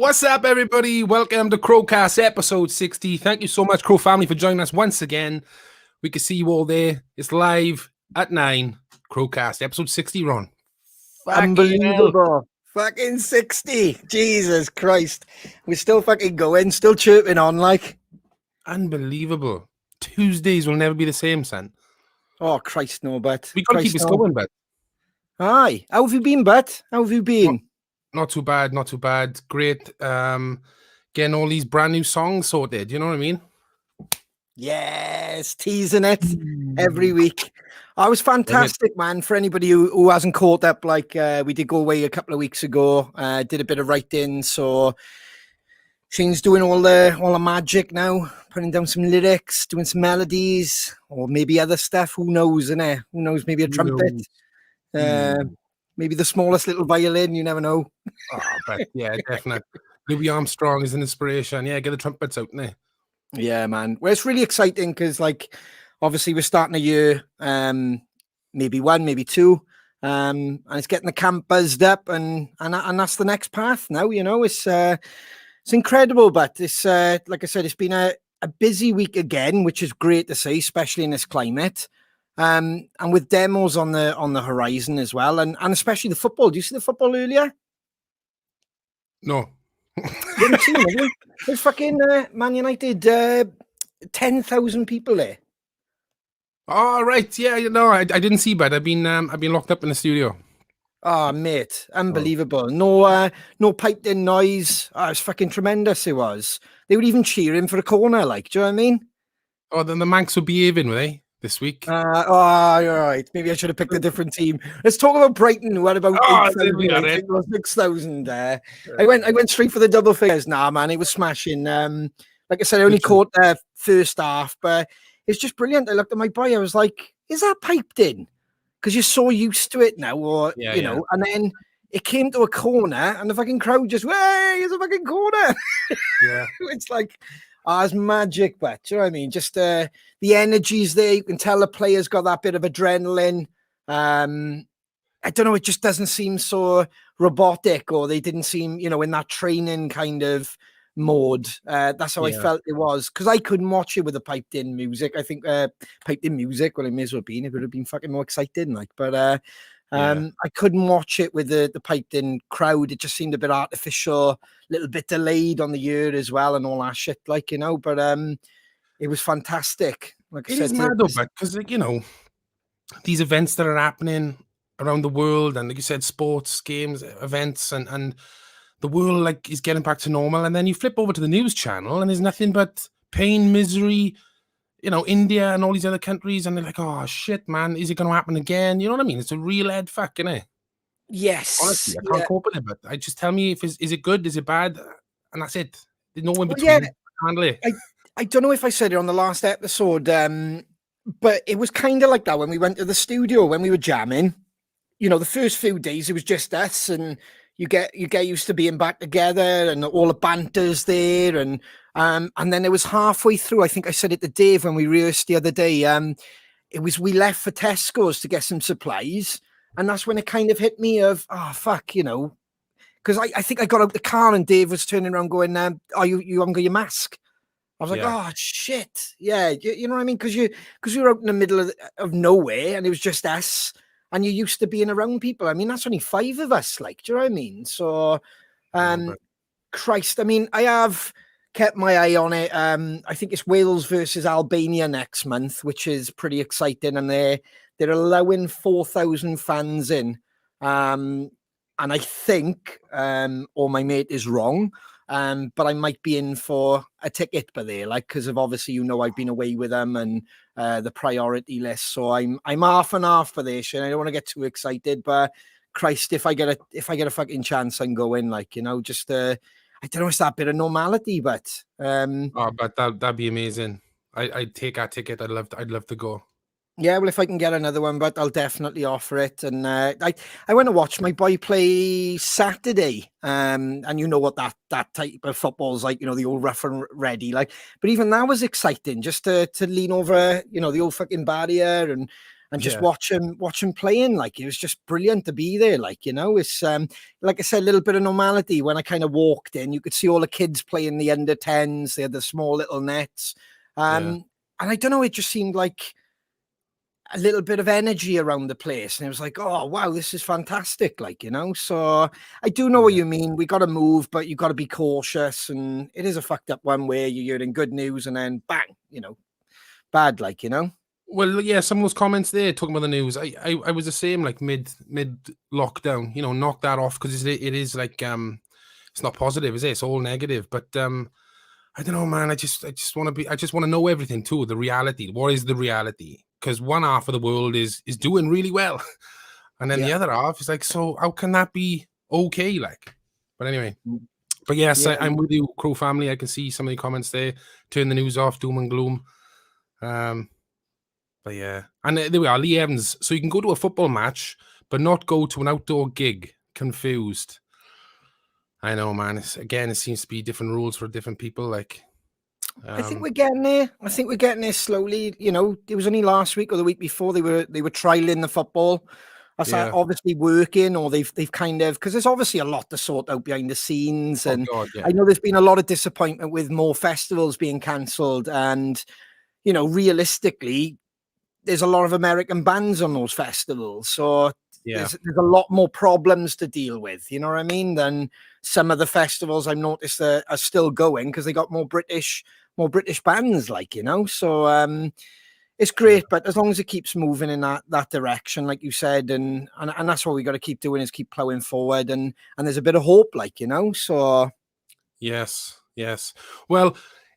What's up, everybody? Welcome to CrowCast episode 60. Thank you so much, Crow family, for joining us once again. We can see you all there. It's live at 9. CrowCast episode 60, Ron. Unbelievable. Fucking 60. Jesus Christ. We're still fucking going, still chirping on like. Unbelievable. Tuesdays will never be the same, son. Oh, Christ, no, but. We got to keep this going, but. Aye. How have you been, but? How have you been? Not too bad, not too bad. Great. Getting all these brand new songs sorted. You know what I mean? Yes, teasing it every week. I was fantastic, man. For anybody who hasn't caught up, like we did go away a couple of weeks ago, did a bit of writing. So Shane's doing all the magic now, putting down some lyrics, doing some melodies, or maybe other stuff. Who knows, innit? Who knows? Maybe a trumpet. Maybe the smallest little violin. You never know. Oh, but yeah, definitely. Louis Armstrong is an inspiration. Yeah, get the trumpets out, innit? Yeah, man. Well, it's really exciting because, like, obviously we're starting a year, maybe one, maybe two, and it's getting the camp buzzed up, and that's the next path now. You know, it's incredible, but it's like I said, it's been a busy week again, which is great to see, especially in this climate, and with demos on the horizon as well, and especially the football. Do you see the football earlier? No. You haven't seen it, have you? There's fucking Man United, 10,000 people there. Oh, right. Yeah, you know, I didn't see, but I've been locked up in the studio. Oh, mate, unbelievable. No piped in noise. Oh, it was fucking tremendous, it was. They were even cheering for a corner, like, do you know what I mean? Oh, then the Manx were behaving, were they, this week? You're right. Maybe I should have picked a different team. Let's talk about Brighton, who had about 8,000 or 6,000 there. I went straight for the double figures. Nah, man, it was smashing. Like I said, I only caught the first half, but it's just brilliant. I looked at my boy, I was like, is that piped in? Because you're so used to it now, or you know, and then it came to a corner and the fucking crowd just, hey, it's a fucking corner. Yeah. It's like, it's magic, but do you know what I mean? Just the energy's there. You can tell the players got that bit of adrenaline. I don't know, it just doesn't seem so robotic, or they didn't seem, you know, in that training kind of mode. That's how I felt it was, because I couldn't watch it with the piped in music. I think piped in music, well, it may as well been, it would have been fucking more exciting, like, but I couldn't watch it with the piped in crowd. It just seemed a bit artificial, a little bit delayed on the ear as well, and all that shit, like, you know, but it was fantastic. Like I said, it is mad though, because, like, you know, these events that are happening around the world, and like you said, sports, games, events, and the world, like, is getting back to normal, and then you flip over to the news channel and there's nothing but pain, misery, you know, India and all these other countries, and they're like, oh shit, man, is it going to happen again? You know what I mean? It's a real head fuck, isn't it? Yes. Honestly, I can't cope with it, but I just tell me, is it good, is it bad, and that's it. There's no in between. Yeah, handle it. I don't know if I said it on the last episode, but it was kind of like that when we went to the studio, when we were jamming. You know, the first few days it was just us, and you get used to being back together, and all the banter's there, and then it was halfway through. I think I said it to Dave when we rehearsed the other day. We left for Tesco's to get some supplies, and that's when it kind of hit me of, oh fuck, you know, because I think I got out the car and Dave was turning around going, "Are you haven't got your mask?" I was like, oh shit, yeah, you know what I mean? Because we were out in the middle of nowhere, and it was just us. And you're used to being around people. I mean, that's only 5 of us, like, do you know what I mean? So, Christ, I mean, I have kept my eye on it. I think it's Wales versus Albania next month, which is pretty exciting. And they're allowing 4,000 fans in. And I think, or my mate is wrong, but I might be in for a ticket by there, like, because of obviously, you know, I've been away with them and the priority list. So I'm half and half for this, and I don't want to get too excited, but Christ, if I get a fucking chance, I can go in, like, you know, just I don't know, it's that bit of normality, but but that'd be amazing. I'd take that ticket. I'd love to go. Yeah, well, if I can get another one, but I'll definitely offer it. And I went to watch my boy play Saturday, and you know what that type of football's like, you know, the old rough and ready, like. But even that was exciting, just to lean over, you know, the old fucking barrier and just watch him playing. Like, it was just brilliant to be there. Like, it's like I said, a little bit of normality. When I kind of walked in, you could see all the kids playing the under 10s. They had the small little nets. And I don't know, it just seemed like a little bit of energy around the place, and it was like, oh wow, this is fantastic. Like, so I do know what you mean. We got to move, but you got to be cautious, and it is a fucked up one where you're hearing good news and then bang, bad, like, Well, yeah, some of those comments there talking about the news, I was the same, like mid lockdown, knock that off, because it is like it's not positive, is it? It's all negative. But I don't know, man. I just want to know everything too. The reality. What is the reality? Because one half of the world is doing really well, and then the other half is like, so how can that be okay? Like, but anyway. But yes, I'm with you, Crow family. I can see some of the comments there. Turn the news off, doom and gloom. But yeah, and there we are, Lee Evans. So you can go to a football match, but not go to an outdoor gig. Confused. I know, man. It seems to be different rules for different people. Like, I think we're getting there. I think we're getting there slowly. It was only last week or the week before they were trialing the football. That's obviously working, or they've kind of, because there's obviously a lot to sort out behind the scenes, and I know there's been a lot of disappointment with more festivals being cancelled, and realistically, there's a lot of American bands on those festivals, so there's a lot more problems to deal with. You know what I mean? Than some of the festivals I've noticed are still going, because they got more British bands, like, So it's great, but as long as it keeps moving in that direction, like you said, and that's what we got to keep doing, is keep plowing forward, and there's a bit of hope, like, So yes. Well,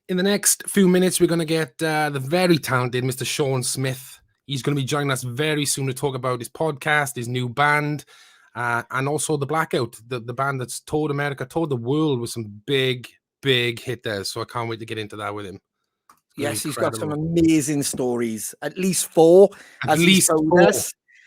in the next few minutes, we're going to get the very talented Mr. Sean Smith. He's going to be joining us very soon to talk about his podcast, his new band, and also the Blackout, the band that's toured America, toured the world with some big hitters. So I can't wait to get into that with him. Yes, he's got some amazing stories, at least 4, at least 4.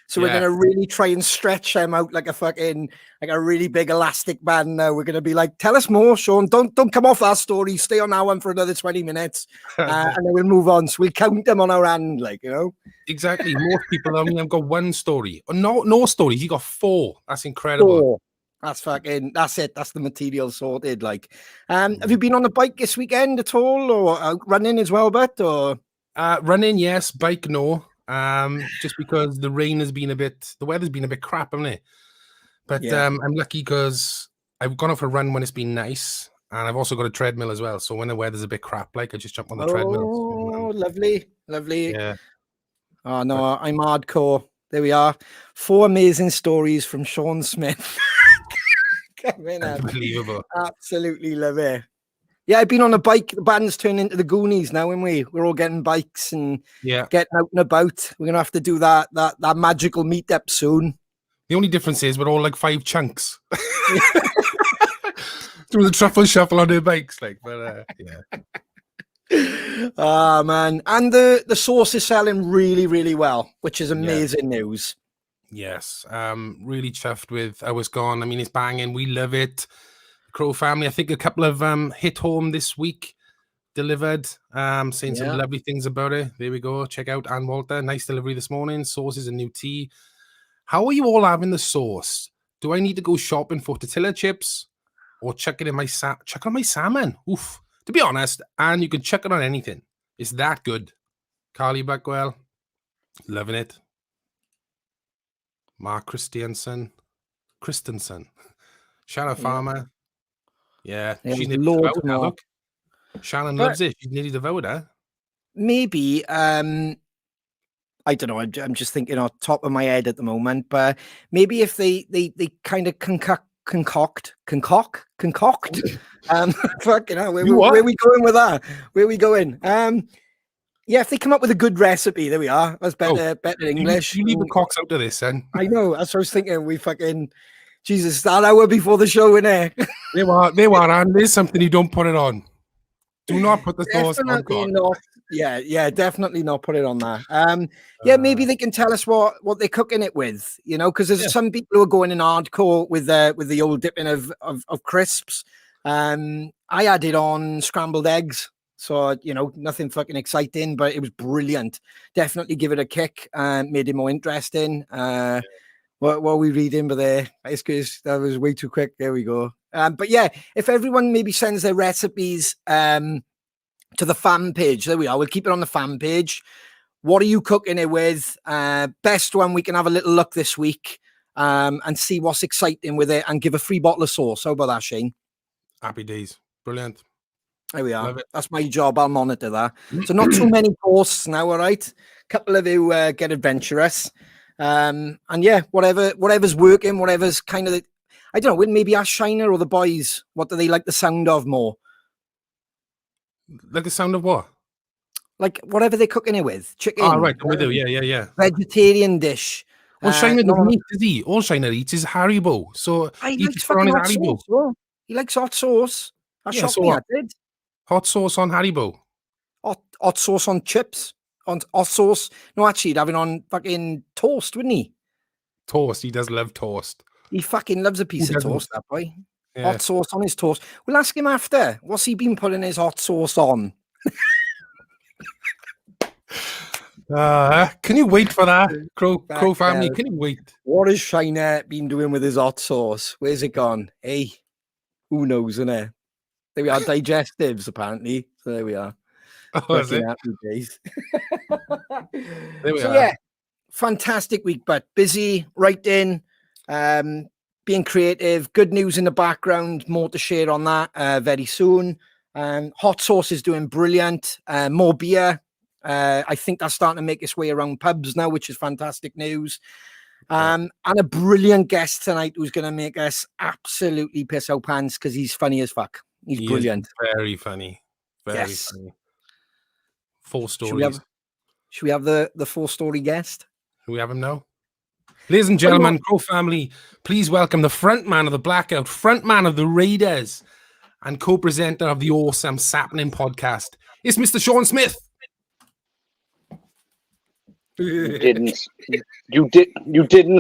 So we're going to really try and stretch them out like a really big elastic band now. We're going to be like, tell us more, Sean. Don't come off that story. Stay on that one for another 20 minutes. And then we'll move on. So we'll count them on our hand, like, Exactly. Most people only have got 1 story. No stories. You got 4. That's incredible. 4. That's it. That's the material sorted. Like, have you been on the bike this weekend at all, or running as well, or running? Yes. Bike, no. Just because the weather's been a bit crap, hasn't it? But I'm lucky because I've gone off a run when it's been nice, and I've also got a treadmill as well. So when the weather's a bit crap, like, I just jump on the treadmill. Oh, lovely. Yeah. Oh no, I'm hardcore. There we are. 4 amazing stories from Sean Smith. Unbelievable. Absolutely love it. Yeah, I've been on a bike. The band's turned into the Goonies now, and we're all getting bikes and getting out and about. We're gonna have to do that magical meetup soon. The only difference is we're all like 5 chunks. Through the truffle shuffle on their bikes, like, but Ah, man. And the sauce is selling really, really well, which is amazing news. Yes. Really chuffed with how it's gone. I mean, it's banging. We love it. Crow family, I think a couple of hit home this week delivered, saying some lovely things about it. There we go. Check out Ann Walter. Nice delivery this morning. Sauces and new tea. How are you all having the sauce? Do I need to go shopping for tortilla chips or chuck it in chuck on my salmon? Oof. To be honest, and you can chuck it on anything. It's that good. Carly Buckwell, loving it. Mark Christensen. Shannon Farmer. Yeah, she's nearly devoured now, look. Shannon loves it. She's nearly devoured, huh? Maybe, I don't know. I'm just thinking off the top of my head at the moment, but maybe if they kind of concoct. Fucking hell, where are we going with that? Where are we going? Yeah, if they come up with a good recipe, there we are. That's better English. You leave the cocks out of this, then. I know. That's what I was thinking. We fucking Jesus, that hour before the show, innit? They were, and there's something you don't put it on. Do not put the sauce on. Not. Yeah, definitely not put it on that. Maybe they can tell us what they're cooking it with, because there's some people who are going in hardcore with the old dipping of crisps. I added on scrambled eggs, So, nothing fucking exciting, but it was brilliant. Definitely give it a kick and made it more interesting. What are we reading? But there, excuse, that was way too quick. There we go. But yeah, if everyone maybe sends their recipes to the fan page, there we are. We'll keep it on the fan page. What are you cooking it with? Best one, we can have a little look this week and see what's exciting with it and give a free bottle of sauce. How about that, Shane? Happy days. Brilliant. There we are. Love it. That's my job. I'll monitor that. So not too many posts now, all right? Couple of you get adventurous. And yeah, whatever's working, whatever's kind of, I don't know, maybe ask Shiner or the boys, what do they like the sound of more? Like the sound of what? Like whatever they're cooking it with. Chicken. Oh, right. I'm with you. Yeah. Vegetarian dish. Well, Shiner doesn't eat, does he? All Shiner eats is Haribo. So he he likes put on fucking his hot Haribo. sauce. Bro. He likes hot sauce. That Yeah, shocked so me, I what? did. Hot sauce on Haribo. Hot sauce on chips. On hot sauce. No, actually, he'd have it on fucking toast, wouldn't he? Toast. He does love toast. He fucking loves a piece Who of doesn't? toast, that boy. Yeah. Hot sauce on his toast. We'll ask him after. What's he been putting his hot sauce on? Can you wait for that, Crow family? Can you wait? What has Shiner been doing with his hot sauce? Where's it gone? Hey, who knows, innit? There we are, digestives, apparently. So there we are. Oh, is it? Happy days. There we are. Yeah, fantastic week, but busy, writing, being creative, good news in the background, more to share on that very soon. Hot sauce is doing brilliant. More beer. I think that's starting to make its way around pubs now, which is fantastic news. And a brilliant guest tonight who's going to make us absolutely piss our pants because he's funny as fuck. He's brilliant. Very funny. Very funny. 4 stories. Should we have the 4-story guest? Do we have him now? Ladies and gentlemen, Crow family, please welcome the front man of the Blackout, front man of the Raiders, and co-presenter of the awesome Sappenin podcast. It's Mr. Sean Smith. You didn't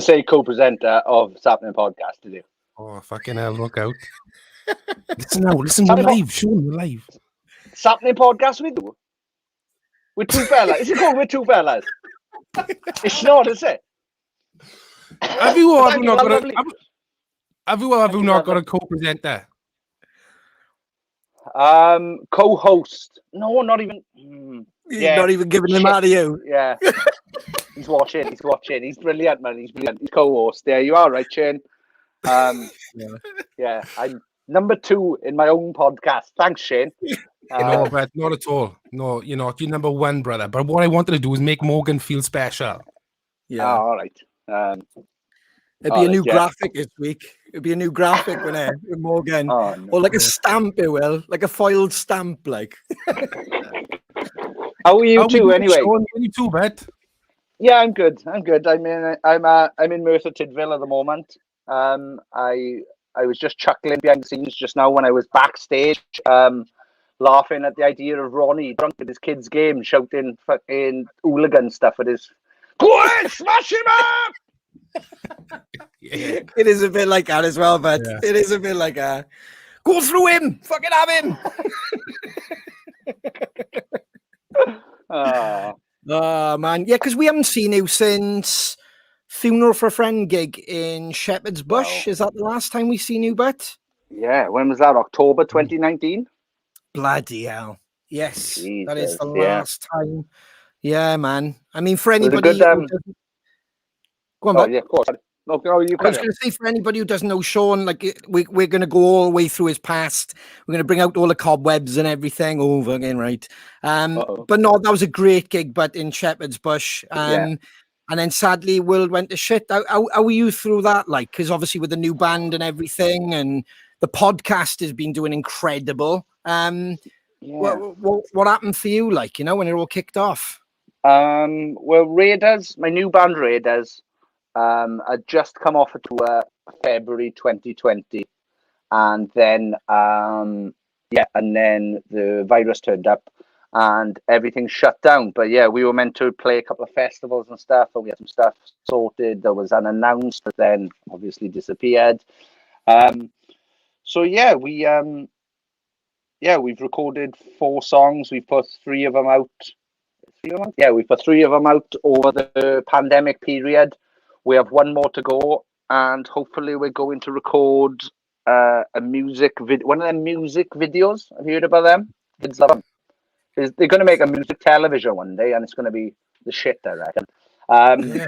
say co-presenter of Sappenin podcast, did you? Oh, fucking hell, look out. Listen, we're live, Sean, we're live. Sappenin podcast with you? With 2 fellas? Is it called With 2 fellas? It's not, is it? Have you all not got a co-presenter? Co-host. No, not even. You're not even giving him out of you. Yeah. He's watching. He's brilliant, man. He's brilliant. He's co-host. There you are, right, Shane? Yeah. I'm number 2 in my own podcast. Thanks, Shane. No, but not at all. No, you're not. You're number 1, brother. But what I wanted to do is make Morgan feel special. Yeah. Oh, all right. It'd be a new graphic this week. It'd be a new graphic with Morgan. Oh, no. Or like a stamp, it will. Like a foiled stamp, like. How are you two, anyway? Sean, how are you too, Bet? Yeah, I'm good. I'm in Merthyr Tydfil at the moment. I was just chuckling behind the scenes just now when I was backstage, laughing at the idea of Ronnie drunk at his kids' game, shouting fucking hooligan stuff at his. Go on, smash him up! Yeah. It is a bit like that as well, but it is a bit like go through him, fucking have him. Oh man, yeah, because we haven't seen you since Funeral for a Friend gig in Shepherd's Bush. Wow. Is that the last time we've seen you, Bet? Yeah, when was that? October 2019? Bloody hell. Yes, Jesus, that is the last time. Yeah, man. I mean, for anybody good, who doesn't... Go on, yeah, of course. No, you I was going to say, for anybody who doesn't know Sean, like we're going to go all the way through his past. We're going to bring out all the cobwebs and everything over again, right? But no, that was a great gig, but in Shepherd's Bush. And then sadly, world went to shit. How were you through that? Like, because obviously with the new band and everything, and the podcast has been doing incredible. What happened for you, like, when it all kicked off? Well, Raiders, my new band Raiders, had just come off a tour February 2020, and then and then the virus turned up and everything shut down. But yeah, we were meant to play a couple of festivals and stuff, and we had some stuff sorted that was unannounced, but then obviously disappeared. So yeah, we yeah, we've recorded 4 songs. We've put 3 of them out. 3 of them? Yeah, we put 3 of them out over the pandemic period. We have 1 more to go, and hopefully we're going to record a music video. One of them music videos. Have you heard about them? Kids love them. They're going to make a music television one day, and it's going to be the shit, I reckon. Yeah.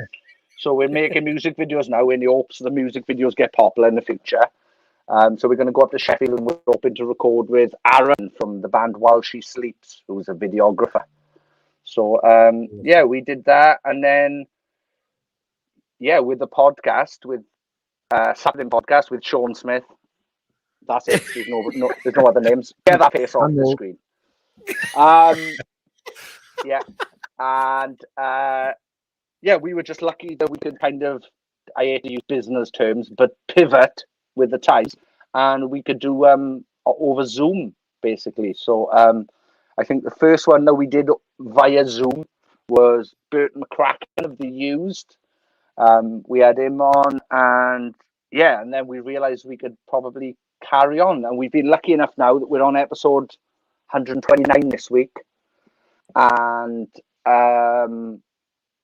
So we're making music videos now in the hopes the music videos get popular in the future. So we're going to go up to Sheffield, and we're hoping to record with Aaron from the band While She Sleeps, who's a videographer. So yeah, we did that, and then yeah, with the podcast, with Sappenin podcast with Sean Smith. That's it. There's no other names. Get that face off the screen. Yeah, and yeah, we were just lucky that we could kind of, I hate to use business terms, but pivot with the times, and we could do over Zoom basically. So I think the first one that we did via Zoom was Bert McCracken of The Used. We had him on, and yeah, and then we realized we could probably carry on, and we've been lucky enough now that we're on episode 129 this week, and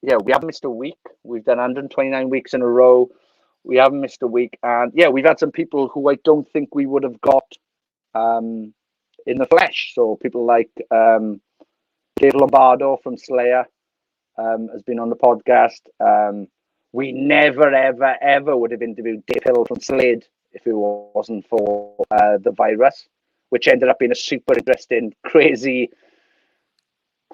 yeah, we haven't missed a week. We've done 129 weeks in a row. We haven't missed a week, and yeah, we've had some people who I don't think we would have got in the flesh. So people like Dave Lombardo from Slayer has been on the podcast. We never, ever, ever would have interviewed Dave Hill from Slade if it wasn't for the virus, which ended up being a super interesting, crazy,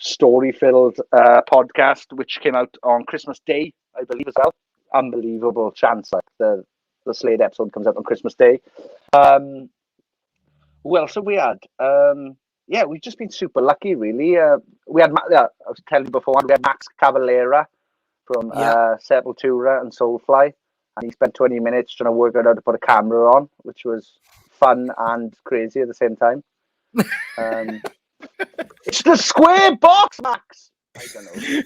story-filled podcast, which came out on Christmas Day, I believe, as well. Unbelievable chance, like the Slade episode comes out on Christmas Day. Who else have we had? Yeah, we've just been super lucky, really. We had, I was telling you before, we had Max Cavalera from Sepultura and Soulfly, and he spent 20 minutes trying to work out how to put a camera on, which was fun and crazy at the same time. It's the square box, Max. I don't know.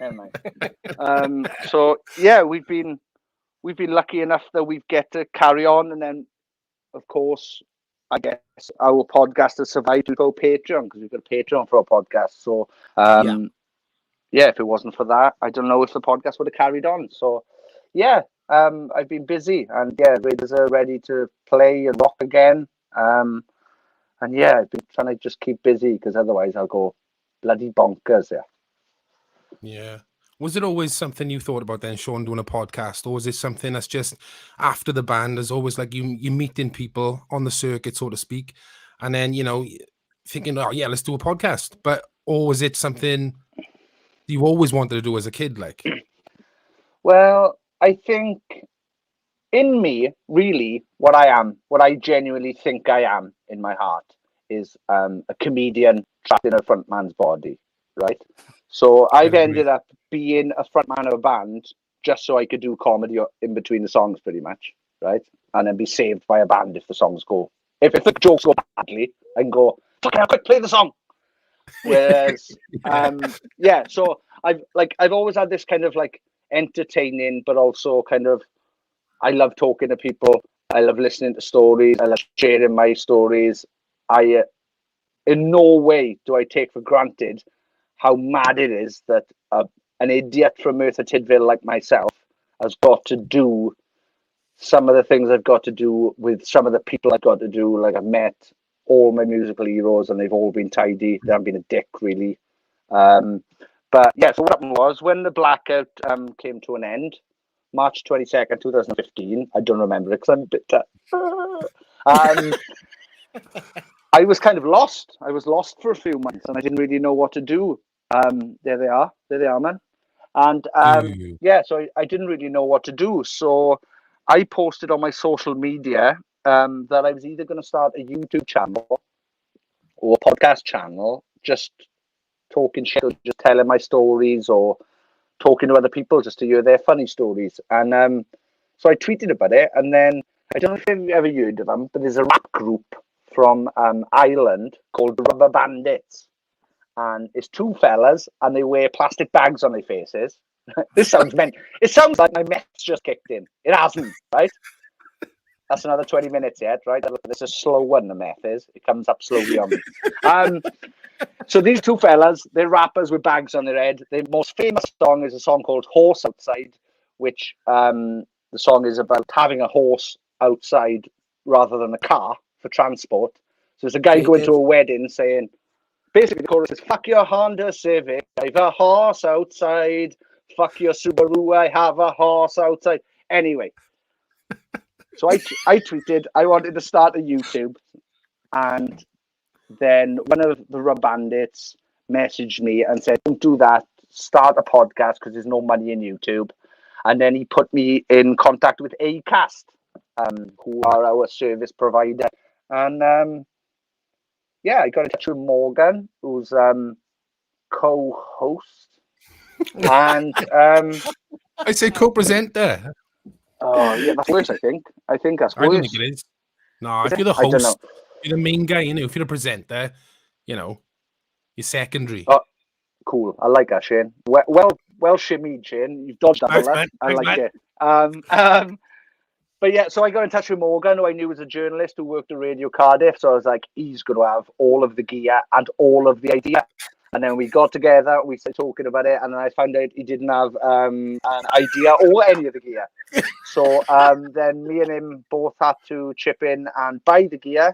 Never mind. So yeah, we've been lucky enough that we get to carry on, and then of course, I guess our podcast has survived through Patreon, because we've got a Patreon for our podcast. So yeah, if it wasn't for that, I don't know if the podcast would have carried on. So yeah, I've been busy, and yeah, Raiders are ready to play and rock again. And yeah, I've been trying to just keep busy, because otherwise I'll go bloody bonkers. Yeah. Was it always something you thought about then, Sean, doing a podcast, or was it something that's just after the band? There's always like you meeting people on the circuit, so to speak, and then thinking, oh yeah, let's do a podcast. But or was it something you always wanted to do as a kid, like? Well, I think in me, really, what I genuinely think I am in my heart is a comedian trapped in a frontman's body, right? So I've ended up being a frontman of a band just so I could do comedy in between the songs, pretty much, right? And then be saved by a band if the songs go. If the jokes go badly, I can go, fucking hell, quick, play the song. Whereas, yeah, so I've always had this kind of like entertaining, but also kind of, I love talking to people. I love listening to stories. I love sharing my stories. In no way do I take for granted how mad it is that an idiot from Merthyr Tydfil like myself has got to do some of the things I've got to do with some of the people I've got to do. Like, I've met all my musical heroes, and they've all been tidy. They haven't been a dick, really. But yeah, so what happened was, when the Blackout came to an end, March 22nd, 2015, I don't remember it because I'm a bit... I was kind of lost. I was lost for a few months, and I didn't really know what to do. There they are, man. And yeah, so I didn't really know what to do. So I posted on my social media that I was either going to start a YouTube channel or a podcast channel, just talking shit, or just telling my stories, or talking to other people just to hear their funny stories. And so I tweeted about it, and then I don't know if you've ever heard of them, but there's a rap group from Ireland called the Rubber Bandits, and it's 2 fellas, and they wear plastic bags on their faces. This sounds meant. It sounds like my meth's just kicked in. It hasn't, right? That's another 20 minutes yet, right? This is a slow one, the meth is. It comes up slowly on me. So these two fellas, they're rappers with bags on their head. Their most famous song is a song called Horse Outside, which the song is about having a horse outside rather than a car for transport. So there's a guy going to a wedding saying, basically the chorus is, fuck your Honda Civic, I have a horse outside. Fuck your Subaru, I have a horse outside. Anyway, so I tweeted I wanted to start a YouTube, and then one of the Rub Bandits messaged me and said, don't do that, start a podcast because there's no money in YouTube. And then he put me in contact with Acast, who are our service provider. And I got in touch with Morgan, who's co-host. And I say co-presenter. Oh, yeah, that's worse, I think. I think that's worse. I don't think it is. No, if you're the host, you're the main guy, if you're the presenter, you're secondary. Oh, cool. I like that, Shane. Well shimmied, Shane. You've dodged that bullet. I like it. But yeah, so I got in touch with Morgan, who I knew was a journalist who worked at Radio Cardiff. So I was like, he's going to have all of the gear and all of the idea. And then we got together, we started talking about it, and then I found out he didn't have an idea or any of the gear. So then me and him both had to chip in and buy the gear.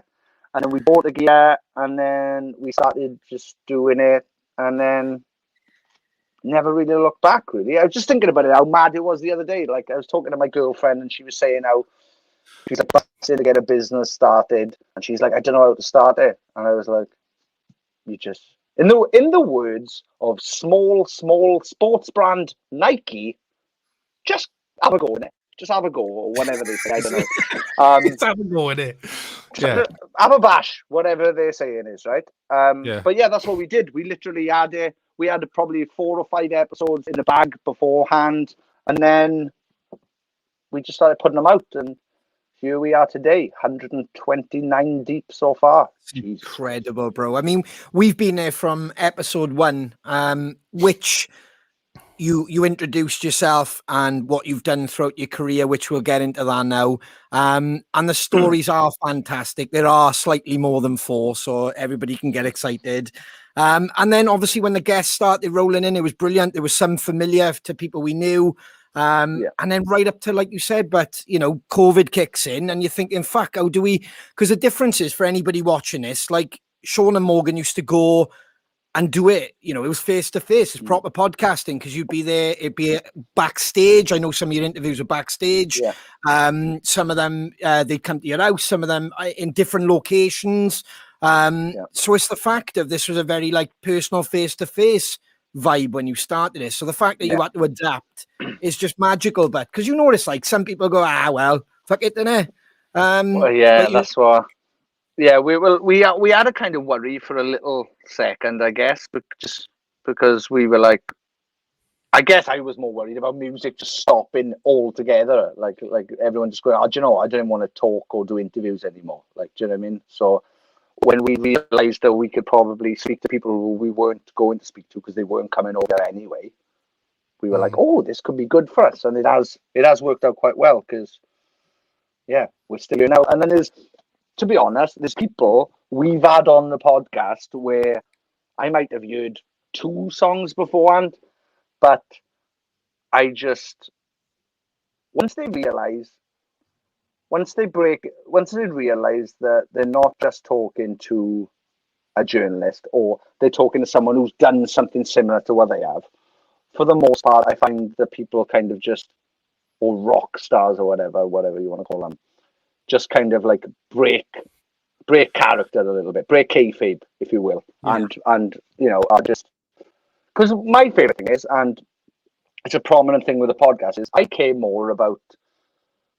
And then we bought the gear, and then we started just doing it, and then never really looked back, really. I was just thinking about it, how mad it was the other day. Like, I was talking to my girlfriend, and she was saying how she's like, busted to get a business started. And she's like, I don't know how to start it. And I was like, you just... In the words of small sports brand Nike, just have a go in it. Just have a go, or whatever they say. I don't know. Just have a go in it. Yeah. Have a bash, whatever they're saying is, right? But yeah, that's what we did. We literally had probably 4 or 5 episodes in the bag beforehand, and then we just started putting them out, and here we are today, 129 deep so far. Incredible, bro. I mean, we've been there from episode 1, which you introduced yourself and what you've done throughout your career, which we'll get into that now. And the stories are fantastic. There are slightly more than 4, so everybody can get excited. And then obviously when the guests started rolling in, it was brilliant. There was some familiar to people we knew. And then right up to, like you said, but COVID kicks in and you're thinking, fuck, how do we, because the difference is for anybody watching this, like Sean and Morgan used to go and do it, it was face to face, it's proper podcasting, because you'd be there, it'd be backstage. I know some of your interviews are backstage. Some of them they'd come to your house, some of them in different locations. So it's the fact of this was a very like personal face to face vibe when you started this. So the fact that you had to adapt is just magical. But because it's like some people go, well, fuck it, innit? That's what. Yeah, we had a kind of worry for a little second, I guess, but just because we were like, I guess I was more worried about music just stopping altogether, like everyone just going, I didn't want to talk or do interviews anymore. Like, do you know what I mean? So when we realized that we could probably speak to people who we weren't going to speak to because they weren't coming over anyway, we were like, oh, this could be good for us, and it has worked out quite well, because we're still here now. And then to be honest, there's people we've had on the podcast where I might have heard 2 songs beforehand, but once they realize that they're not just talking to a journalist, or they're talking to someone who's done something similar to what they have, for the most part, I find that people kind of or rock stars or whatever you want to call them, just kind of like break character a little bit, break kayfabe, if you will, and are just, because my favorite thing is, and it's a prominent thing with the podcast, is I care more about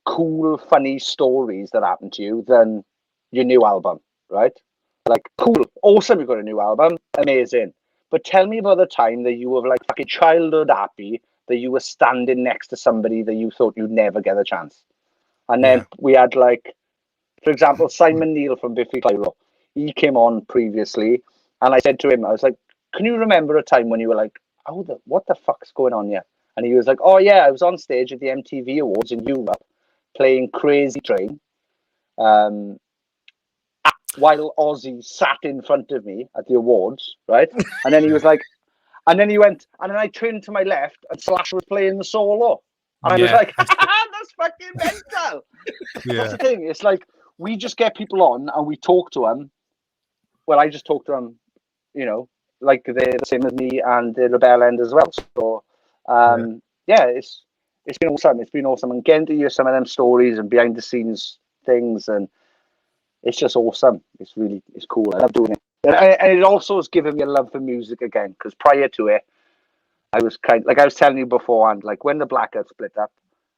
cool, funny stories that happen to you than your new album, right? Like, cool, awesome, you've got a new album, amazing. But tell me about the time that you were like fucking childhood happy that you were standing next to somebody that you thought you'd never get a chance. And then we had, like, for example, Simon Neil from Biffy Clyro. He came on previously, and I said to him, I was like, can you remember a time when you were like, what the fuck's going on here? And he was like, oh yeah, I was on stage at the MTV Awards in Europe playing Crazy Train, while Ozzy sat in front of me at the awards, right? And then he was like, and then he went, and then I turned to my left and Slash was playing the solo. And I was like, that's fucking mental. That's the thing. It's like, we just get people on and we talk to them. Well, I just talk to them, you know, like they're the same as me and the Rebel End as well. So, it's been awesome. It's been awesome. And getting to hear some of them stories and behind the scenes things, and it's just awesome. It's cool. I love doing it. And it also has given me a love for music again, because prior to it, I was I was telling you beforehand, like when the Blackout split up,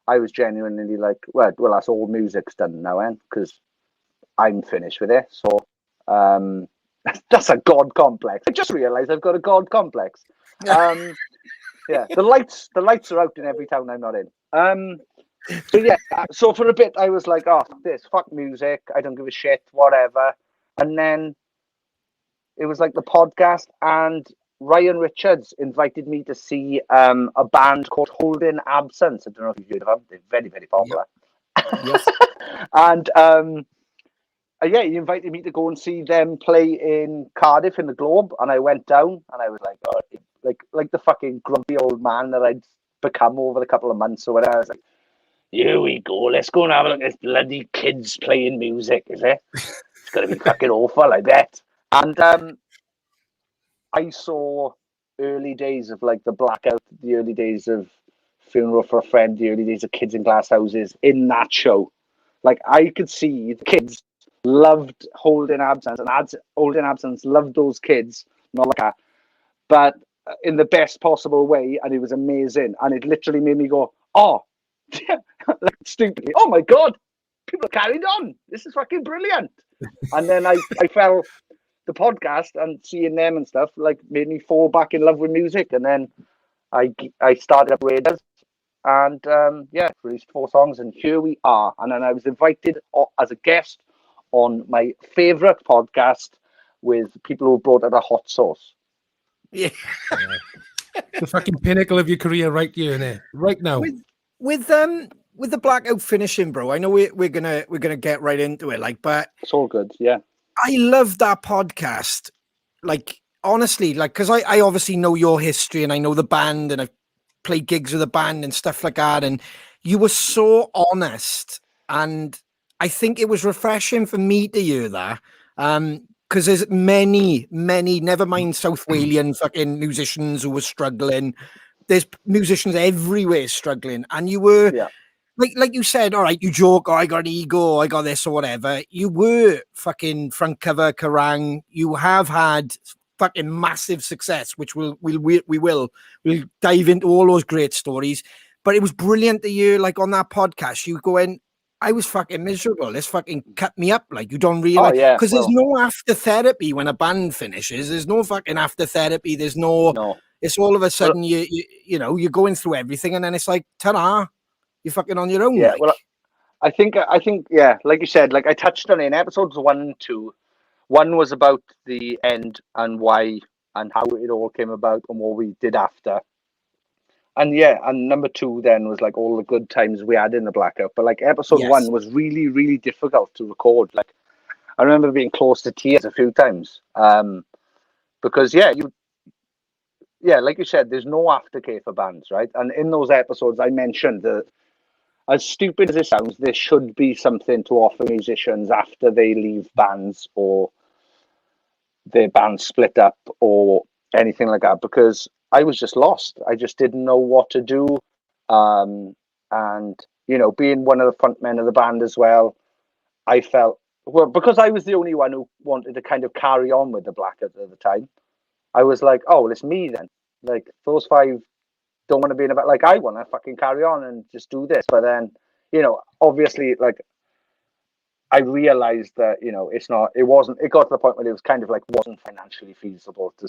I was genuinely like, well, that's all music's done now, because I'm finished with it. So that's a God complex. I just realised I've got a God complex. Yeah, the lights are out in every town I'm not in. So for a bit I was like, oh, fuck music, I don't give a shit, whatever. And then it was like the podcast, and Ryan Richards invited me to see a band called Holding Absence. I don't know if you've heard of them. They're very, very popular. Yes. And he invited me to go and see them play in Cardiff in the Globe, and I went down, and I was like, oh, like the fucking grumpy old man that I'd become over the couple of months or whatever. I was like, here we go, let's go and have a look at this bloody kids playing music, is it? It's gonna be fucking awful, I bet. And I saw early days of like the Blackout, the early days of Funeral for a Friend, the early days of Kids in Glass Houses in that show. Like I could see the kids loved Holding Absence, and Holding Absence loved those kids, not like that, but in the best possible way, and it was amazing. And it literally made me go, oh, like stupidly, oh my God, people are carried on. This is fucking brilliant. And then I fell the podcast and seeing them and stuff like made me fall back in love with music. And then I started up Raiders, and released 4 songs, and here we are. And then I was invited as a guest on my favorite podcast with people who brought out a hot sauce. Yeah. The fucking pinnacle of your career right here, innit? Right now. With the Blackout finishing, bro, I know we're gonna get right into it, like, but it's all good. Yeah, I love that podcast, like, honestly, like, because I obviously know your history, and I know the band, and I've played gigs with the band and stuff like that, and you were so honest, and I think it was refreshing for me to hear that, because there's many, never mind South Walian fucking musicians who were struggling. There's musicians everywhere struggling, and you were like you said, all right, you joke, oh, I got an ego, I got this or whatever. You were fucking front cover Kerrang. You have had fucking massive success, which we'll dive into all those great stories. But it was brilliant to hear, like, on that podcast, you going, I was fucking miserable. This fucking cut me up. Like, you don't realize, because there's no after therapy when a band finishes. There's no fucking after therapy. There's no. It's all of a sudden you know you're going through everything, and then it's like, ta-da, you're fucking on your own. Yeah, like. well, I think like you said, like I touched on it in episodes 1 and 2. 1 was about the end and why and how it all came about and what we did after. And and number 2 then was like all the good times we had in the Blackout. But like episode 1 was really, really difficult to record. Like I remember being close to tears a few times. Because like you said, there's no aftercare for bands, right? And in those episodes I mentioned that, as stupid as it sounds, there should be something to offer musicians after they leave bands or their bands split up or anything like that, because I was just lost. I just didn't know what to do. And, you know, being one of the front men of the band as well, I felt, well, because I was the only one who wanted to kind of carry on with the Blackout at the time, I was like, oh, well, it's me then. Like, those 5 don't want to be in a band. Like, I want to fucking carry on and just do this. But then, you know, obviously, like, I realized that, you know, it got to the point where it was kind of like wasn't financially feasible to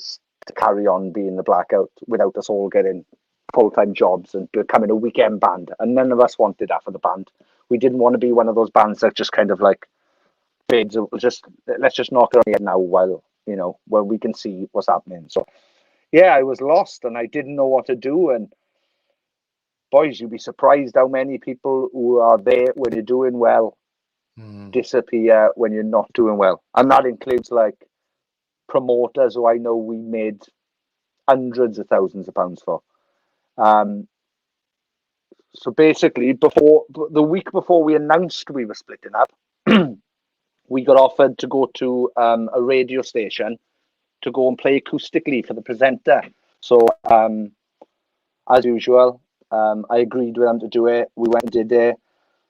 carry on being the Blackout without us all getting full-time jobs and becoming a weekend band. And none of us wanted that for the band. We didn't want to be one of those bands that just kind of like bids, let's just knock it on the head now while we can see what's happening. So I was lost and I didn't know what to do. And boys, you'd be surprised how many people who are there when you're doing well disappear when you're not doing well. And that includes like promoters who I know we made hundreds of thousands of pounds for. So basically, the week before we announced we were splitting up, we got offered to go to a radio station to go and play acoustically for the presenter. So as usual, I agreed with them to do it. We went and did it.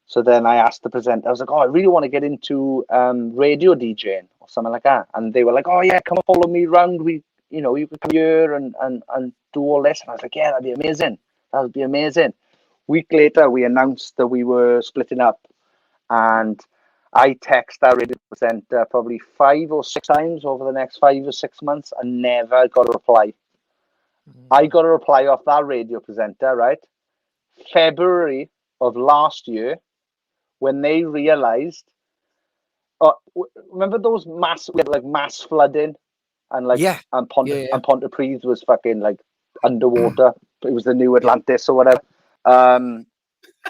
So then I asked the presenter, I was like, oh, I really want to get into radio DJing or something like that. And they were like, oh yeah, come and follow me around. You could come here and do all this. And I was like, yeah, that'd be amazing. That would be amazing. Week later, we announced that we were splitting up. And I texted our radio presenter probably 5 or 6 times over the next 5 or 6 months and never got a reply. I got a reply off that radio presenter, right? February of last year, when they realized, remember those mass flooding, and and Pontypridd was fucking like underwater. It was the new Atlantis or whatever.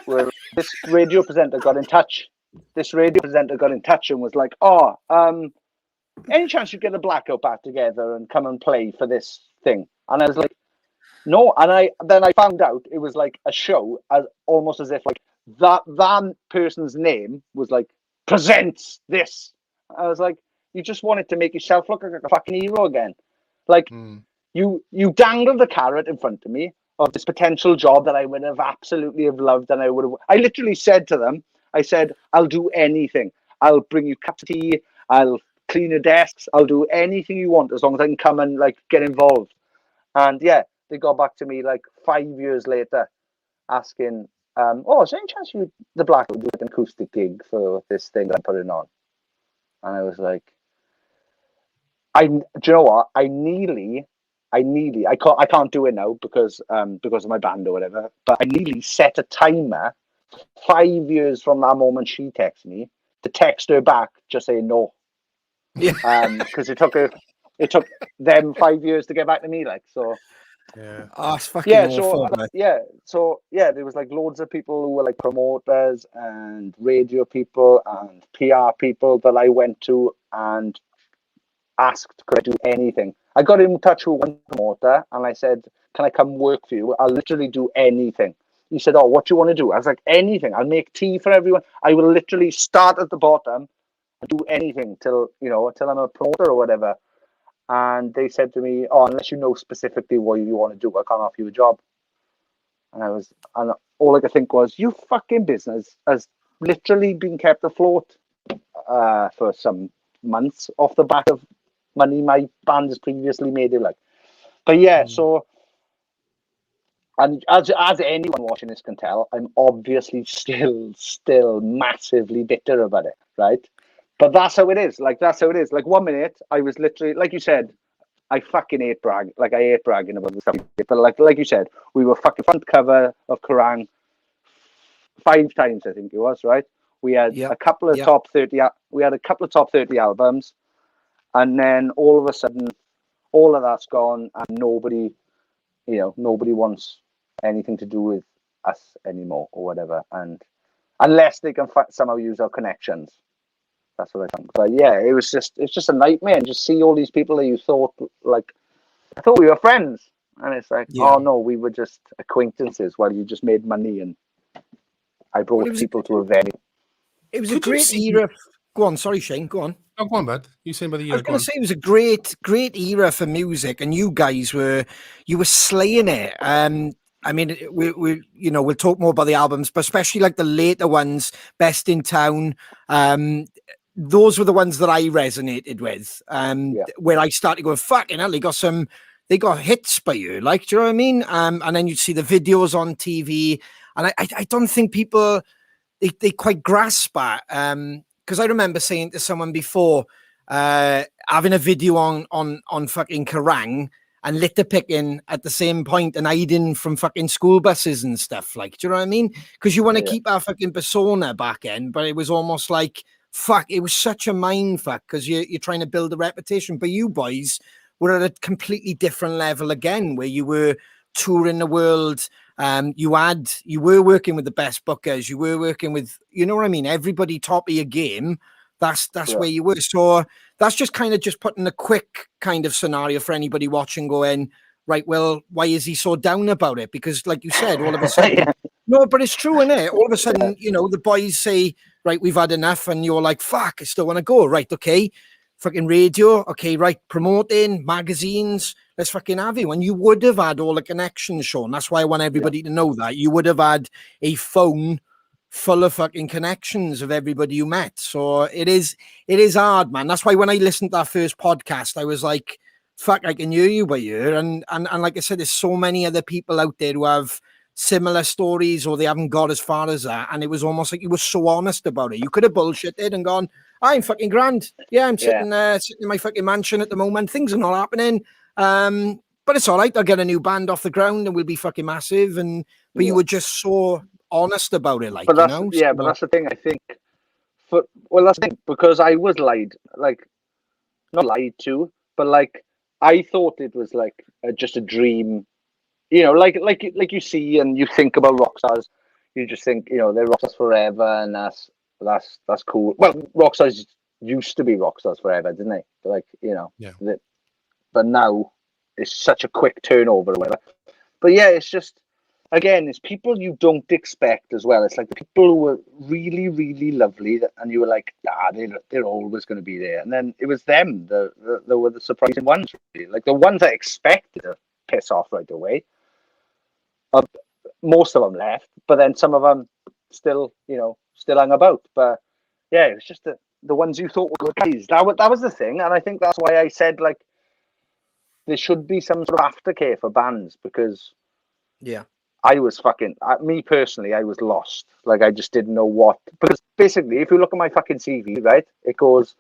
Where this radio presenter got in touch. This radio presenter got in touch and was like, any chance you get the Blackout back together and come and play for this thing? And I was like, no. And then I found out it was like a show, almost as if like that person's name was like presents this. I was like, you just wanted to make yourself look like a fucking hero again. Like you dangled the carrot in front of me of this potential job that I would have absolutely have loved, and I literally said to them, I said, I'll do anything. I'll bring you cups of tea. I'll clean your desks. I'll do anything you want as long as I can come and like get involved. And yeah, they got back to me like 5 years later asking, is there any chance the Black would do an acoustic gig for this thing I'm putting on? And I was like, do you know what? I can't do it now because of my band or whatever, but I nearly set a timer 5 years from that moment she texted me to text her back, just saying no. Yeah. Because it took them 5 years to get back to me, like, so. Yeah. Oh, it's fucking awful. So there was like loads of people who were like promoters and radio people and PR people that I went to and asked, could I do anything? I got in touch with one promoter and I said, can I come work for you? I'll literally do anything. He said, oh, what do you want to do? I was like, anything. I'll make tea for everyone. I will literally start at the bottom and do anything till I'm a promoter or whatever. And they said to me, oh, unless you know specifically what you want to do, I can't offer you a job. And all I could think was, you fucking business has literally been kept afloat for some months off the back of money my band has previously made it like. But yeah, so, and as anyone watching this can tell, I'm obviously still massively bitter about it, right? But that's how it is. Like, that's how it is. Like, 1 minute, I was literally, like you said, I fucking hate brag. Like, I hate bragging about the stuff. But like you said, we were fucking front cover of Kerrang 5 times, I think it was, right? We had a couple of top 30. We had a couple of top 30 albums, and then all of a sudden, all of that's gone, and nobody wants anything to do with us anymore or whatever. And unless they can somehow use our connections. That's what I think. But yeah, it's just a nightmare. And just see all these people that you thought, like, I thought we were friends. And it's like, oh no, we were just acquaintances while you just made money and I brought people to a venue. It was a great era. Go on, sorry, Shane, go on. Oh, go on, bud. You saying about the year? I was going to say it was a great era for music, and you guys were slaying it. I mean, we'll talk more about the albums, but especially like the later ones, Best in Town. Those were the ones that I resonated with. Where I started going, fucking hell, they got hits by you, like, do you know what I mean? And then you'd see the videos on TV, and I don't think people they quite grasp that. Because I remember saying to someone before, having a video on fucking Kerrang and litter picking at the same point and hiding from fucking school buses and stuff, like, do you know what I mean? Because you want to keep our fucking persona back in, but it was almost like, fuck, it was such a mind fuck because you're trying to build a reputation. But you boys were at a completely different level again, where you were touring the world, You were working with the best bookers. You were working with, you know what I mean? Everybody top of your game. That's where you were. So that's just kind of just putting a quick kind of scenario for anybody watching going, right, well, why is he so down about it? Because like you said, all of a sudden, no, but it's true, isn't it? All of a sudden, you know, the boys say, right, we've had enough. And you're like, fuck, I still want to go. Right, okay. Fucking radio. Okay, right. Promoting, magazines. Let's fucking have you. And you would have had all the connections, Sean. That's why I want everybody to know that. You would have had a phone full of fucking connections of everybody you met. So it is hard, man. That's why when I listened to that first podcast, I was like, fuck, I can hear you by ear. And like I said, there's so many other people out there who have similar stories or they haven't got as far as that. And it was almost like you were so honest about it. You could have bullshitted and gone, I'm fucking grand. Yeah, I'm sitting in my fucking mansion at the moment. Things are not happening. But it's all right. I'll get a new band off the ground and we'll be fucking massive. But you were just so honest about it, like, but that's, you know? yeah, but that's the thing, I think. That's the thing, because I was not lied to, but like, I thought it was like just a dream, you know, like you see and you think about rock stars, you just think, you know, they're rock stars forever, and that's cool. Well, rock stars used to be rock stars forever, didn't they? Like, you know, but now it's such a quick turnover or whatever. But yeah, it's just, again, it's people you don't expect as well. It's like the people who were really, really lovely, and you were like, they're always going to be there. And then it was them that were the surprising ones, really. Like the ones I expected to piss off right away. Most of them left, but then some of them still hung about. But yeah, it was just the ones you thought were good guys. That was the thing, and I think that's why I said, like, there should be some sort of aftercare for bands, because I was me personally, I was lost. Like, I just didn't know what, because basically, if you look at my fucking CV, right, it goes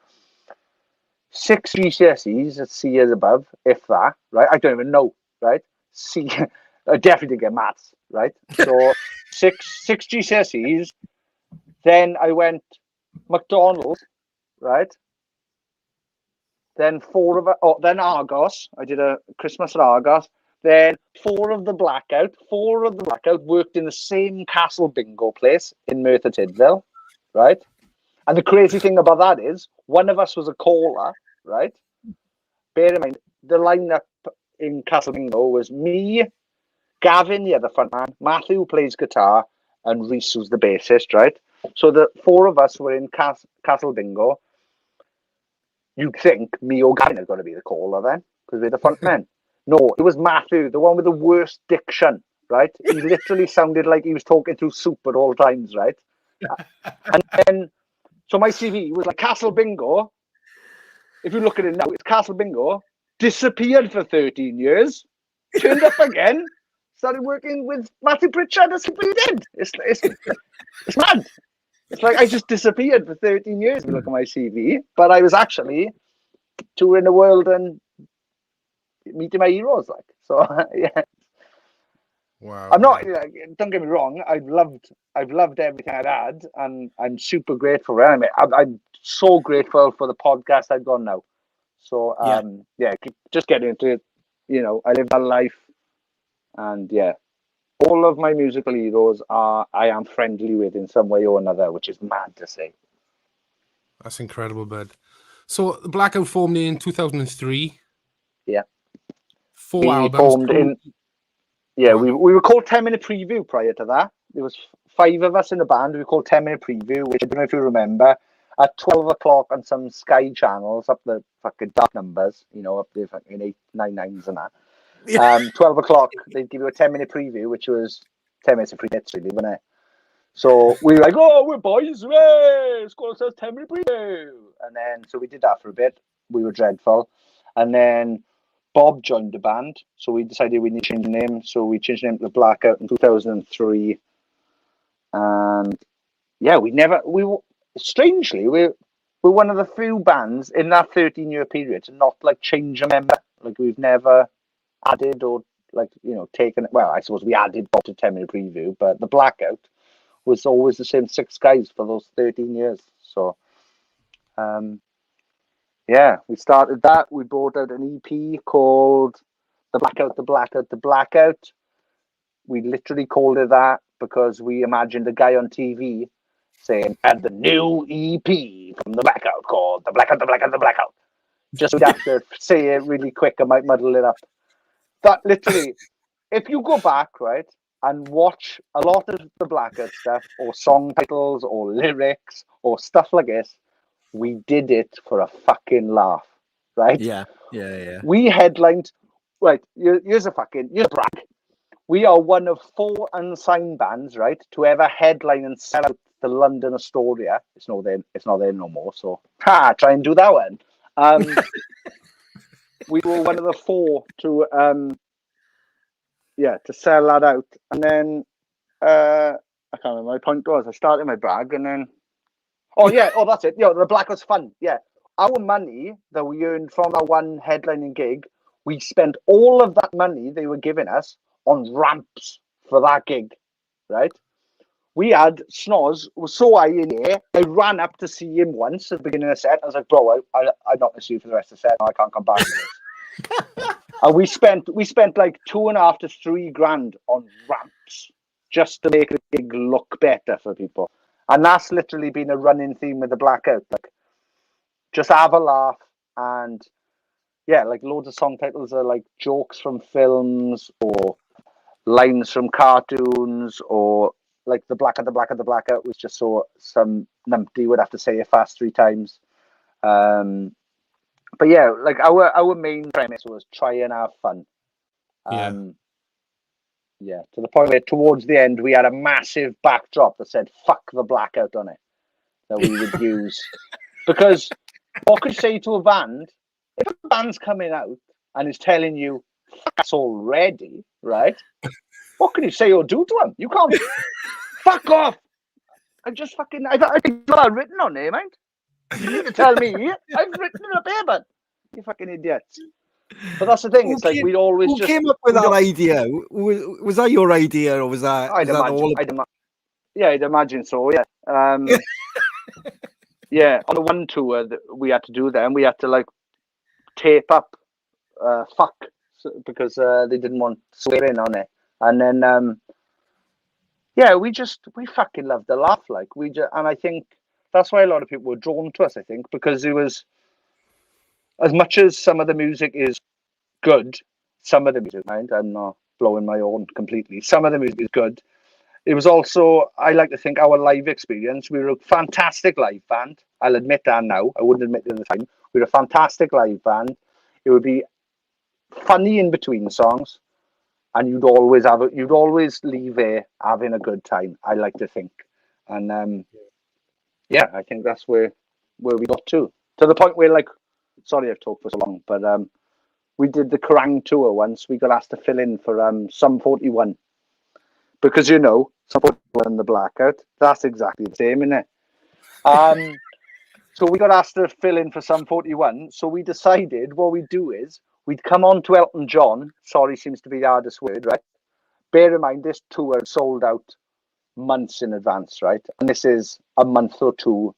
6 GCSEs at C as above, if that, right? I don't even know, right? C, I definitely didn't get maths, right? So six GCSEs. Then I went McDonald's, right? Then then Argos. I did a Christmas at Argos. Then 4 of the Blackout worked in the same Castle Bingo place in Merthyr Tydfil, right? And the crazy thing about that is, one of us was a caller, right? Bear in mind, the lineup in Castle Bingo was me, Gavin, the other frontman, Matthew, who plays guitar, and Reese, who's the bassist, right? So the 4 of us were in Castle Bingo. You'd think me or Gavin are going to be the caller then, because we're the front men. No, it was Matthew, the one with the worst diction, right? He literally sounded like he was talking through soup at all times, right? And then, so my CV was like Castle Bingo. If you look at it now, it's Castle Bingo. Disappeared for 13 years. Turned up again. Started working with Matthew Pritchard. That's what he did. It's mad. It's like I just disappeared for 13 years if you look at my CV. But I was actually touring the world and meeting my heroes. Like, so, yeah. Wow. I'm not. Don't get me wrong. I've loved everything I've had, and I'm super grateful. Anyway, I'm so grateful for the podcast I've got now. So just getting into it. You know, I live that life, and all of my musical heroes I am friendly with in some way or another, which is mad to say. That's incredible, bud. So Blackout formed in 2003. Yeah. 4 albums. We were called 10-minute preview prior to that. There was 5 of us in the band. We were called 10-minute preview, which I don't know if you remember. At 12 o'clock on some Sky channels, up the fucking dark numbers, you know, up there fucking 8, 9, 9s and that. 12 o'clock, they'd give you a 10-minute preview, which was 10 minutes of free hits, really, wasn't it? So we were like, oh, we're boys, hey, it's called ourselves 10-minute preview. And then, so we did that for a bit. We were dreadful. And then Bob joined the band, so we decided we need to change the name. So we changed the name to Blackout in 2003. And strangely, we're one of the few bands in that 13-year period to not like change a member. Like, we've never added or taken. Well, I suppose we added Bob to 10-minute preview, but the Blackout was always the same 6 guys for those 13 years. So, we started that. We brought out an EP called The Blackout, The Blackout, The Blackout. We literally called it that because we imagined a guy on TV saying, "And the new EP from the Blackout called the Blackout, the Blackout, the Blackout." Just so we have to say it really quick, I might muddle it up. That literally, if you go back, right, and watch a lot of the Blackout stuff, or song titles, or lyrics, or stuff like this, we did it for a fucking laugh, right? Yeah. We headlined, right, here's a brag. We are one of 4 unsigned bands, right, to ever headline and sell out the London Astoria. It's not there no more, so try and do that one. We were one of the 4 to sell that out. And then I can't remember my point was. I started my brag and then that's it. The Blackout's fun. Yeah. Our money that we earned from our one headlining gig, we spent all of that money they were giving us on ramps for that gig, right? We had Snoz was so high in the air. I ran up to see him once at the beginning of the set. I was like, "Bro, I'm not going to see you for the rest of the set. I can't come back to this." And we spent like $2.5 to $3 grand on ramps just to make the gig look better for people. And that's literally been a running theme with the Blackout. Like, just have a laugh, and like loads of song titles are like jokes from films or lines from cartoons, or like the Blackout was just so some numpty would have to say it fast 3 times. But yeah, like our main premise was try and have fun. To the point where towards the end we had a massive backdrop that said "fuck the Blackout" on it that we would use. Because what could you say to a band if a band's coming out and is telling you "fuck us already," right? What can you say or do to them? You can't. Fuck off! I think that written on there, mind. You need to tell me. I've written it up here, but you fucking idiots. But that's the thing. It's like we'd always Who came up with that idea? Was that your idea, or was that? I'd imagine so. Yeah. Yeah. On the one tour that we had to do, then we had to like tape up "fuck" because they didn't want swearing on it, and then we fucking loved the laugh. Like and I think that's why a lot of people were drawn to us. I think because it was, as much as some of the music is good, some of the music, mind, I'm not blowing my own completely. Some of the music is good. It was also, I like to think, our live experience. We were a fantastic live band. I'll admit that now. I wouldn't admit it at the time. We were a fantastic live band. It would be funny in between songs, and you'd always leave there having a good time. I like to think, and I think that's where we got to the point where, like, sorry I've talked for so long, but we did the Kerrang tour once. We got asked to fill in for Sum 41 because Sum 41 and the Blackout, that's exactly the same, isn't it? So we got asked to fill in for Sum 41. So we decided what we'd do is we'd come on to Elton John. Sorry seems to be the hardest word, right? Bear in mind, this tour sold out months in advance, right? And this is a month or 2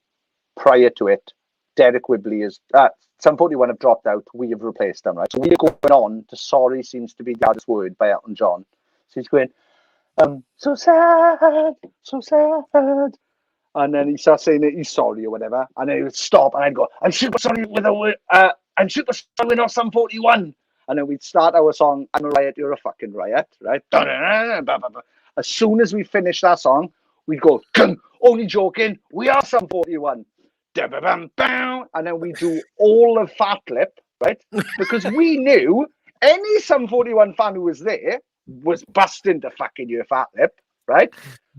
prior to it. Derek Whibley is Sum 41 have dropped out. We have replaced them, right? So we are going on to "Sorry Seems to Be the Hardest Word" by Elton John. So he's going, so sad, so sad. And then he starts saying that he's sorry or whatever. And then he would stop and I'd go, "I'm super sorry with a word. I'm super sorry with Sum 41. And then we'd start our song, "I'm a riot, you're a fucking riot," right? As soon as we finish that song, we'd go, "Only joking, we are Sum 41. And then we do all of Fat Lip, right? Because we knew any Sum 41 fan who was there was busting to fucking hear Fat Lip, right?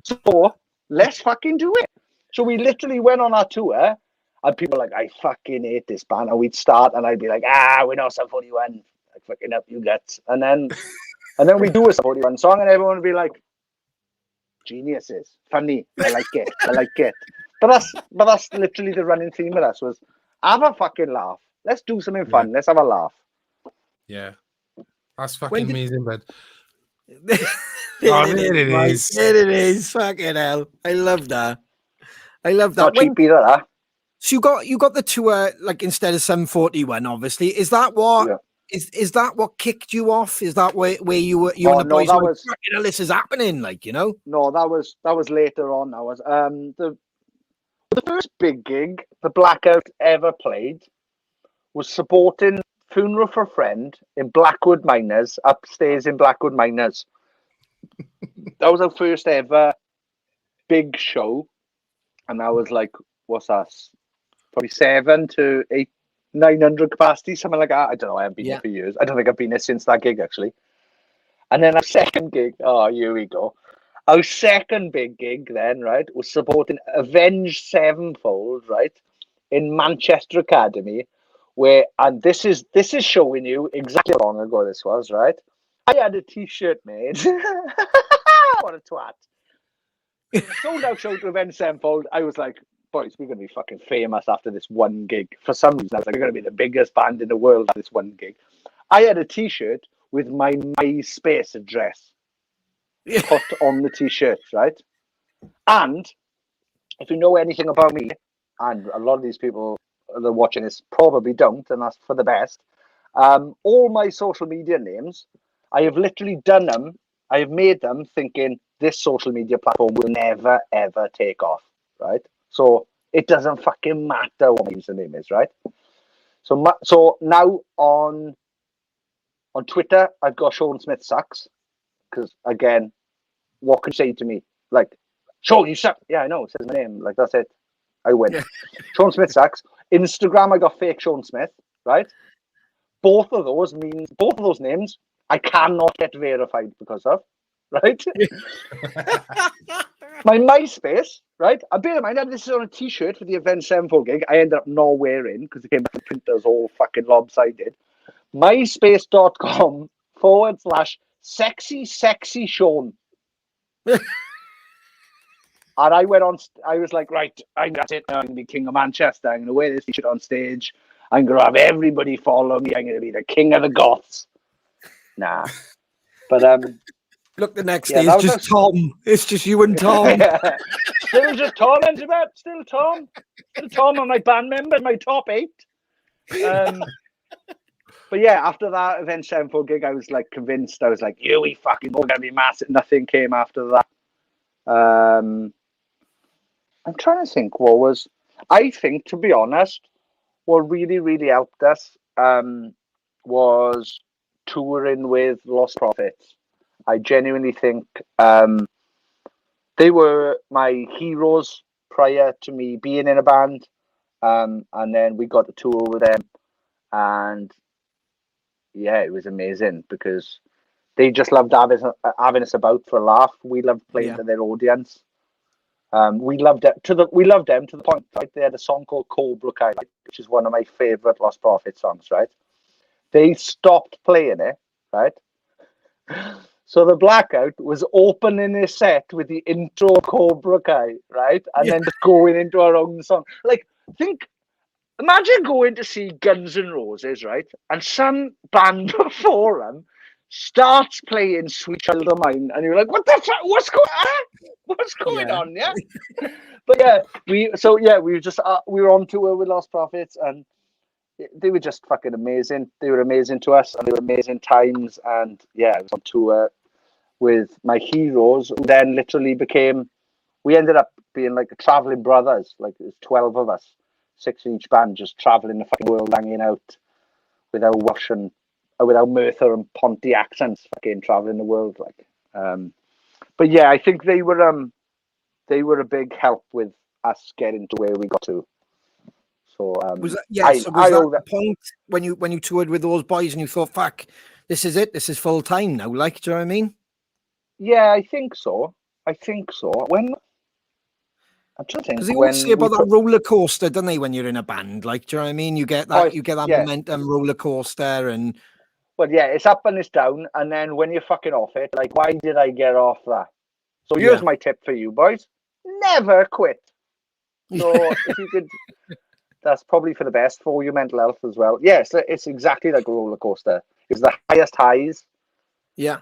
So let's fucking do it. So we literally went on our tour, and people were like, "I fucking hate this band." And we'd start, and I'd be like, "We're not Sum 41. I fucking up you guts." And then we do a Sum 41 song, and everyone would be like, "Geniuses, funny, I like it, I like it." But that's literally the running theme with us was have a fucking laugh. Let's do something fun. Let's have a laugh. Yeah, that's fucking amazing, but there it is. Fucking hell. I love that. Not cheap either, that. So you got the tour, like, instead of Sum 41, obviously. Is that what Is that what kicked you off? Is that where you were Oh, and the no, boys that were like, was- "Fucking hell, this is happening," like, you know? No, that was later on. I was the first big gig the Blackout ever played was supporting Funeral for a Friend in Blackwood Miners, upstairs in Blackwood Miners. That was our first ever big show, and I was like, what's that? Probably 900 capacity, something like that. I don't know. I haven't been Yeah. here for years. I don't think I've been here since that gig, actually. And then our second gig, oh, here we go. Our second big gig then, right, was supporting Avenged Sevenfold, right, in Manchester Academy, where, and this is showing you exactly how long ago this was, right? I had a T-shirt made. What a twat. Sold out show to Avenged Sevenfold. I was like, boys, we're going to be fucking famous after this one gig. For some reason, I was like, we're going to be the biggest band in the world after this one gig. I had a T-shirt with my MySpace address put on the T-shirt, right? And if you know anything about me, and a lot of these people that are watching this probably don't, and that's for the best, all my social media names, I have literally done them, I have made them thinking this social media platform will never, ever take off, right? So it doesn't fucking matter what my username is, right? So now on Twitter, I've got Sean Smith Sucks, because again, what can you say to me? Like, Sean, you suck. Yeah, I know. It says my name. Like, that's it. I win. Yeah. Sean Smith sucks. Instagram, I got fake Sean Smith, right? Both of those names, I cannot get verified because of, right? My MySpace, right? I bear in mind that this is on a T-shirt for the Avenged Sevenfold gig. I ended up not wearing because it came back, the printer's all fucking lopsided. MySpace.com/sexy Sean. And I went on, I was like, right, that's it. I'm going to be king of Manchester. I'm going to wear this T-shirt on stage. I'm going to have everybody follow me. I'm going to be the king of the goths. Nah. But, Look, the next yeah, day it's just Tom. It's just you and Tom. Yeah. Still just Tom, Elizabeth. Still Tom. Still Tom and my band member, my top 8. But yeah, after that Avenged Sevenfold gig, I was like convinced. I was like, yeah, we fucking all going to be massive. Nothing came after that. I'm trying to think what was. I think, to be honest, what really, really helped us was touring with Lost Prophets. I genuinely think they were my heroes prior to me being in a band. And then we got to tour with them. And yeah, it was amazing because they just loved having us about for a laugh. We loved playing to their audience. We loved them to the point, right? They had a song called Cobra Kai, which is one of my favorite Lost Prophet songs, right? They stopped playing it, right? So the Blackout was opening his set with the intro of Cobra Kai, right? And then just going into our own song. Like, imagine going to see Guns N' Roses, right? And some band before them starts playing Sweet Child of Mine, and you're like, what the fuck? What's going on? Yeah. But yeah, we were just we were on tour with Lost Prophets, and they were just fucking amazing. They were amazing to us, and they were amazing times. And yeah, I was on tour with my heroes, who then literally became. We ended up being like traveling brothers. Like there's 12 of us, 6 in each band, just traveling the fucking world, hanging out with our Welsh and with our Merthyr and Ponty accents, fucking traveling the world. Like, but yeah, I think they were a big help with us getting to where we got to. So was that the point when you toured with those boys and you thought, fuck, this is it, this is full time now, like, do you know what I mean? Yeah, I think so. When I'm trying to think, because they always say about that roller coaster, don't they, when you're in a band? Like, do you know what I mean? You get that momentum roller coaster, and well, yeah, it's up and it's down, and then when you're fucking off it, like, why did I get off that? So here's my tip for you boys: never quit. So if you could, that's probably for the best for your mental health as well. Yes, it's exactly like a roller coaster. It's the highest highs. Yeah.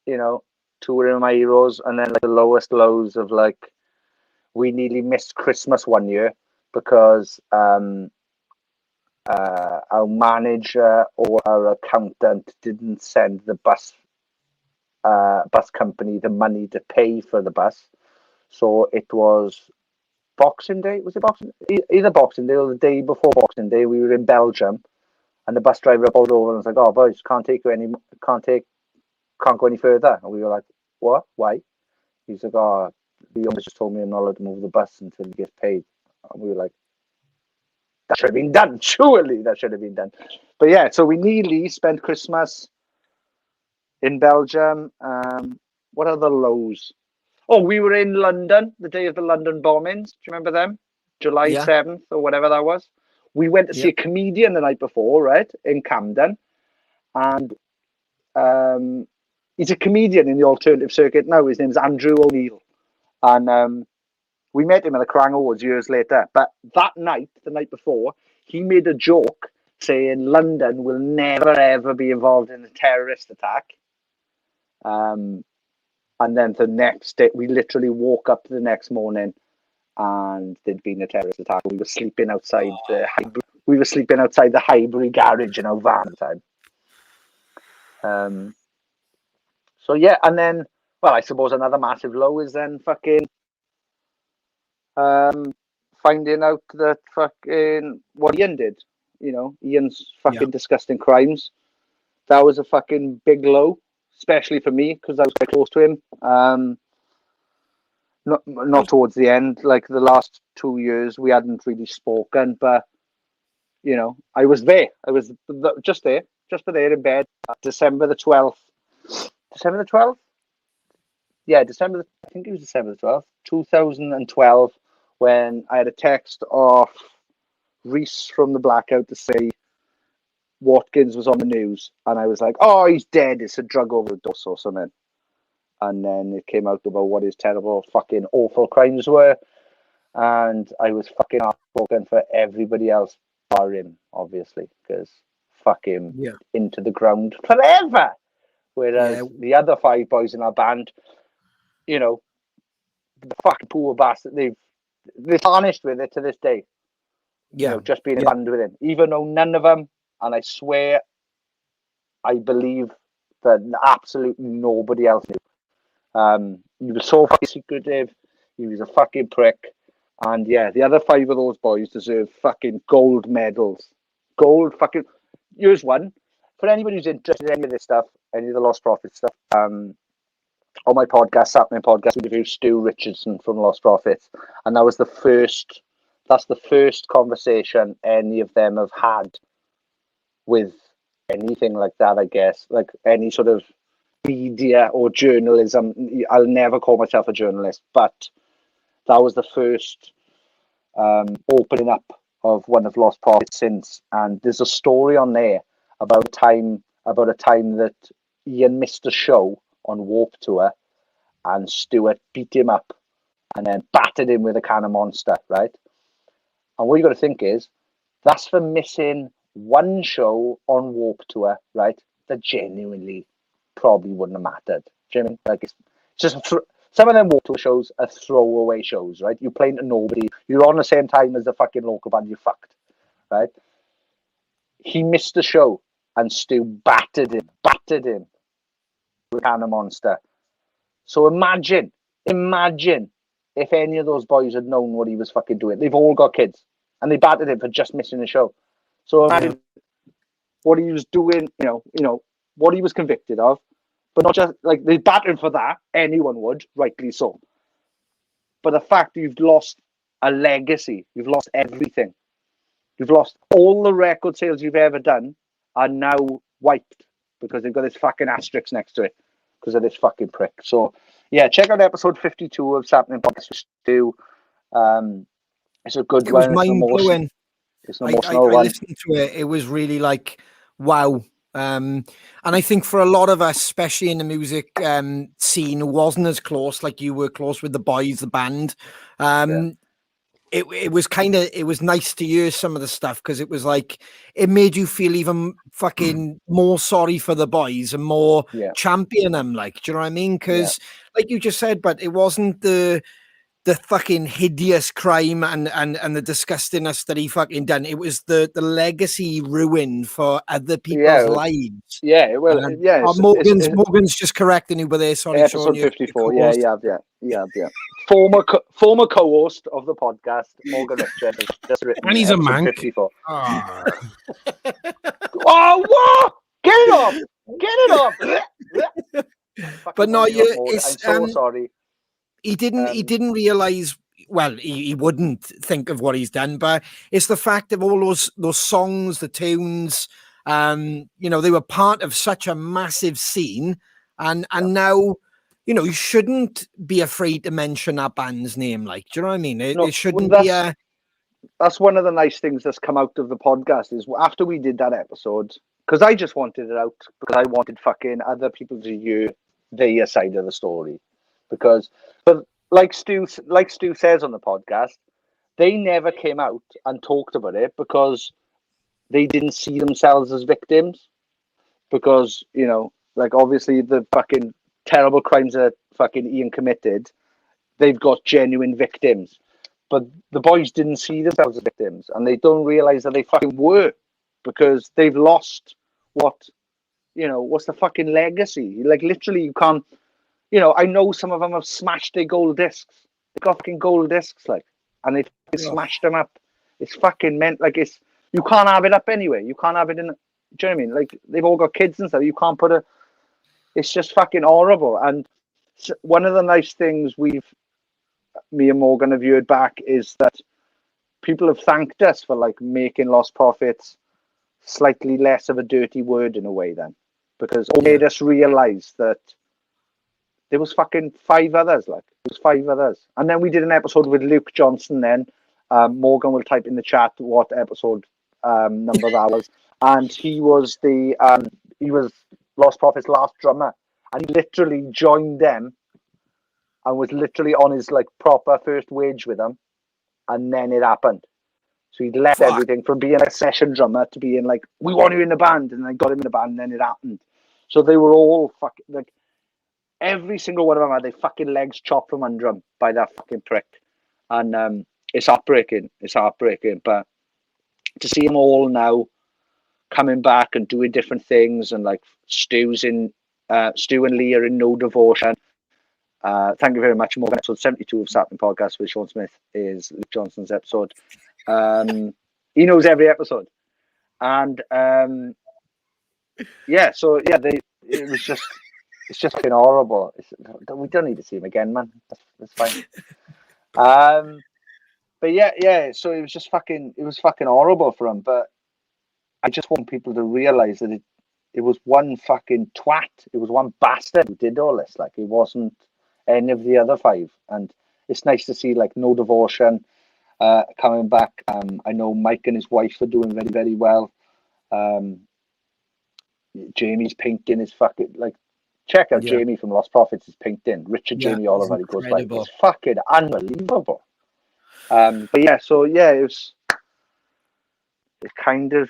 You know, touring with my heroes, and then like the lowest lows of like, we nearly missed Christmas one year because our manager or our accountant didn't send the bus company the money to pay for the bus. So it was Boxing Day. Was it Boxing? Either Boxing Day or the day before Boxing Day. We were in Belgium, and the bus driver pulled over and was like, "Oh, boys, can't go any further." And we were like, "What? Why?" He's like, "Oh, the owner just told me I'm not allowed to move the bus until he gets paid." And we were like, "That should have been done. Surely that should have been done." But yeah, so we nearly spent Christmas in Belgium. What are the lows? Oh, we were in London the day of the London bombings. Do you remember them? July 7th or whatever that was. We went to see a comedian the night before, right, in Camden. And he's a comedian in the alternative circuit now. His name's Andrew O'Neill. And we met him at the Kerrang Awards years later. But that night, the night before, he made a joke saying London will never, ever be involved in a terrorist attack. And then the next day, we literally woke up the next morning and there'd been a terrorist attack. We were sleeping outside the Highbury garage in our van at the time. So yeah, and then, well, I suppose another massive low is then fucking finding out that fucking what Ian did. You know, Ian's fucking disgusting crimes. That was a fucking big low, especially for me because I was quite close to him. Not towards the end, like the last 2 years, we hadn't really spoken, but you know, I was there. I was just there in bed. December the 12th. December the 12th? Yeah, I think it was December the 12th, 2012, when I had a text off Reese from the Blackout to say Watkins was on the news, and I was like, "Oh, he's dead. It's a drug overdose or something." And then it came out about what his terrible, fucking awful crimes were, and I was fucking heartbroken for everybody else, bar him, obviously, because fuck him into the ground forever. Whereas the other 5 boys in our band, you know, the fucking poor bastard, they're tarnished with it to this day. You know, just being in a band with him, even though none of them. And I swear, I believe that absolutely nobody else knew. He was so fucking secretive. He was a fucking prick. And yeah, the other 5 of those boys deserve fucking gold medals. Gold fucking... Here's one. For anybody who's interested in any of this stuff, any of the Lost Prophets stuff, on my podcast, Sappenin podcast, we interviewed Stu Richardson from Lost Prophets. And that's the first conversation any of them have had with anything like that, I guess, like any sort of media or journalism. I'll never call myself a journalist, but that was the first opening up of one of Lost Prophets since. And there's a story on there about a time that Ian missed a show on Warped Tour and Stuart beat him up and then battered him with a can of Monster, right? And what you got to think is that's for missing one show on Warped Tour, right? That genuinely probably wouldn't have mattered. Do you know what I mean? Like it's just some of them Warped Tour shows are throwaway shows, right? You're playing to nobody. You're on the same time as the fucking local band. You're fucked, right? He missed the show and Stu battered him with a can of Monster. So imagine if any of those boys had known what he was fucking doing. They've all got kids and they battered him for just missing the show. So imagine what he was doing, you know, what he was convicted of, but not just like they battered him for that. Anyone would, rightly so. But the fact that you've lost a legacy, you've lost everything. You've lost all the record sales you've ever done are now wiped because they've got this fucking asterisk next to it because of this fucking prick. So yeah, check out episode 52 of Sappenin Podcast with Stu. It's a good one. It was mind-blowing. It's an emotional one. I listened to it. It was really like, wow. And I think for a lot of us, especially in the music scene, who wasn't as close, like you were close with the boys, the band, it was nice to hear some of the stuff because it was like, it made you feel even fucking more sorry for the boys and more champion them, like, do you know what I mean? Because like you just said, but it wasn't the the fucking hideous crime and the disgustingness that he fucking done. It was the legacy ruined for other people's lives. Yeah, well, yeah. Morgan's just correcting you, but there. Sorry, episode Sean, 54. Yeah. Former co-host of the podcast, Morgan Richard, has just written And he's a episode mank. 54. Ah. Oh, what? Get it off! Get it off! But no, I'm so sorry. He didn't realize. Well, he wouldn't think of what he's done, but it's the fact of all those songs, the tunes. You know, they were part of such a massive scene, and now, you know, you shouldn't be afraid to mention that band's name. Like, do you know what I mean? It shouldn't be a. That's one of the nice things that's come out of the podcast is after we did that episode, because I just wanted it out because I wanted fucking other people to hear their side of the story. But like Stu says on the podcast, they never came out and talked about it because they didn't see themselves as victims. Because, you know, like obviously the fucking terrible crimes that fucking Ian committed, they've got genuine victims. But the boys didn't see themselves as victims, and they don't realize that they fucking were, because they've lost what's the fucking legacy? Like literally, you can't. You know, I know some of them have smashed their gold discs. They've got fucking gold discs, like, and they've smashed them up. It's fucking meant like you can't have it up anyway. You can't have it in. Do you know what I mean? Like they've all got kids and stuff. You can't put it's just fucking horrible. And one of the nice things me and Morgan have viewed back is that people have thanked us for like making Lost Prophets slightly less of a dirty word in a way then, because it made us realize that there was fucking 5 others. Like there was 5 others. And then we did an episode with Luke Johnson then. Morgan will type in the chat what episode number that was. And he was Lost Prophets' last drummer. And he literally joined them and was literally on his like proper first wage with them. And then it happened. So he'd left everything from being a session drummer to being like, we want you in the band. And then got him in the band and then it happened. So they were all fucking like, every single one of them had their fucking legs chopped from under them by that fucking prick. And it's heartbreaking. It's heartbreaking. But to see them all now coming back and doing different things, and like Stu and Lee are in No Devotion. Thank you very much, Morgan. Episode 72 of Sappenin Podcast with Sean Smith is Luke Johnson's episode. He knows every episode. And it's just fucking horrible. We don't need to see him again, man. That's fine. But yeah. So it was fucking horrible for him. But I just want people to realize that it was one fucking twat. It was one bastard who did all this. Like it wasn't any of the other 5. And it's nice to see like No Devotion coming back. I know Mike and his wife are doing very, very well. Jamie's pinking his fucking like. Check out Jamie from Lost Prophets is pinked in. Richard Jamie Oliver, he goes by. It's fucking unbelievable. But yeah, so yeah, we're kind of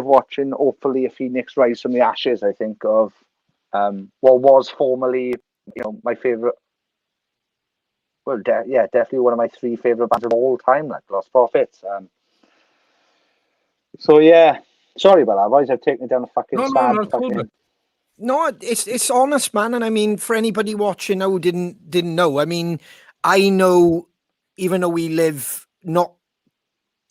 watching hopefully a phoenix rise from the ashes, I think, of what was formerly, you know, my favorite. Well, definitely one of my 3 favorite bands of all time, like Lost Prophets. So yeah, sorry about that, boys. I've taken it down a fucking No, it's honest, man. And I mean, for anybody watching who didn't know, I mean, I know, even though we live not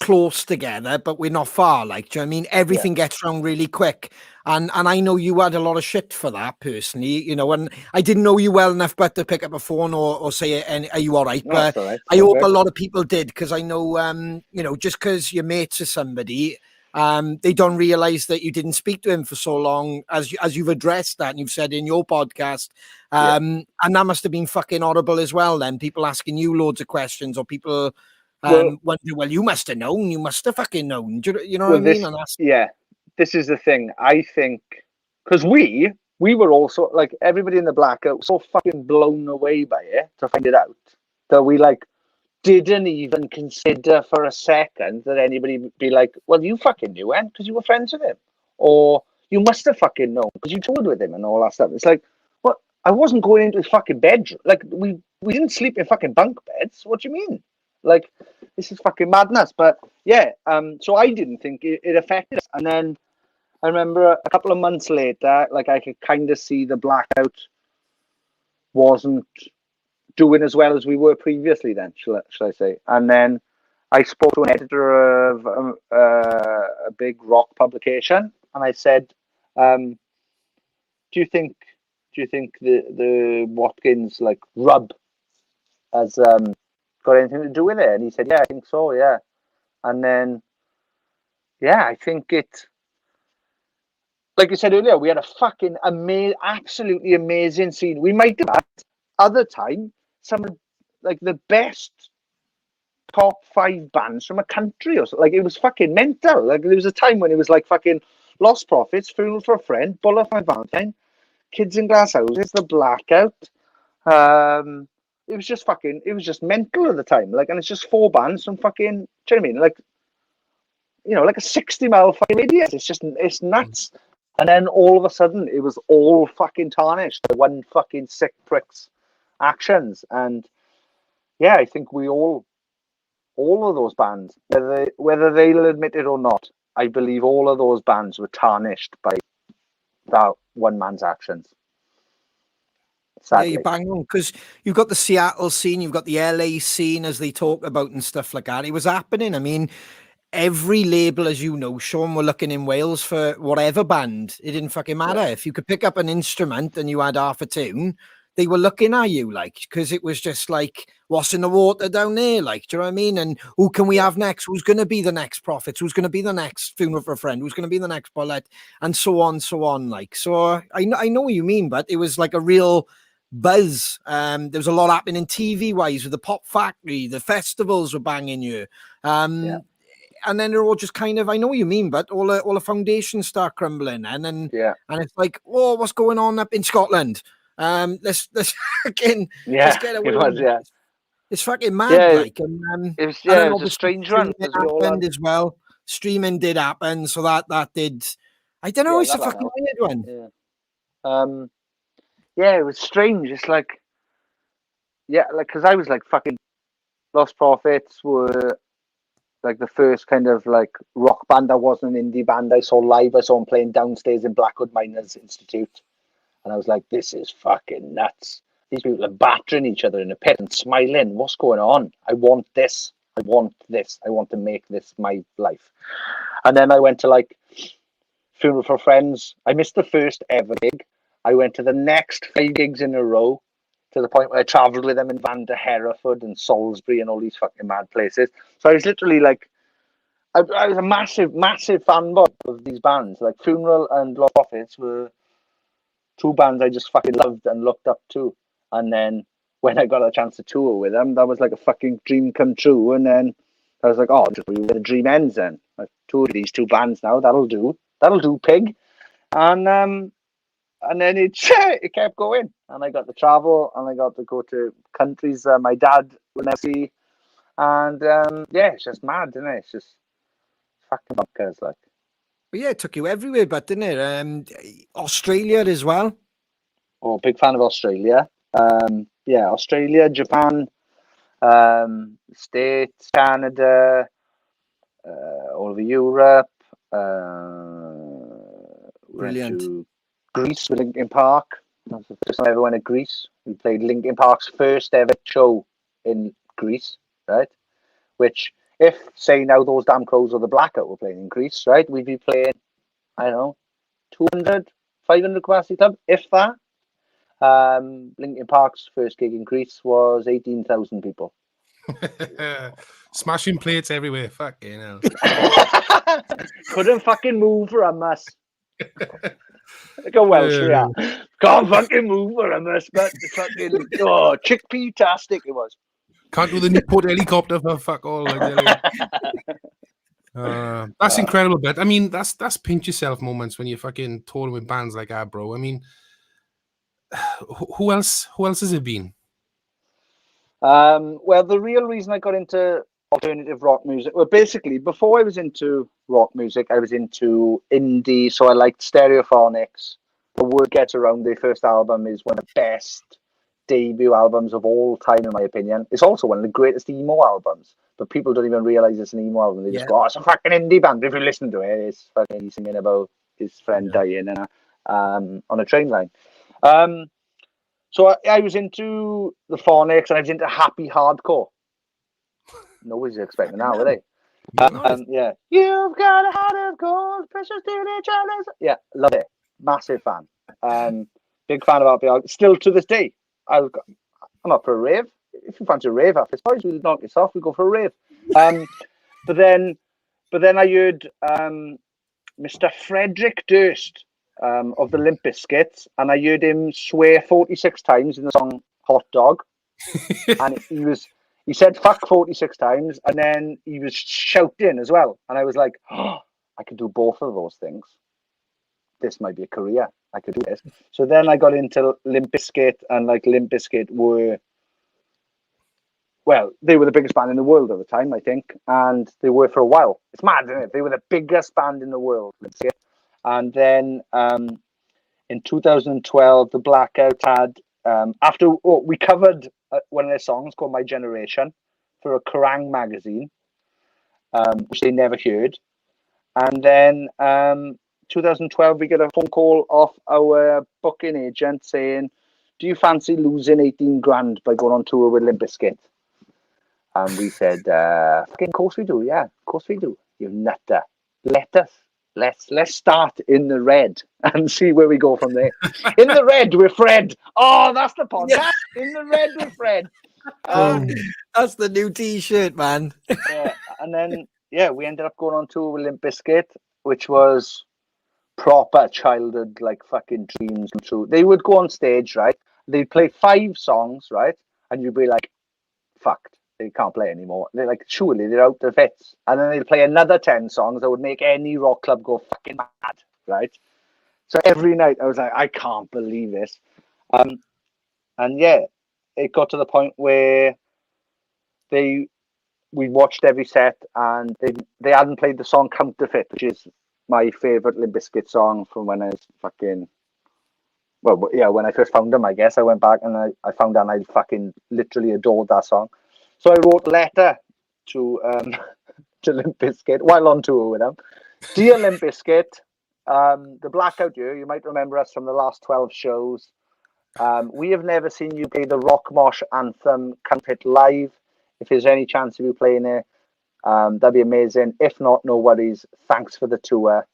close together, but we're not far, like, do you know what I mean? Everything gets wrong really quick. And I know you had a lot of shit for that personally, you know, and I didn't know you well enough but to pick up a phone or say, are you all right? No, but all right. I hope a lot of people did, because I know, you know, just because you're mates with somebody, they don't realize that you didn't speak to him for so long, as you've addressed that and you've said in your podcast. And that must have been fucking horrible as well. Then people asking you loads of questions, or people wonder, well, you must have known. You must have fucking known. Do you know what I mean? This is the thing. I think because we were also like everybody in the Blackout so fucking blown away by it to find it out that we like didn't even consider for a second that anybody would be like, well, you fucking knew him because you were friends with him, or you must have fucking known because you toured with him and all that stuff. It's like, what? I wasn't going into his fucking bedroom. Like we we didn't sleep in fucking bunk beds. What do you mean? Like, this is fucking madness. But yeah, so I didn't think it affected us. And then I remember a couple of months later, like I could kind of see the Blackout wasn't doing as well as we were previously then, shall I say. And then I spoke to an editor of a big rock publication, and I said, do you think the Watkins like rub has got anything to do with it? And he said, yeah, I think so, yeah. And then, yeah, I think it, like you said earlier, we had a fucking absolutely amazing scene. We might have at other time some of like the best top 5 bands from a country or something. Like, it was fucking mental. Like, there was a time when it was like fucking Lost Prophets, Funeral for a Friend, Bullet for My Valentine, Kids in Glass Houses, The Blackout. It was just mental at the time. Like, and it's just 4 bands from fucking, do you know what I mean? Like, you know, like a 60-mile fucking radius. It's nuts. And then all of a sudden, it was all fucking tarnished by one fucking sick prick's actions. And yeah, I think we all of those bands, whether they'll admit it or not, I believe all of those bands were tarnished by that one man's actions. Sadly. Yeah, you're bang on, because you've got the Seattle scene, you've got the LA scene, as they talk about and stuff like that. It was happening. I mean, every label, as you know, Sean, were looking in Wales for whatever band. It didn't fucking matter. Yeah. If you could pick up an instrument and you had half a tune, they were looking at you, like, because it was just like, what's in the water down there? Like, do you know what I mean? And who can we have next? Who's going to be the next Prophets? Who's going to be the next Funeral for a Friend? Who's going to be the next Bullet? And so on, so on. Like, so I know what you mean, but it was like a real buzz. There was a lot happening TV wise with the Pop Factory, the festivals were banging you. And then they're all just kind of, I know what you mean, but all the foundations start crumbling, and then and it's like, oh, what's going on up in Scotland? Let's fucking just get away. It's fucking mad, like, and it was a strange run as well. Streaming did happen, so that did. I don't know. It's a fucking weird one. Yeah, it was strange. It's like, like, because I was like fucking Lost Prophets were like the first kind of like rock band that wasn't an indie band I saw live. I saw them playing downstairs in Blackwood Miners Institute, and I was like, this is fucking nuts. These people are battering each other in a pit and smiling. What's going on? I want this. I want this. I want to make this my life. And then I went to like Funeral for Friends. I missed the first ever gig. I went to the next 5 gigs in a row, to the point where I travelled with them in van to Hereford and Salisbury and all these fucking mad places. So I was literally like, I was a massive, massive fanboy of these bands. Like Funeral and Lost Prophets were 2 bands I just fucking loved and looked up to. And then when I got a chance to tour with them, that was like a fucking dream come true. And then I was like, oh, just where the dream ends then. I've toured these 2 bands now. That'll do, pig. And then it kept going, and I got to travel, and I got to go to countries my dad would never see, and it's just mad, isn't it? It's just fucking bonkers, like. But yeah, it took you everywhere, but didn't it? Australia as well. Oh, big fan of Australia. Australia, Japan, States, Canada, all over Europe. Brilliant. Greece with Linkin Park. That was the first time I ever went to Greece. We played Linkin Park's first ever show in Greece, right? Which, if, say, now those damn crows or the Blackout were playing in Greece, right, we'd be playing, I don't know, 200, 500 capacity club, if that. Linkin Park's first gig in Greece was 18,000 people. Smashing plates everywhere. Fucking hell. Couldn't fucking move for a mess. Like a Welsh, can't fucking move for a mess, but fucking chickpea-tastic it was. Can't do the Newport helicopter for fuck all. Like, that's incredible, but I mean, that's pinch yourself moments when you're fucking touring with bands like that, bro. I mean, who else has it been? Well, the real reason I got into alternative rock music, well, basically, before I was into rock music, I was into indie, so I liked Stereophonics. The Word Gets Around, their first album, is one of the best debut albums of all time, in my opinion. It's also one of the greatest emo albums, but people don't even realize it's an emo album. They just go, "Oh, it's a fucking indie band." But if you listen to it, it's fucking singing about his friend dying on a train line. So I was into the Phonics and I was into happy hardcore. Nobody's expecting that, were they? Yeah. You've got a heart of gold, precious to each other. Yeah, love it. Massive fan. Big fan of RPR. Still to this day, I'm up for a rave. If you fancy a rave after this, boys, we'll knock this off. We go for a rave. But then I heard Mr. Frederick Durst of the Limp Bizkit, and I heard him swear 46 times in the song "Hot Dog," and he said "fuck" 46 times, and then he was shouting as well, and I was like, "Oh, I could do both of those things. This might be a career. I could do this." So then I got into Limp Bizkit, and like Limp Bizkit they were the biggest band in the world at the time, I think, and they were for a while. It's mad, isn't it? They were the biggest band in the world. And then in 2012, the Blackout had, we covered one of their songs called My Generation for a Kerrang magazine, which they never heard. And then 2012, we get a phone call off our booking agent saying, "Do you fancy losing 18 grand by going on tour with Limp Bizkit?" And we said, "Fucking course we do, yeah, of course we do. You nutter. Let's start in the red and see where we go from there." In the red with Fred. Oh, that's the podcast. In the red with Fred. That's the new T-shirt, man. And then we ended up going on tour with Limp Bizkit, which was proper childhood, like fucking dreams come true. They would go on stage, right? They'd play 5 songs, right? And you'd be like, fucked. They can't play anymore. They're like, surely they're out of it. And then they'd play another 10 songs that would make any rock club go fucking mad, right? So every night I was like, I can't believe this. And it got to the point where we watched every set, and they hadn't played the song Counterfeit, which is my favourite Limp Bizkit song from when I was when I first found them, I guess. I went back and I found out I fucking literally adored that song. So I wrote a letter to Limp Bizkit while on tour with them. "Dear Limp Bizkit, the Blackout year, you might remember us from the last 12 shows. We have never seen you play the Rock Mosh anthem Counterfeit live. If there's any chance of you playing it, that'd be amazing. If not, no worries. Thanks for the tour.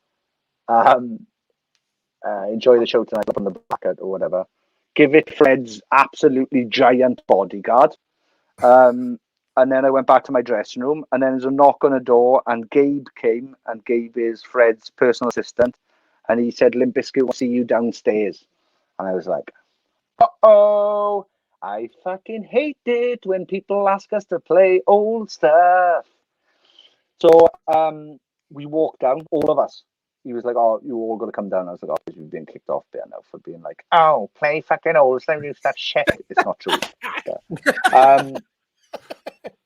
Enjoy the show tonight up on the Blackout," or whatever. "Give it Fred's absolutely giant bodyguard." And then I went back to my dressing room, and then there's a knock on the door, and Gabe came, and Gabe is Fred's personal assistant, and he said, "Limp Bizkit will see you downstairs." And I was like, uh-oh, I fucking hate it when people ask us to play old stuff. So we walked down, all of us. He was like, "Oh, you all got to come down." I was like, "Oh, because you've been kicked off there now for being like, oh, play fucking old stuff, new stuff, shit." It's not true.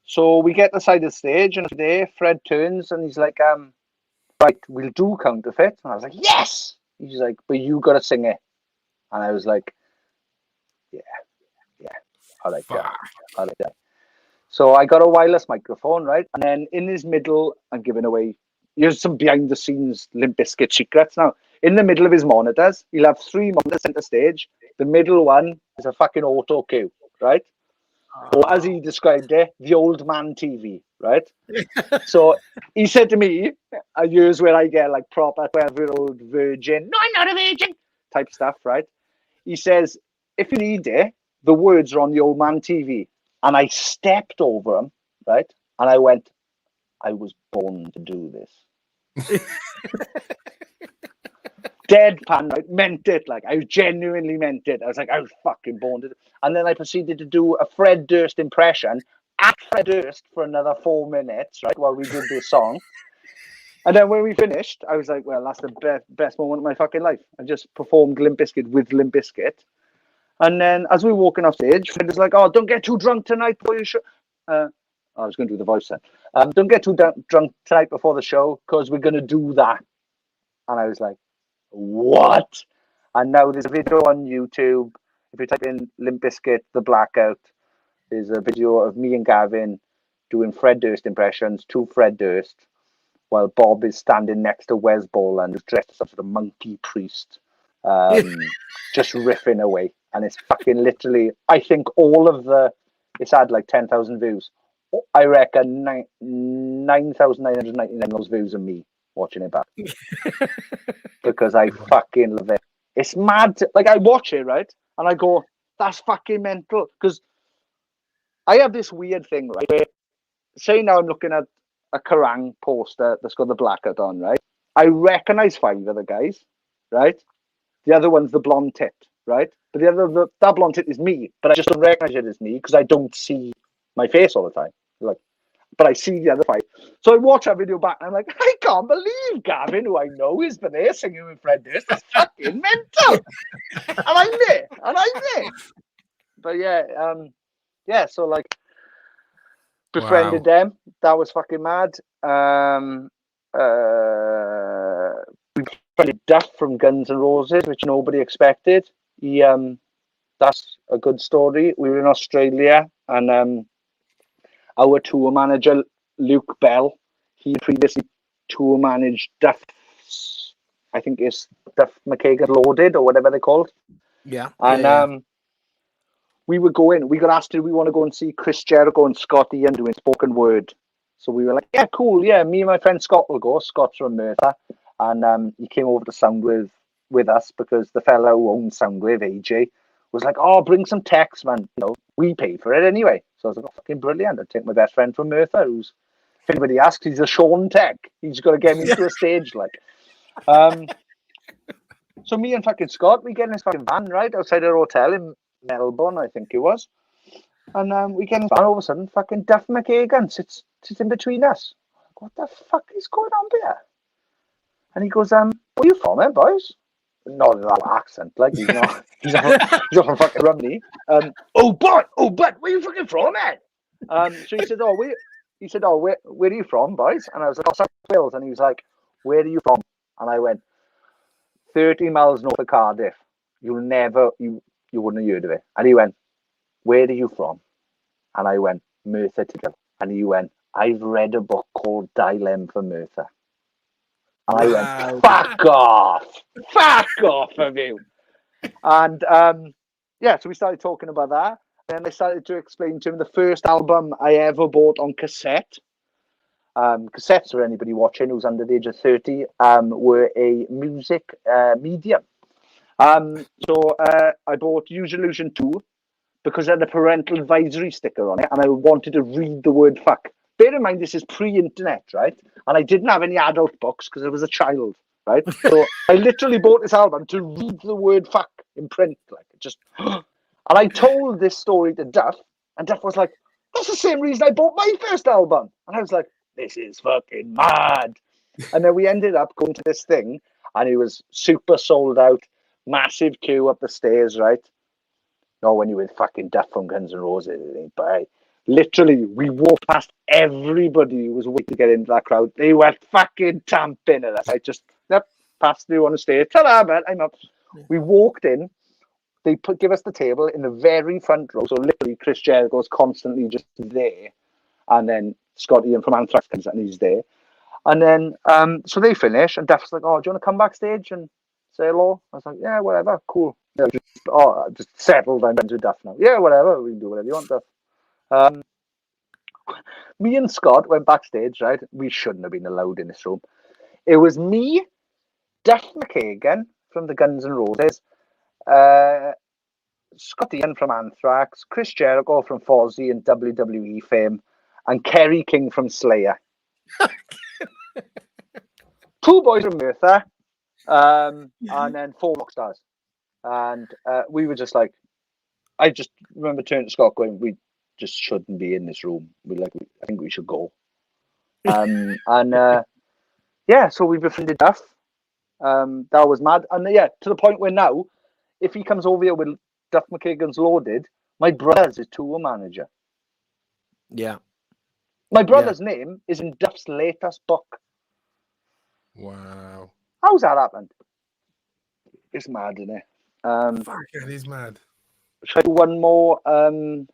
So we get to the side of the stage, and there Fred turns and he's like, "Right, we'll do Counterfeit." And I was like, "Yes!" He's like, "But you got to sing it." And I was like, yeah, I like that. So I got a wireless microphone, right? And then in his middle, I'm giving away, here's some behind the scenes Limp Bizkit secrets now. In the middle of his monitors, he'll have 3 monitors center stage. The middle one is a fucking auto cue, right? Or as he described it, the old man TV, right? So he said to me, here's where I get like proper 12-year-old virgin, "No, I'm not a virgin," type stuff, right? He says, "If you need it, the words are on the old man TV." And I stepped over him, right? And I went, "I was born to do this." Deadpan, right? Meant it. Like, I genuinely meant it. I was like, I was fucking born to do it. And then I proceeded to do a Fred Durst impression at Fred Durst for another 4 minutes, right? While we did this song. And then when we finished, I was like, well, that's the best moment of my fucking life. I just performed Limp Bizkit with Limp Bizkit. And then as we were walking off stage, Fred was like, "Oh, don't get too drunk tonight before you show." I was going to do the voice then. "Don't get too drunk tonight before the show, because we're going to do that." And I was like, "What?" And now there's a video on YouTube if you type in Limp Bizkit, the Blackout, there's a video of me and Gavin doing Fred Durst impressions to Fred Durst, while Bob is standing next to Wes Borland, who's dressed as some sort of monkey priest, just riffing away. And it's fucking literally, I think it's had like 10,000 views. I reckon 9,999 of those views are me watching it back. Because I fucking love it. It's mad. Like, I watch it, right? And I go, that's fucking mental. Because I have this weird thing, right? Where, say now I'm looking at a Kerrang poster that's got the Blackout on, right? I recognise 5 of the guys, right? The other one's the blonde tit, right? But that blonde tit is me, but I just don't recognise it as me because I don't see my face all the time. Like, but I see the other 5. So I watch that video back and I'm like, I can't believe Gavin, who I know is there singing with Fred Durst. That's fucking mental. And I'm there. But yeah, so like, befriended them. That was fucking mad. We befriended Duff from Guns N' Roses, which nobody expected. That's a good story. We were in Australia, and our tour manager, Luke Bell, he previously tour managed Duff's, I think it's Duff McKagan Loaded or whatever they're called. Yeah. And we got asked, did we want to go and see Chris Jericho and Scott Ian doing spoken word? So we were like, yeah, cool. Yeah, me and my friend Scott will go. Scott's from Merthyr. And he came over to Soundwave with us because the fellow who owns Soundwave, AJ, was like, oh, bring some techs, man. You know, we pay for it anyway. So I was like, oh, fucking brilliant. I'd take my best friend from Merthyr, who's, if anybody asks, he's a Sean tech. He's got to get me to a stage, like. So me and fucking Scott, we get in his fucking van, right, outside our hotel in Melbourne, I think it was. And we get in his van, all of a sudden, fucking Duff McKagan sits in between us. What the fuck is going on here? And he goes, where are you from, boys? Not that accent, like, he's not from fucking Rumney. But where are you fucking from, man? So he said, where are you from, boys? And I was like, South Wales. And he was like, where are you from? And I went, 30 miles north of Cardiff. You wouldn't have heard of it. And he went, where are you from? And I went, Merthyr Tydfil. And he went, I've read a book called Dilem for Merthyr. And I went, fuck off of you. And so we started talking about that. Then I started to explain to him the first album I ever bought on cassette. Cassettes, for anybody watching who's under the age of 30, were a music medium. So I bought Use Illusion 2 because it had a parental advisory sticker on it, and I wanted to read the word fuck. Bear in mind, this is pre-internet, right? And I didn't have any adult books because I was a child, right? So I literally bought this album to read the word fuck in print, like just. And I told this story to Duff, and Duff was like, "That's the same reason I bought my first album." And I was like, "This is fucking mad." And then we ended up going to this thing, and it was super sold out, massive queue up the stairs, right? Not when you're with fucking Duff from Guns N' Roses, but literally, we walked past everybody who was waiting to get into that crowd. They were fucking tamping at us. I just passed through on the stage. Ta-da, man, I'm up. We walked in. They give us the table in the very front row. So literally, Chris Jericho's constantly just there. And then Scott Ian from Anthrax comes and he's there. And then, so they finish, and Duff's like, oh, do you want to come backstage and say hello? I was like, yeah, whatever, cool. Yeah, just settled. I'm friends with Duff now. Yeah, whatever, we can do whatever you want, Duff. Me and Scott went backstage, right? We shouldn't have been allowed in this room. It was me, Duff McKagan from the Guns N' Roses, Scott Ian from Anthrax, Chris Jericho from Fozzy and WWE fame, and Kerry King from Slayer. 2 boys from Merthyr, and then 4 rock stars. And we were just like, I just remember turning to Scott going, we just shouldn't be in this room. I think we should go. So we befriended Duff. That was mad. And to the point where now, if he comes over here with Duff McKagan's Loaded, my brother's his tour manager. Yeah. My brother's name is in Duff's latest book. Wow. How's that happened? It's mad, isn't it? Fuck, it is mad. Should I do one more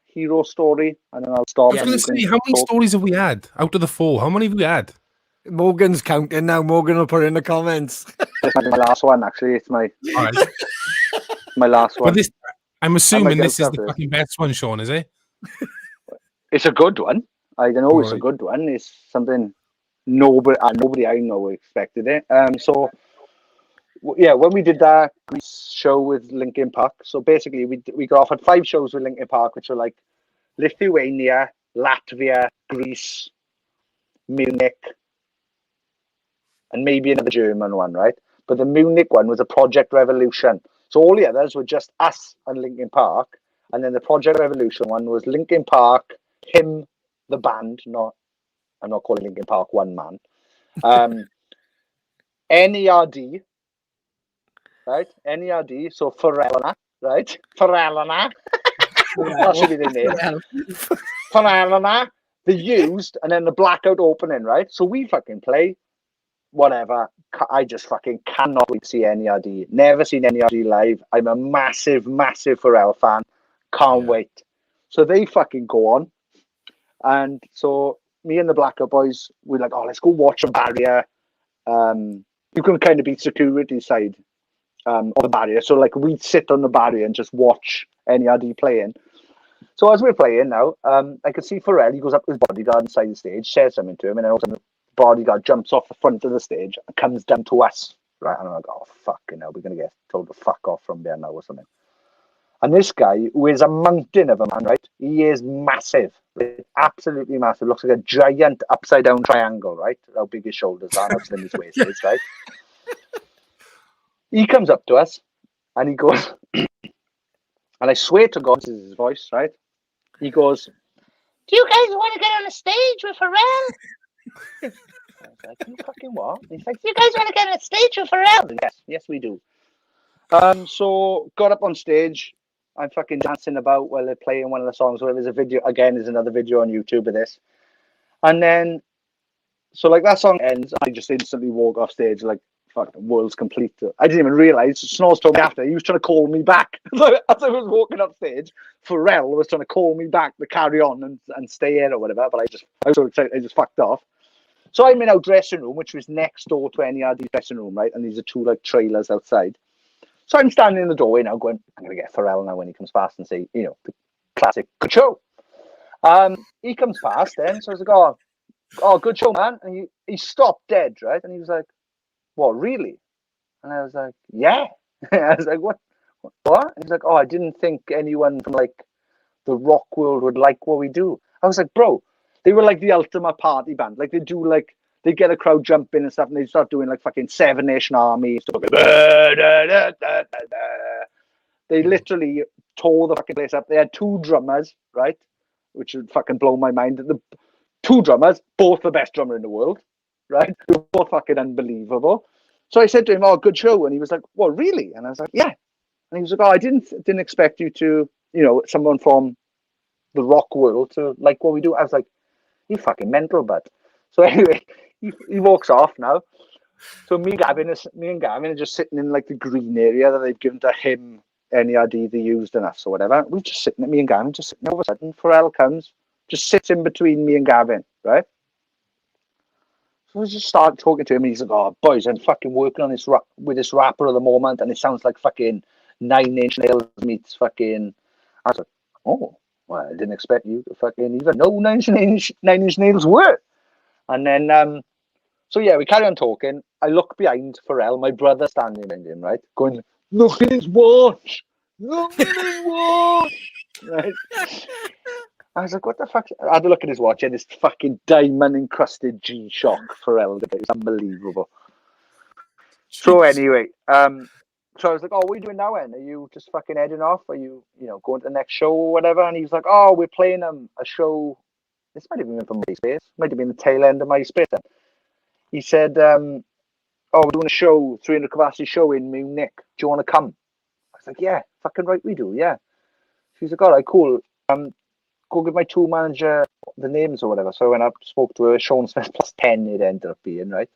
hero story? And then I'll stop. I was and going you to can say, how many talk. stories have we had out of the 4? How many have we had? Morgan's counting now. Morgan will put in the comments. This might be my last one, actually. It's my All right. my last Well, one. I'm assuming go this is after the this. fucking best one, Sean, is it? It's a good one. I don't know. It's a Right. good one. It's something nobody I know expected it. So yeah, when we did that Greece show with Linkin Park, so basically we got offered 5 shows with Linkin Park, which were like Lithuania, Latvia, Greece, Munich, and maybe another German one, right? But the Munich one was a Project Revolution. So all the others were just us and Linkin Park. And then the Project Revolution one was Linkin Park, him, the band, I'm not calling Linkin Park one man. NERD, right? NERD, so Pharrell, right? Pharrell, that should be the name. Pharrell, the Used, and then the Blackout opening, right? So we fucking play whatever. I just fucking cannot wait to see NERD. Never seen NERD live. I'm a massive, massive Pharrell fan. Can't wait. So they fucking go on. And so me and the Blackout boys, we're like, oh, let's go watch a barrier. You can kind of be security side of the barrier. So like we'd sit on the barrier and just watch NERD playing. So as we're playing now, I could see Pharrell. He goes up to his bodyguard inside the stage, says something to him, and then all of a sudden the bodyguard jumps off the front of the stage and comes down to us. Right, and I'm like, oh fucking hell, we're gonna get told to fuck off from there now or something. And this guy, who is a mountain of a man, right? He is massive, right? Absolutely massive. Looks like a giant upside down triangle, right? How big his shoulders are, and how slim his waist is, right? He comes up to us and he goes, and I swear to God, this is his voice, right? He goes, do you guys want to get on the stage with Pharrell? I was like, you fucking what? He's like, do you guys want to get on the stage with Pharrell? Yes, we do. So got up on stage. I'm fucking dancing about while they're playing one of the songs. Where there's a video, again, there's another video on YouTube of this. And then, so like that song ends, I just instantly walk off stage like, fucking world's complete. I didn't even realise. Snows told me after, he was trying to call me back. So as I was walking up stage, Pharrell was trying to call me back to carry on and stay in or whatever. But I just fucked off. So I'm in our dressing room, which was next door to NERD's dressing room, right? And these are 2 like trailers outside. So I'm standing in the doorway now going, I'm going to get Pharrell now when he comes past and say, you know, the classic, good show. He comes past then, so I was like, oh, good show, man. And he stopped dead, right? And he was like, what, really? And I was like, yeah. I was like, what? And he's like, oh, I didn't think anyone from like the rock world would like what we do. I was like, bro, they were like the ultimate party band. Like they get a crowd jumping and stuff, and they start doing like fucking 7 Nation Army stuff. They literally tore the fucking place up. They had 2 drummers, right? Which would fucking blow my mind. The 2 drummers, both the best drummer in the world, right? They were both fucking unbelievable. So I said to him, oh, good show. And he was like, well, really? And I was like, yeah. And he was like, oh, I didn't expect you to, you know, someone from the rock world to like what we do. I was like, you fucking mental, bud. So anyway, he walks off now. So me and Gavin are just sitting in like the green area that they've given to him, NERD, the Used and us or whatever. We're just sitting at me and Gavin, just sitting. All of a sudden, Pharrell comes, just sits in between me and Gavin, right? So I just start talking to him, and he's like, "Oh, boys, I'm fucking working on this with this rapper at the moment, and it sounds like fucking 9 Inch Nails meets fucking." I was like, "Oh, well, I didn't expect you to fucking even know 9 Inch Nails were." And then, so yeah, we carry on talking. I look behind Pharrell, my brother standing behind him, right, going, "Look at his watch! Look at his watch!" Right. I was like, what the fuck? I had to look at his watch and this fucking diamond encrusted G-Shock Pharrell. It was unbelievable. So anyway, so I was like, oh, what are you doing now, then? Are you just fucking heading off? Are you, going to the next show or whatever? And he was like, oh, we're playing a show. This might have been from MySpace. Might have been the tail end of MySpace then. He said, oh, we're doing a show, 300 capacity show in Munich. Do you want to come? I was like, yeah, fucking right, we do, yeah. She's like, all right, cool. Go give my tour manager the names or whatever. So I went up, spoke to her, Sean Smith plus 10 it ended up being, right?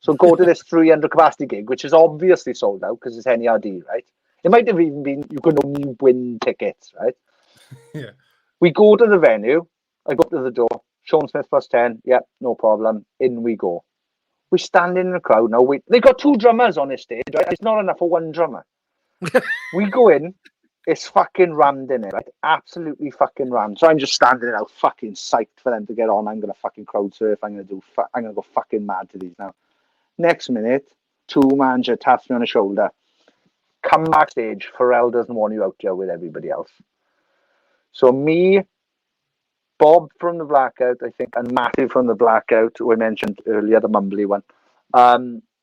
So go to this 300 capacity gig, which is obviously sold out because it's NERD, right? It might have even been you could only win tickets, right? Yeah. We go to the venue. I go up to the door. Sean Smith plus 10. Yeah, no problem. In we go. We stand in the crowd now. They got 2 drummers on this stage, right? It's not enough for 1 drummer. We go in. It's fucking rammed in it, right? Absolutely fucking rammed. So I'm just standing there, fucking psyched for them to get on. I'm gonna fucking crowd surf. I'm gonna go fucking mad to these now. Next minute, 2 manager taps me on the shoulder. Come backstage. Pharrell doesn't want you out here with everybody else. So me, Bob from the Blackout, I think, and Matthew from the Blackout, who I mentioned earlier, the mumbly one.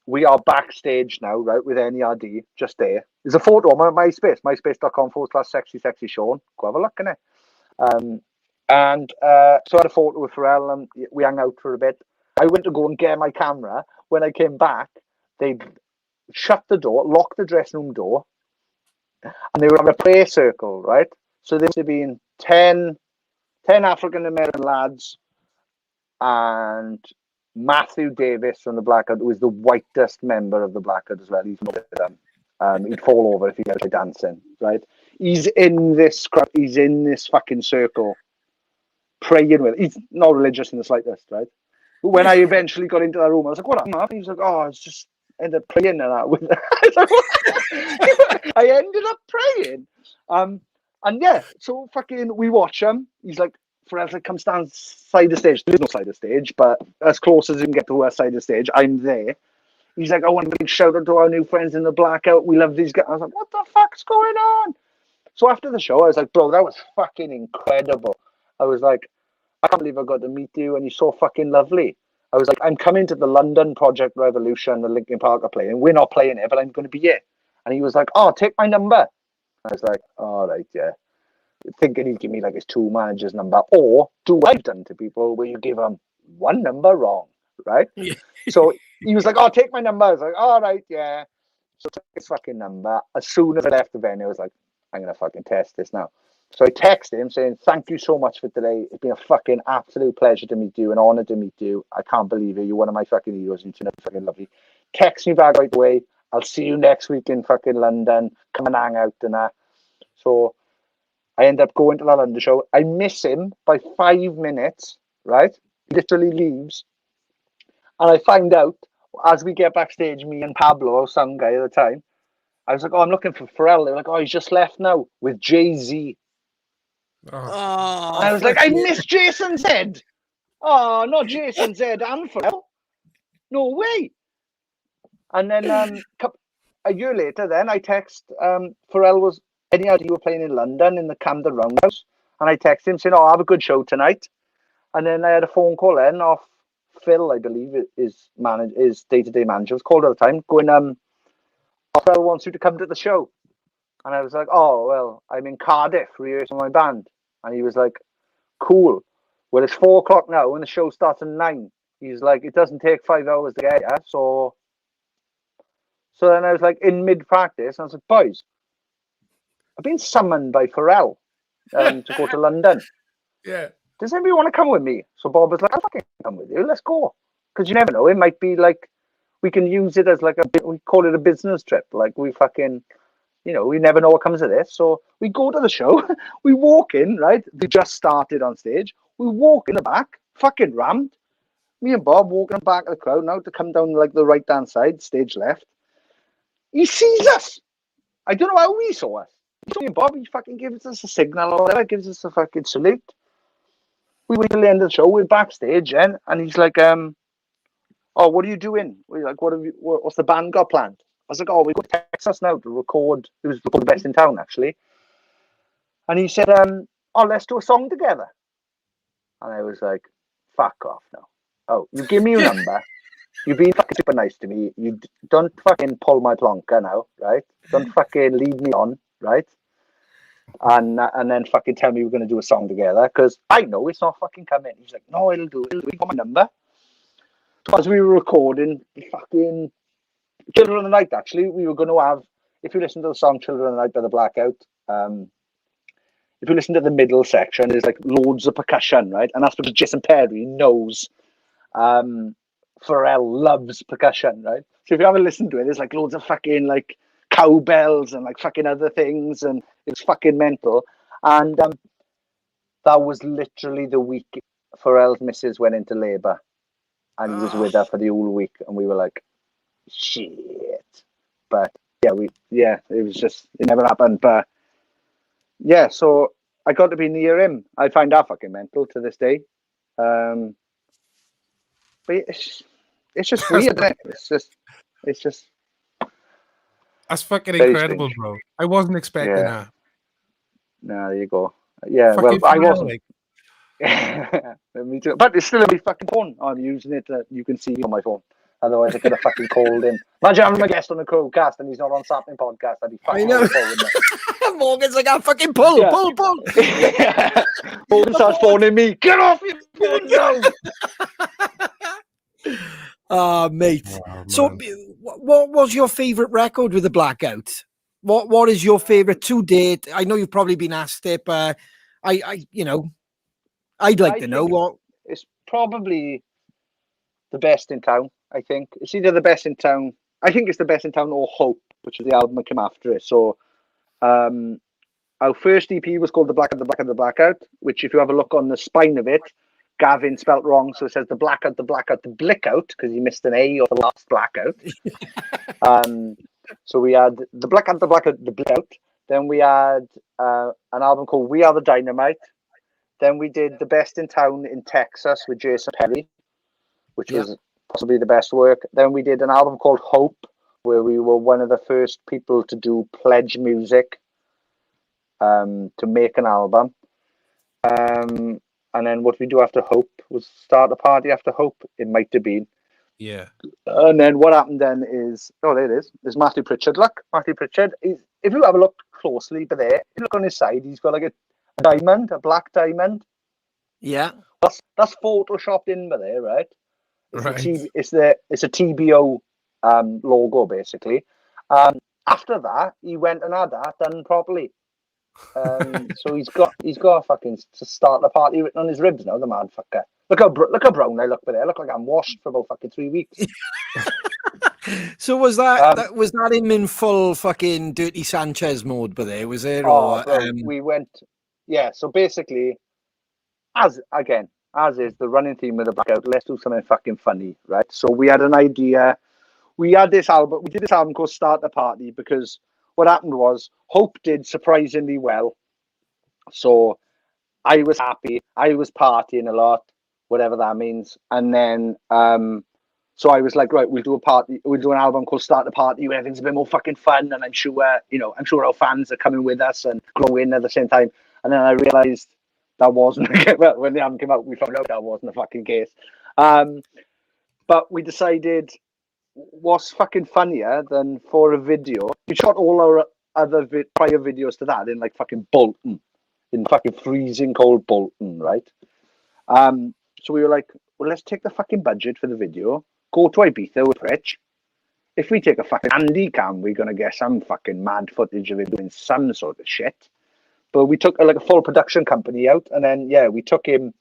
We are backstage now, right, with NERD, just there. There's a photo on my MySpace, myspace.com/sexy Sean. Go have a look, innit? So I had a photo with Pharrell, and we hung out for a bit. I went to go and get my camera. When I came back, they shut the door, locked the dressing room door, and they were on a prayer circle, right? So there must have been 10 African-American lads and Matthew Davis from the Blackout, who is the whitest member of the Blackout as well. He's not with them. He'd fall over if he was dancing, right? He's in this fucking circle, praying with. He's not religious in the slightest, right? But when I eventually got into that room, I was like, "What up, Mark?" He was like, "Oh, it's just ended up praying and that." With I ended up praying, and yeah, so fucking we watch him. He's like, Pharrell's like, "Come stand side of stage." There's no side of stage, but as close as you can get to our side of the stage, I'm there. He's like, "I want a big shout out to our new friends in the Blackout. We love these guys." I was like, "What the fuck's going on?" So after the show, I was like, "Bro, that was fucking incredible." I was like, "I can't believe I got to meet you, and you're so fucking lovely." I was like, "I'm coming to the London Project Revolution, the Linkin Park are playing. We're not playing it, but I'm going to be here." And he was like, "Oh, take my number." I was like, "All right, yeah." Thinking he'd give me like his 2 managers' number, or do what I've done to people where you give them 1 number wrong, right? Yeah. So he was like, "Oh, take my number." I was like, "All right, yeah." So I took his fucking number. As soon as I left the venue, I was like, "I'm going to fucking test this now." So I texted him saying, "Thank you so much for today. It's been a fucking absolute pleasure to meet you, an honor to meet you. I can't believe it. You're one of my fucking heroes. And you're fucking lovely. Text me back right away. I'll see you next week in fucking London. Come and hang out and that." So I end up going to the London show. I miss him by 5 minutes, right? He literally leaves. And I find out, as we get backstage, me and Pablo, our sound guy at the time, I was like, "Oh, I'm looking for Pharrell." They're like, "Oh, he's just left now with Jay-Z." Oh, I was like, "I miss Jason Z." "Oh, not Jason Z and Pharrell. No way." And then a year later, then I text Pharrell was any idea you were playing in London in the Camden Roundhouse, and I text him saying, "Oh, have a good show tonight." And then I had a phone call then off Phil, I believe his day-to-day manager was called at the time, going, "Phil wants you to come to the show." And I was like, "Oh, well, I'm in Cardiff rehearsing my band." And he was like, "Cool. Well, it's 4 o'clock now and the show starts at 9. He's like, "It doesn't take 5 hours to get here." So then I was like, in mid-practice, and I was like, "Boys, I've been summoned by Pharrell to go to London. yeah. Does anybody want to come with me?" So Bob was like, "I'll fucking come with you. Let's go." Because you never know. It might be like, we can use it as like we call it a business trip. Like we fucking, we never know what comes of this. So we go to the show. We walk in, right? They just started on stage. We walk in the back, fucking rammed. Me and Bob walking in the back of the crowd now to come down like the right-hand side, stage left. He sees us. I don't know how he saw us. Me and Bob, he fucking gives us a signal or whatever, gives us a fucking salute. We wait till the end of the show. We're backstage, and he's like, "Oh, what are you doing?" We're like, "What's the band got planned?" I was like, "Oh, we go to Texas now to record." It was the best in town, actually. And he said, "Oh, let's do a song together." And I was like, "Fuck off now. Oh, you give me your number. You've been fucking super nice to me. You don't fucking pull my plonker now, right? Don't fucking lead me on, right? And then fucking tell me we're going to do a song together, because I know it's not fucking coming." He's like, "No, it'll do. He got my number." So as we were recording the fucking Children of the Night, actually, we were going to have, if you listen to the song Children of the Night by the Blackout, if you listen to the middle section, there's like loads of percussion, right? And that's because Jason Perry knows Pharrell loves percussion, right? So if you haven't listened to it, there's like loads of fucking like cowbells and like fucking other things, and it was fucking mental. And that was literally the week Pharrell's missus went into labour, and he was with her for the whole week, and we were like, shit. But it was just, it never happened. But yeah, so I got to be near him. I find that fucking mental to this day. But it's just weird, isn't it? It's just That's fucking very incredible, strange. bro. I wasn't expecting that. No, there you go. Yeah, Fucking well, I Pharrell, wasn't. like. Me too. But it's still on my fucking phone. I'm using it. You can see on my phone. Otherwise, I could have fucking called him. Imagine having a guest on the CrowCast and he's not on Sappenin podcast. I'd be fucking awful, wouldn't it? Morgan's like, "I fucking pull. Morgan starts phoning me. Get off your phone now. Mate. Oh, So, man. what was your favourite record with the Blackout? What is your favourite to date? I know you've probably been asked it, but I'd like to know what. It's probably the best in town. I think it's either the best in town. I think it's the best in town or Hope, which is the album that came after it. So, our first EP was called The Blackout, which, if you have a look on the spine of it, Gavin spelt wrong, so it says the Blackout, the Blackout, because he missed an A or the last Blackout. So we had the Blackout, the Blackout. Then we had an album called We Are the Dynamite. Then we did The Best in Town in Texas with Jason Perry, which was possibly the best work. Then we did an album called Hope, where we were one of the first people to do pledge music to make an album. And then what we do after Hope was start a party after Hope. It might have been. Yeah. And then what happened then is, there it is. There's Matthew Pritchard. Look, Matthew Pritchard. If you have a look closely, but there, if you look on his side, he's got like a diamond, a black diamond. Yeah. That's photoshopped in by there, right? It's Right. it's a TBO logo basically. After that, he went and had that done properly. So he's got a fucking to start the party written on his ribs now, the mad fucker. Look how brown I look by there. I look like I'm washed for about fucking 3 weeks. So was that was that him in full fucking Dirty Sanchez mode? But there was it, or we went. Yeah, so basically, as is the running theme with the Blackout, let's do something fucking funny, right? So we had an idea. We did this album called Start the Party, because what happened was Hope did surprisingly well. So I was happy. I was partying a lot, whatever that means. And then so I was like, right, we'll do an album called Start the Party where everything's a bit more fucking fun, and I'm sure our fans are coming with us and growing at the same time. And then I realized that wasn't well, when the album came out, we found out that wasn't the fucking case. But we decided, what's fucking funnier than for a video? We shot all our other prior videos to that in like fucking Bolton, in fucking freezing cold Bolton, right? So we were like, well, let's take the fucking budget for the video, go to Ibiza with Rich. If we take a fucking handy cam, we're gonna get some fucking mad footage of him doing some sort of shit. But we took a full production company out, and then we took him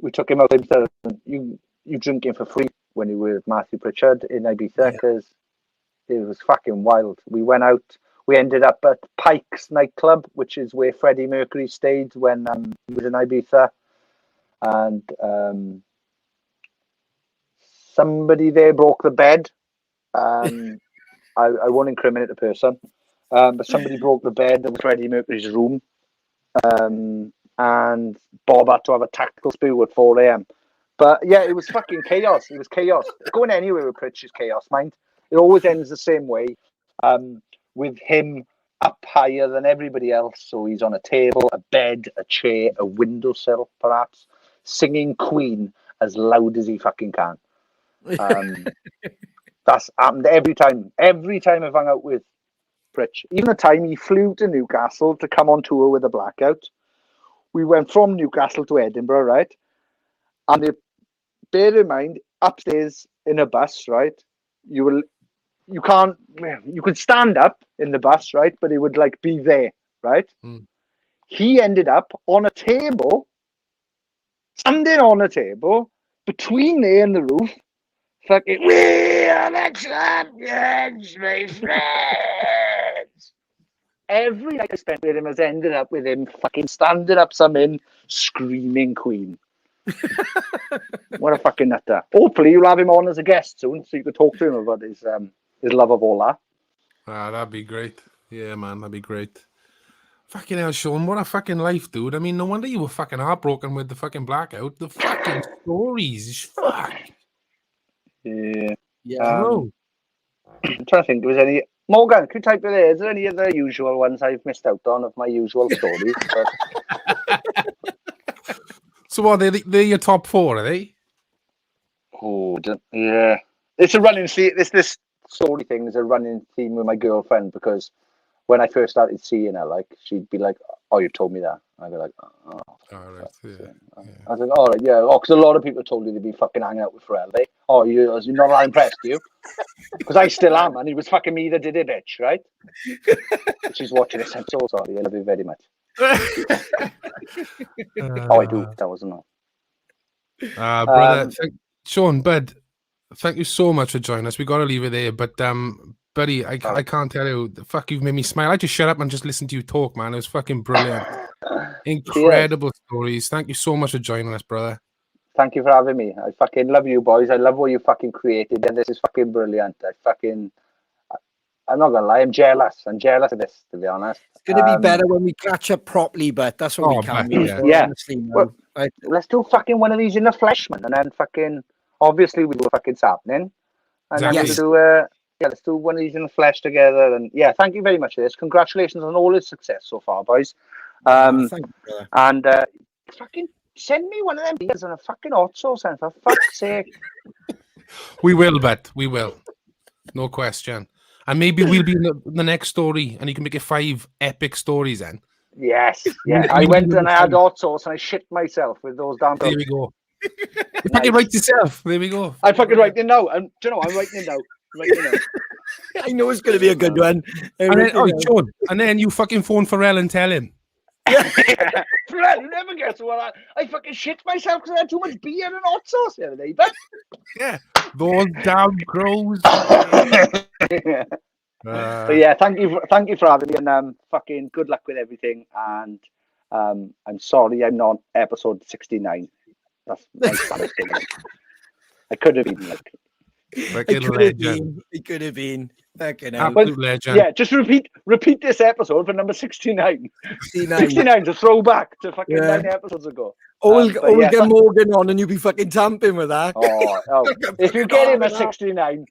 out. You drinking for free when you were with Matthew Pritchard in Ibiza, because it was fucking wild. We went out. We ended up at Pike's nightclub, which is where Freddie Mercury stayed when he was in Ibiza, and somebody there broke the bed. I won't incriminate the person, but somebody broke the bed in Freddie Mercury's room, and Bob had to have a tactical spew at 4 a.m. But yeah, it was fucking chaos. It was chaos. Going anywhere with Pritch is chaos, mind. It always ends the same way, with him up higher than everybody else. So he's on a table, a bed, a chair, a windowsill, perhaps, singing Queen as loud as he fucking can. That's happened every time. Every time I've hung out with Pritch. Even the time he flew to Newcastle to come on tour with the Blackout. We went from Newcastle to Edinburgh, right? And bear in mind, upstairs in a bus, right? You could stand up in the bus, right? But it would like be there, right? He ended up on a table, standing on a table between there and the roof, fucking, we are the champions, my friends. Every night I spent with him has ended up with him fucking standing up something, screaming Queen. What a fucking nutter. Hopefully you'll have him on as a guest soon so you can talk to him about his love of all that. That'd be great. Yeah, man, that'd be great. Fucking hell, Sean, what a fucking life, dude. I mean, no wonder you were fucking heartbroken with the fucking Blackout. The fucking stories, fuck. Yeah. Bro. I'm trying to think, was any... Morgan, can you type it there? Is there any other usual ones I've missed out on of my usual stories? So what, they're your top 4, are they? Oh, yeah. It's a running theme. This story thing is a running theme with my girlfriend because when I first started seeing her, like, she'd be like, "Oh, you told me that." I'd be like, "Oh, right, yeah. I was like, "All right, yeah." Oh, because a lot of people told you they'd be fucking hanging out with Pharrell. Eh? Oh, you're not that impressed, you? Because I still am, and it was fucking me that did it, bitch, right? She's watching this. I'm so sorry. I love you very much. Oh, I do. That wasn't all. Brother, Sean, bud, thank you so much for joining us. We got to leave it there, but buddy, I can't tell you, the fuck, you've made me smile. I just shut up and just listen to you talk, man. It was fucking brilliant. Incredible stories. Thank you so much for joining us, brother. Thank you for having me. I fucking love you boys. I love what you fucking created, and this is fucking brilliant. I'm not gonna lie, I'm jealous. I'm jealous of this, to be honest. It's gonna be better when we catch up properly, but that's what we can do. Yeah. Honestly, well, let's do fucking one of these in the flesh, man, and then fucking obviously we do a fucking Sappenin, and then we'll do let's do one of these in the flesh together. And yeah, thank you very much for this. Congratulations on all his success so far, boys. Thank you, and fucking send me one of them beers and a fucking hot sauce, and for fuck's sake. We will, but we will. No question. And maybe we'll be in the next story, and you can make it 5 epic stories then. Yes, yeah. I went and I had hot sauce, and I shit myself with those damn. There we go. You fucking write yourself. There we go. I fucking write it now. Do you know? I'm writing it now. I know it's going to be a good one. Sean, and then you fucking phone Pharrell and tell him. Pharrell, you never guess what I fucking shit myself because I had too much beer and hot sauce the other day. But yeah, those damn crows. But yeah, thank you for having me, and fucking good luck with everything. And I'm sorry I'm not episode 69. That's my saddest thing. I could have been like. It could have been. Absolute legend. Yeah, just repeat this episode for number 69. 69 is a throwback to fucking 9 episodes ago. We'll get Morgan on and you'll be fucking tamping with that. Oh. If you get him at 69,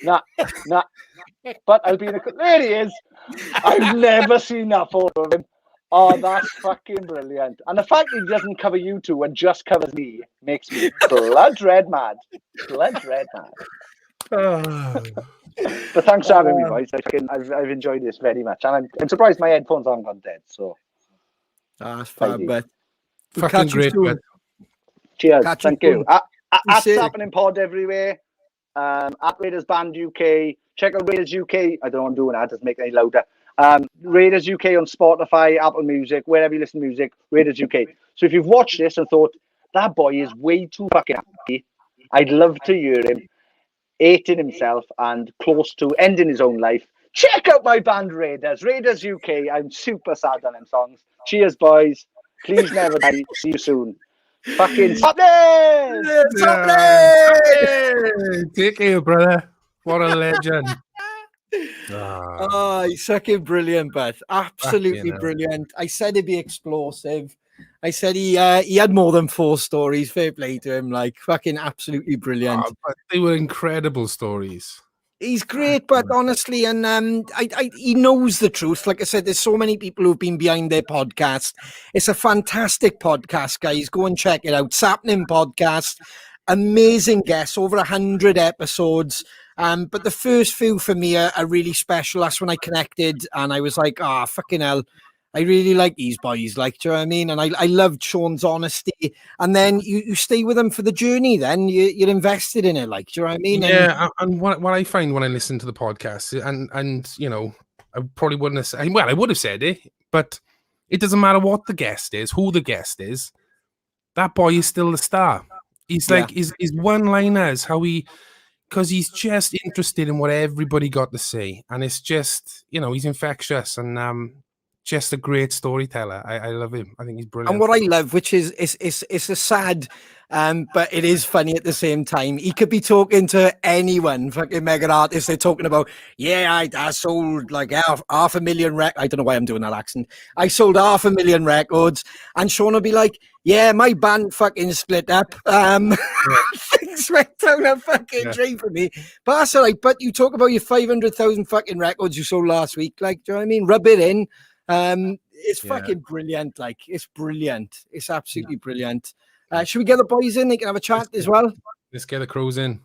nah. But I'll be in there he is. I've never seen that photo of him. Oh, that's fucking brilliant. And the fact that he doesn't cover you two and just covers me makes me blood red mad. Blood red mad. But thanks for having me, boys. I've enjoyed this very much. And I'm surprised my headphones aren't gone dead. So that's fine, but fucking great. Cheers. Thank you. At Sappenin Pod everywhere. At Raiders Band UK. Check out Raiders UK. I don't know what I'm doing. That doesn't make it any louder. Raiders UK on Spotify, Apple Music, wherever you listen to music, Raiders UK. So if you've watched this and thought, that boy is way too fucking happy, I'd love to hear him hating himself and close to ending his own life, check out my band Raiders UK. I'm super sad on them songs. Cheers, boys. Please never die. See you soon. Fucking Sappenin! Take care, brother. What a legend. He's fucking brilliant, but absolutely brilliant. I said he'd be explosive. I said he had more than 4 stories. Fair play to him, like fucking absolutely brilliant. But they were incredible stories. He's great, but honestly, and he knows the truth. Like I said, there's so many people who've been behind their podcast. It's a fantastic podcast, guys. Go and check it out. Sappenin Podcast. Amazing guests, over 100 episodes. But the first few for me are really special. That's when I connected and I was like, fucking hell. I really like these boys, like, do you know what I mean? And I loved Sean's honesty. And then you stay with them for the journey, then you're invested in it, like, do you know what I mean? Yeah, and what I find when I listen to the podcast, and you know, I probably wouldn't have said, well, I would have said it, but it doesn't matter what the guest is, who the guest is, that boy is still the star. He's like, his one-liners, how he because he's just interested in what everybody got to say, and it's just, he's infectious and just a great storyteller. I love him. I think he's brilliant. And what I love, which is it's a sad, but it is funny at the same time. He could be talking to anyone, fucking mega artists. They're talking about, I sold like half 500,000 records. I don't know why I'm doing that accent. I sold 500,000 records, and Sean will be like, yeah, my band fucking split up. Things went down a fucking drain for me. But that's all right. But you talk about your 500,000 fucking records you sold last week. Like, do you know what I mean? Rub it in. It's fucking brilliant. Like, it's brilliant. It's absolutely brilliant. Should we get the boys in? They can have a chat as well. Let's get the Crows in.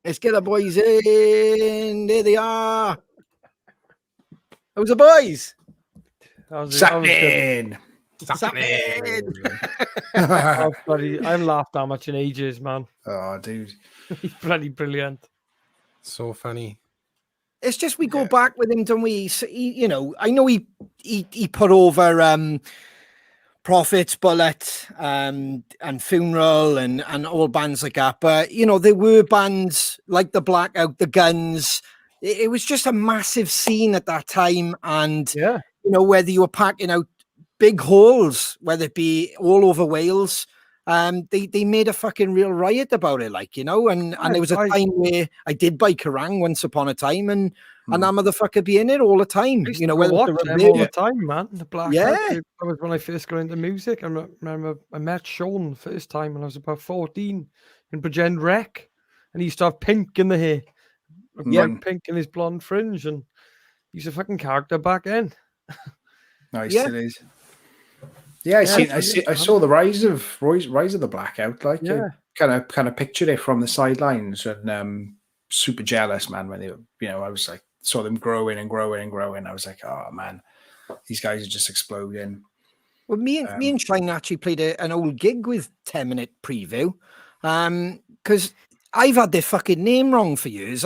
Let's get the boys in. There they are. How's the boys? Sappenin. Oh, bloody, I haven't laughed that much in ages, man. Oh, dude. He's bloody brilliant. So funny. It's just we go back with him, don't we? So I know he put over Prophets, Bullet, and Funeral and all bands like that. But there were bands like the Blackout, the Guns. It was just a massive scene at that time, and whether you were packing out big halls, whether it be all over Wales. They made a fucking real riot about it, and there was a time where I did buy Kerrang once upon a time, and that motherfucker be in it all the time. Whether all the time, man. The Blackout. Yeah, that was when I first got into music. I remember I met Sean the first time when I was about 14 in Bridgend Rec, and he used to have pink in the hair, bright pink in his blonde fringe, and he's a fucking character back then. Nice, it is. Yeah, I saw the rise of the Blackout. Like, kind of pictured it from the sidelines, and super jealous, man. When they, I was like, saw them growing and growing and growing. I was like, oh man, these guys are just exploding. Well, me and Shine actually played an old gig with 10-minute preview, because I've had their fucking name wrong for years.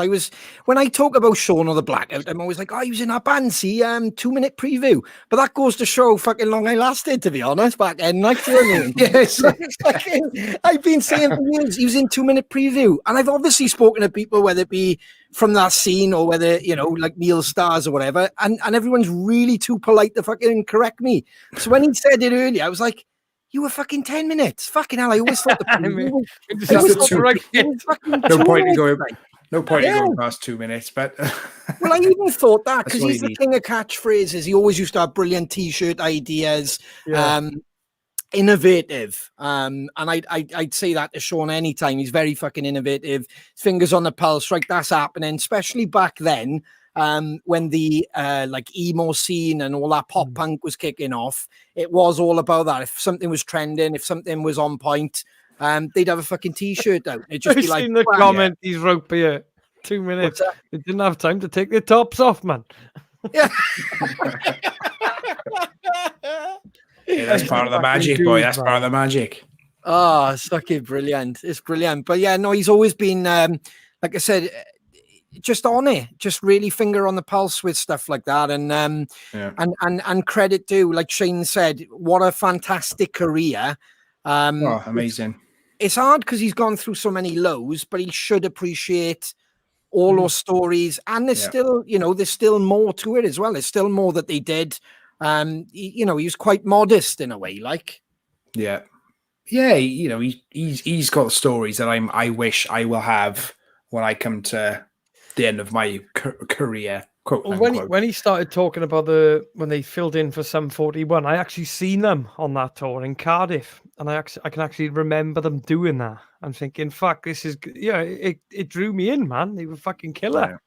When I talk about Sean or the Blackout, I'm always like, he was in our band, see, 2-minute preview. But that goes to show fucking long I lasted, to be honest, back then. Like, yes. I've been saying for years, he was in 2-minute preview. And I've obviously spoken to people, whether it be from that scene or whether, like Neil Stars or whatever. And everyone's really too polite to fucking correct me. So when he said it earlier, I was like, you were fucking 10 minutes. Fucking hell, I always thought no point in going past 2 minutes, but well, I even thought that because he's the king of catchphrases. He always used to have brilliant t-shirt ideas, innovative. And I'd say that to Sean anytime. He's very fucking innovative. Fingers on the pulse, right? That's happening, especially back then. When the like emo scene and all that pop punk was kicking off, it was all about that. If something was trending, if something was on point, they'd have a fucking t-shirt out. It'd just be like, seen the comment he's wrote here. 2 minutes. They didn't have time to take their tops off, man. Yeah. That's part of the magic, boy. That's part of the magic. Oh, it's fucking brilliant. It's brilliant. But yeah, no, he's always been, like I said, just on it, just really finger on the pulse with stuff like that, and credit due, like Shane said, what a fantastic career. Amazing. It's hard because he's gone through so many lows, but he should appreciate all those stories, and there's still, there's still more to it as well. There's still more that they did. He was quite modest in a way, like. Yeah, he's got stories that I wish I will have when I come to the end of my career. Quote, when he started talking about when they filled in for Sum 41, I actually seen them on that tour in Cardiff, and I can actually remember them doing that. I'm thinking, fuck, this is it drew me in, man. They were fucking killer. Yeah. It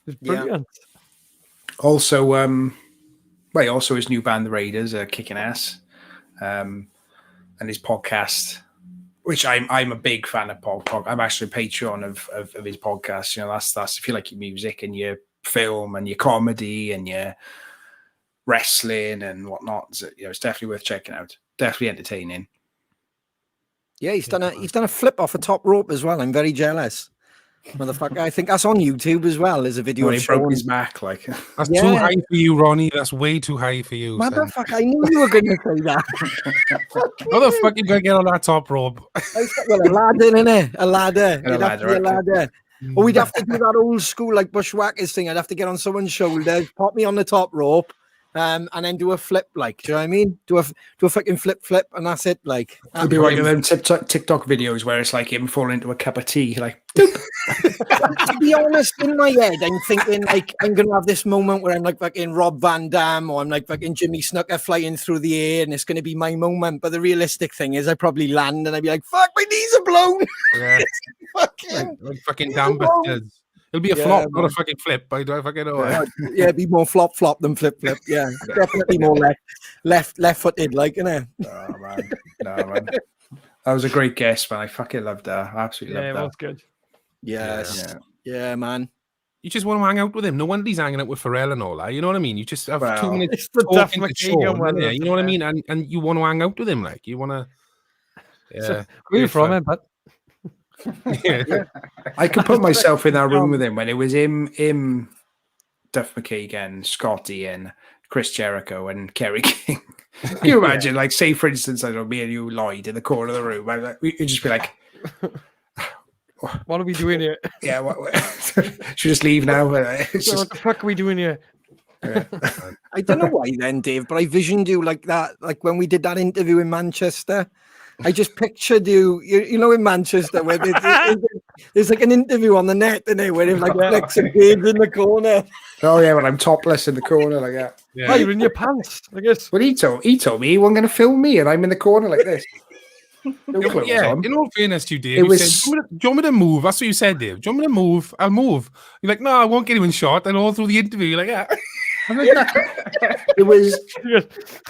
was brilliant. Also, also his new band, The Raiders, are kicking ass, and his podcast, which I'm a big fan of I'm actually a patron of his podcast. That's if you like your music and your film and your comedy and your wrestling and whatnot. So, it's definitely worth checking out. Definitely entertaining. Yeah, he's done a flip off a top rope as well. I'm very jealous. Motherfucker, I think that's on YouTube as well. There's a video. When he broke his back, like that's too high for you, Ronnie. That's way too high for you. Motherfucker, I knew you were going to say that. How the fuck you gonna get on that top rope? Well, a ladder, innit? A ladder. A ladder. Or we'd have to do that old school like bushwhackers thing. I'd have to get on someone's shoulders, pop me on the top rope, and then do a flip. Like, do you know what I mean? Do a fucking flip, and that's it. Like, It'd be like them TikTok videos where it's like him falling into a cup of tea, like. Doop. To be honest, in my head, I'm thinking like I'm gonna have this moment where I'm like fucking Rob Van Dam, or I'm like fucking Jimmy Snooker flying through the air, and it's gonna be my moment. But the realistic thing is, I probably land and I'd be like, "Fuck, my knees are blown." Yeah. like fucking damn bastards. It'll be a flop, not a fucking flip. I fucking know. Yeah, it'd be more flop than flip. Yeah, definitely more left footed, like, innit? Oh man, no man. That was a great guess, man. I fucking loved that. I absolutely loved that. Yeah, it was good. Yes. Yeah, man. You just want to hang out with him. No wonder he's hanging out with Pharrell and all that. You know what I mean? You just have 2 minutes It's the Duff talking to McKagan Sean, one. innit? You know what I mean? And you want to hang out with him, like you want to. Yeah, So, where are you from, but yeah. I could put myself in that room with him when it was him, Duff McKagan, Scotty, and Chris Jericho and Kerry King. Can you imagine, like, say for instance, I don't know, me and you, Lloyd, in the corner of the room, and we'd just be like, what are we doing here? "Yeah, should we just leave now?" It's What the fuck are we doing here? I don't know why then, Dave, but I visioned you like that, like when we did that interview in Manchester. I just pictured you in Manchester where there's like an interview on the net, isn't where there's like flicks and babes in the corner. Oh yeah, when I'm topless in the corner like that. Oh, you're in your pants, I guess. Well, he told me he wasn't going to film me, and I'm in the corner like this. No clothes on. In all fairness to you, Dave, It you was- said, do you want me to move? That's what you said, Dave. Do you want me to move? I'll move. You're like, no, I won't get him in shot. And all through the interview, you're like, yeah. It was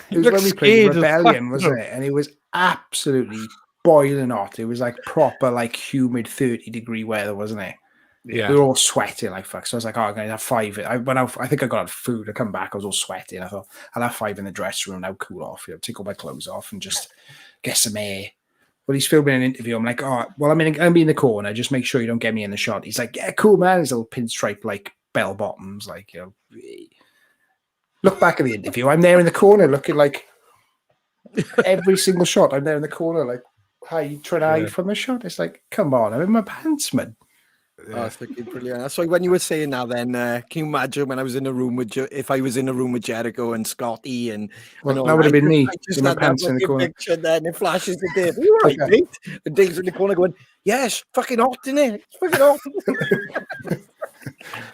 when we played scared as Rebellion, fuck. wasn't it? And it was absolutely boiling hot. It was like proper, like humid 30-degree weather, wasn't it? Yeah. We were all sweating like fuck. So I was like, oh, I'm going to have 5. I think I got food. I come back, I was all sweaty. And I thought, I'll have 5 in the dressing room now, cool off, take all my clothes off and just get some air. Well, he's filming an interview. I'm like, oh, well, I'm going to be in the corner. Just make sure you don't get me in the shot. He's like, yeah, cool, man. His little pinstripe, like, bell bottoms, like, you know. Look back at the interview. I'm there in the corner looking like every single shot. I'm there in the corner, like, how you trying to hide from the shot? It's like, come on, I'm in my pants, man. Oh, that's fucking brilliant. That's why when you were saying that, then can you imagine when I was in a room with if I was in a room with Jericho and Scotty and Well, and that would have been me I just in my had that pants in the fucking corner. picture. Then it flashes to Dave. You right, mate? And Dave's in the corner going, "Yes, fucking hot, isn't it? It's fucking hot."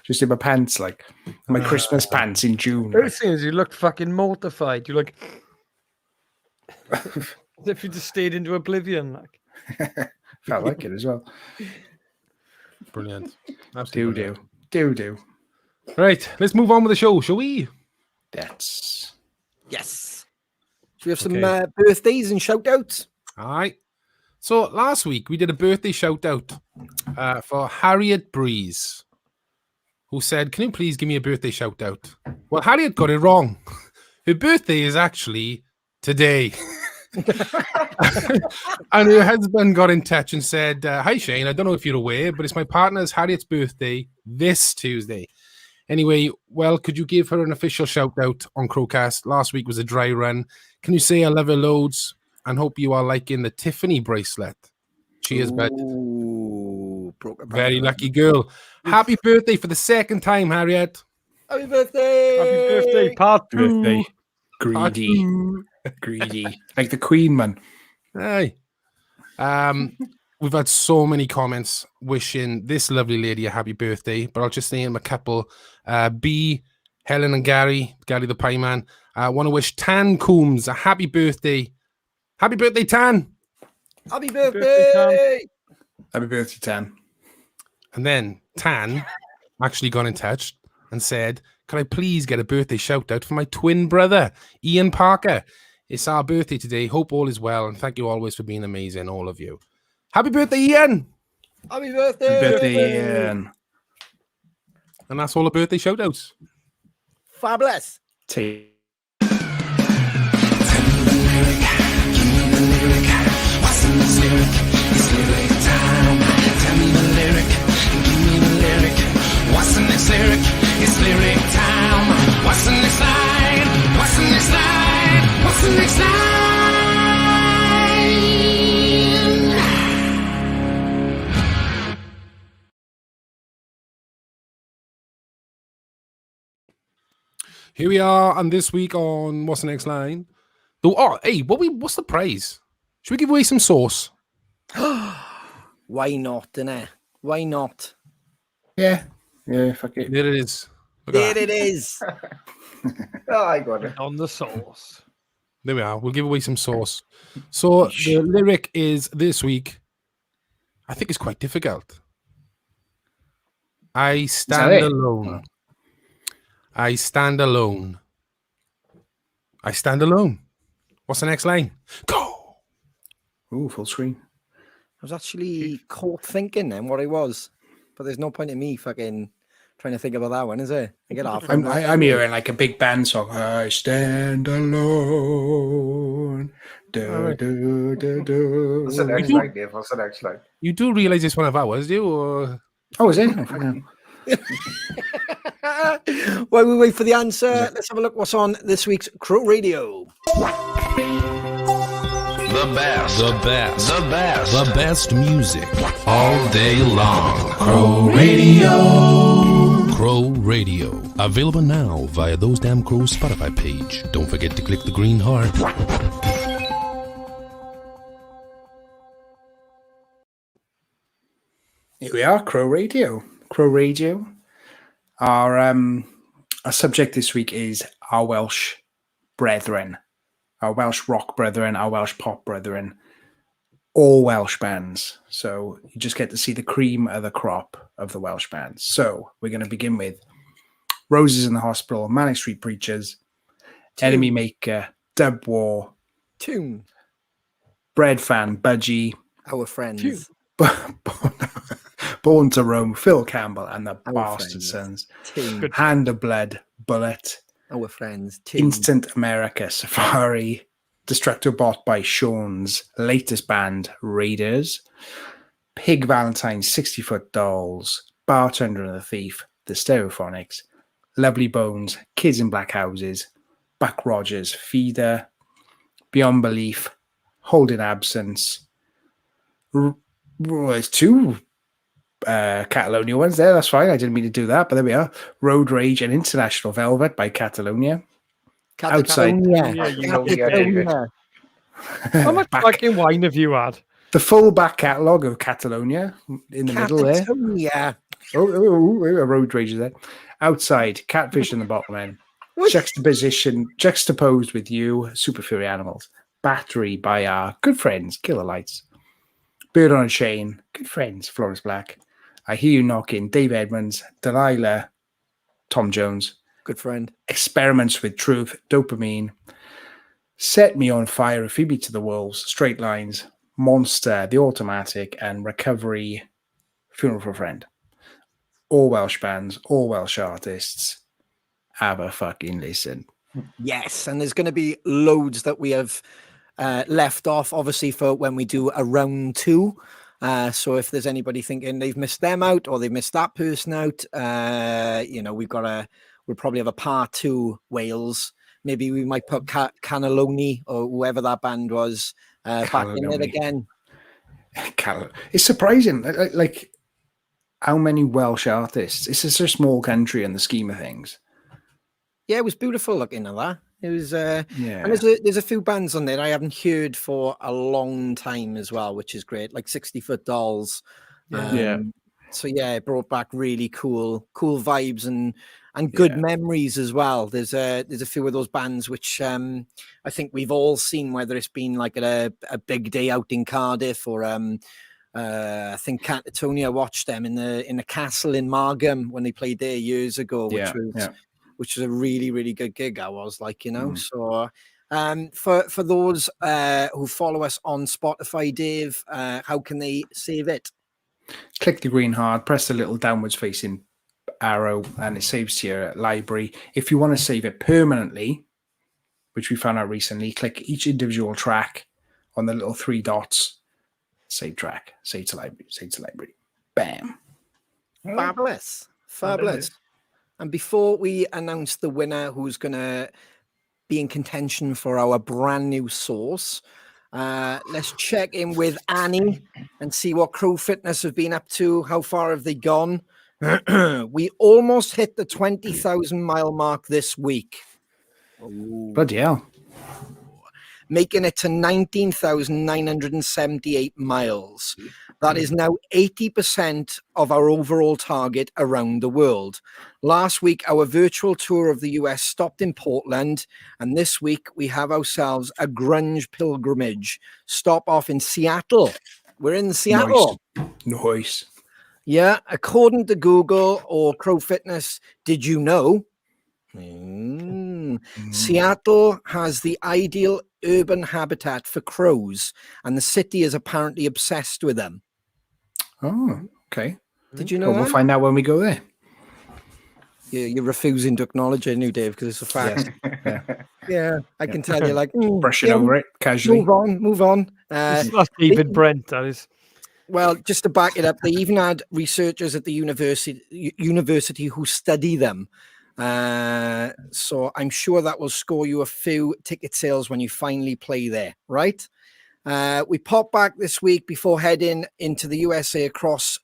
Just in my pants, like my Christmas pants in June. The first thing is you looked fucking mortified. You're like, as if you just stayed into oblivion. Like, Felt like it as well. Brilliant. Absolutely. Do. Right, let's move on with the show, shall we? That's Yes. Should we have some birthdays and shout outs? All right. So last week we did a birthday shout out for Harriet Breeze, who said, "Can you please give me a birthday shout out?" Well, Harriet got it wrong. Her birthday is actually today. And her husband got in touch and said, "Hi Shane, I don't know if you're aware, but it's my partner's Harriet's birthday this Tuesday. Anyway, well, could you give her an official shout out on CrowCast? Last week was a dry run. Can you say I love her loads and hope you are liking the Tiffany bracelet? Cheers, bud." Ooh, broke a Very lucky girl. Happy birthday for the second time, Harriet. Happy birthday! happy birthday, part 2. birthday. Greedy. Like the Queen, man. Hey. We've had so many comments wishing this lovely lady a happy birthday, but I'll just name a couple. B, Helen and Gary the Pie Man. I want to wish Tan Coombs a happy birthday. Happy birthday, Tan. Happy birthday, birthday! Happy birthday, Tan. And then Tan actually got in touch and said, "Could I please get a birthday shout out for my twin brother, Ian Parker? It's our birthday today. Hope all is well. And thank you always for being amazing, all of you. Happy birthday, Ian." Happy birthday! Happy birthday, Ian. And that's all the birthday shout outs. Fabulous. Take What's the next lyric? It's lyric time. What's the next line? What's the next line? What's the next line? Here we are, and this week on What's the Next Line? Hey, what's the prize? Should we give away some sauce? Why not, innit? Why not? Yeah, fuck it. There it is. Look There at that. it is. Oh, I got it. On the sauce. There we are. We'll give away some sauce. So the lyric is this week. I think it's quite difficult. I stand it? alone. I stand alone. I stand alone. What's the next line? Go. Ooh, full screen. I was actually caught thinking then what it was, but there's no point in me fucking trying to think about that one, is there? I get off. I'm hearing like a big band song. I stand alone. Do, do, do, do. What's the next line, Dave? What's the next line? You do realize it's one of ours, do you? Or... Oh, is it? Oh, fucking hell. While we wait for the answer, let's have a look what's on this week's Crow Radio. The best music all day long. Crow Radio. Available now via Those Damn Crows Spotify page. Don't forget to click the green heart. Here we are, Crow Radio. Crow Radio. Our subject this week is our Welsh brethren, our Welsh rock brethren, our Welsh pop brethren, all Welsh bands. So you just get to see the cream of the crop of the Welsh bands. So we're going to begin with Roses in the Hospital, Manic Street Preachers, Enemy Maker, Dub War, Tune. Bread Fan, Budgie, Our friends. Born to Roam, Phil Campbell, and the Our Bastard friends. Sons. Tune. Hand of Blood, Bullet, Our friends. Tune. Instant America, Safari, Destructobot by Sean's latest band, Raiders, Pig Valentine's 60-Foot Dolls, Bartender and the Thief, The Stereophonics, Lovely Bones, Kids in Black Houses, Buck Rogers, Feeder, Beyond Belief, Holding Absence. There's two Catalonia ones there. That's fine. I didn't mean to do that, but there we are. Road Rage and International Velvet by Catalonia. Outside. Yeah, you know, Catalonia. How much fucking wine have you had? The full back catalogue of Catalonia in the middle there. Catalonia. Oh, a Road Rage is there. Outside, Catfish in the Bottom End. Juxtaposed with You, Super Fury Animals. Battery by our good friends, Killer Lights. Bird on a Chain, good friends, Florence Black. I Hear You Knocking, Dave Edmonds. Delilah, Tom Jones. Good friend. Experiments with Truth, Dopamine. Set Me on Fire, Phoebe to the Wolves, Straight Lines, Monster, The Automatic, and Recovery, Funeral for a Friend. All Welsh bands, all Welsh artists. Have a fucking listen. Yes, and there's going to be loads that we have left off, obviously, for when we do a round two. So if there's anybody thinking they've missed them out or they've missed that person out, we'll probably have a part two Wales. Maybe we might put Cannelloni or whoever that band was back in it again. It's surprising, like how many Welsh artists. It's such a small country in the scheme of things. Yeah, it was beautiful looking at that. It was, Yeah. and there's a few bands on there I haven't heard for a long time as well, which is great, like 60-Foot Dolls. Yeah. So yeah, it brought back really cool vibes and good memories as well. There's a few of those bands which I think we've all seen, whether it's been like at a big day out in Cardiff or I think Catatonia watched them in the castle in Margam when they played there years ago, which was a really, really good gig. I was like, so for those who follow us on Spotify, Dave, how can they save it? Click the green heart, press the little downwards facing arrow, and it saves to your library. If you want to save it permanently, which we found out recently, click each individual track on the little three dots. Save track, save to library. Bam. Fabulous. And before we announce the winner who's going to be in contention for our brand new sauce, let's check in with Annie and see what Crow Fitness have been up to. How far have they gone? We almost hit the 20,000 mile mark this week. Bloody hell. Making it to 19,978 miles. That is now 80% of our overall target around the world. Last week, our virtual tour of the US stopped in Portland, and this week we have ourselves a grunge pilgrimage stop off in Seattle. We're in Seattle. Nice. Yeah, according to Google or Crow Fitness, did you know? Seattle has the ideal urban habitat for crows, and the city is apparently obsessed with them. Oh, okay. Did you know Well, we'll that? find out when we go there. You're refusing to acknowledge it, new Dave, because it's a fact. Yeah. Yeah, I can tell you, like Brushing over it casually. Move on. That's David Brent, that is. Well, just to back it up, they even had researchers at the university who study them. So I'm sure that will score you a few ticket sales when you finally play there, right? We pop back this week before heading into the USA across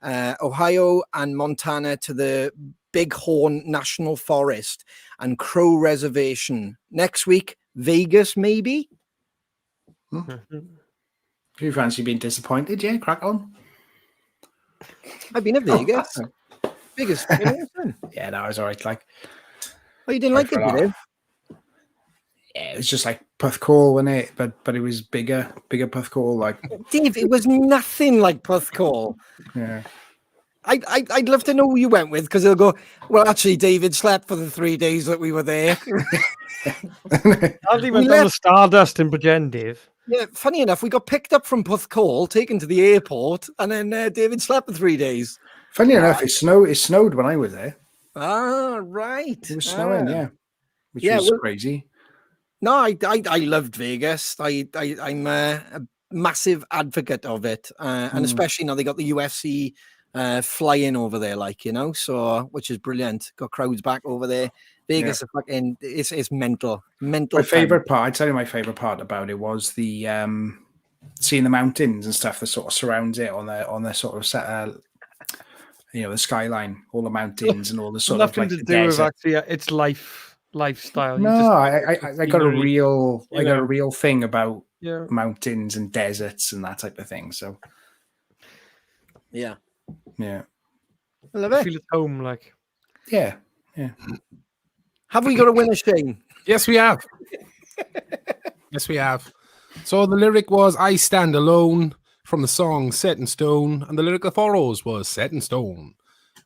Ohio and Montana to the Bighorn National Forest and Crow Reservation. Next week, Vegas, maybe? If you fancy being disappointed, yeah, crack on. I've been to Vegas. Vegas. Yeah, that was all right. Like, Oh, you didn't like it, did you? yeah, it was just like Puthcall, wasn't it? But it was bigger Puthcall. Like, Dave, it was nothing like Puthcall. yeah. I'd love to know who you went with, because they'll go, well, actually, David slept for the 3 days that we were there. I'll even on the Stardust in Bridgend, Dave. Yeah, funny enough, we got picked up from Puthcall, taken to the airport, and then David slept for 3 days. Funny enough, it snowed when I was there. Ah, right. It was snowing, yeah. Which Yeah, was well- crazy. No, I loved Vegas. I'm a massive advocate of it, and especially now they got the UFC flying over there, like, you know, so which is brilliant. Got crowds back over there. Vegas, are fucking, it's mental. My time. favorite part, I'd tell you my favorite part about it was the seeing the mountains and stuff that sort of surrounds it on the sort of you know, the skyline, all the mountains and all the sort Nothing of like to the do with desert. actually its lifestyle. No, I got a real you I got know. a real thing about Yeah. mountains and deserts and that type of thing. So Yeah, yeah, I love it. Feel at home, like. yeah. Have we got a winner, Shane? Yes, we have. Yes, we have. So the lyric was "I Stand Alone" from the song "Set in Stone," and the lyric that follows was "Set in Stone,"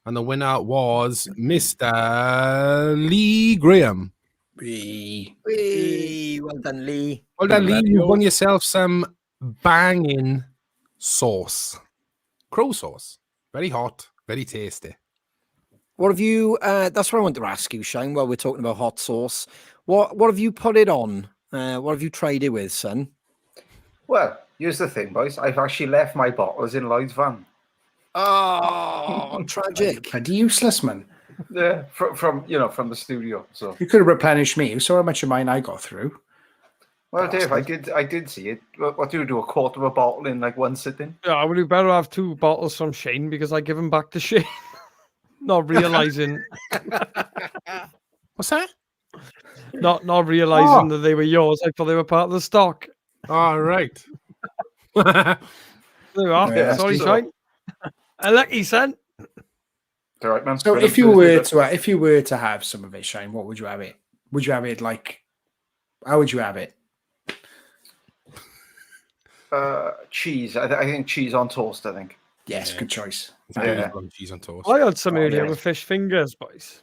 and the winner was Mr. Lee Graham. Hey, well done, Lee. Well done, Lee. You won yourself some banging sauce, crow sauce. Very hot, very tasty. What have you? That's what I want to ask you, Shane. While we're talking about hot sauce, what have you put it on? What have you tried it with, son? Well, here's the thing, boys. I've actually left my bottles in Lloyd's van. Oh, tragic. Bloody useless, man. Yeah, from the studio. So, You could have replenished me. You saw how much of mine I got through. well, Dave, I did see it. What do you do? A quarter of a bottle in like one sitting? Yeah, I would have better have 2 bottles from Shane because I give them back to Shane. Not realizing, What's that? not realizing that they were yours. I thought they were part of the stock. All right. There we are. Yeah, Sorry, so- Shane. A lucky son. All right, man. So if you were to have some of it, Shane, what would you have it? Would you have it like? How would you have it? cheese, I think cheese on toast. I think. Yes, good choice. Yeah. Cheese on toast. I had some earlier yeah. with fish fingers, boys.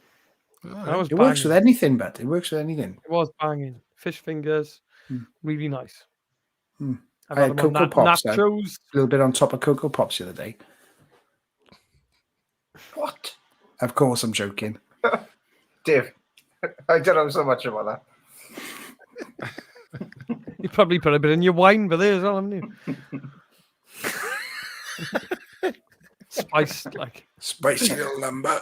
That was It works with banging. anything, but it works with anything. It was banging. Fish fingers, really nice. Hmm. I've I had them on Cocoa Pops, nachos. A little bit on top of Cocoa Pops the other day. What? Of course, I'm joking. Dave, I don't know so much about that. You probably put a bit in your wine with it as well, haven't you? Spiced, like. Spicy little number.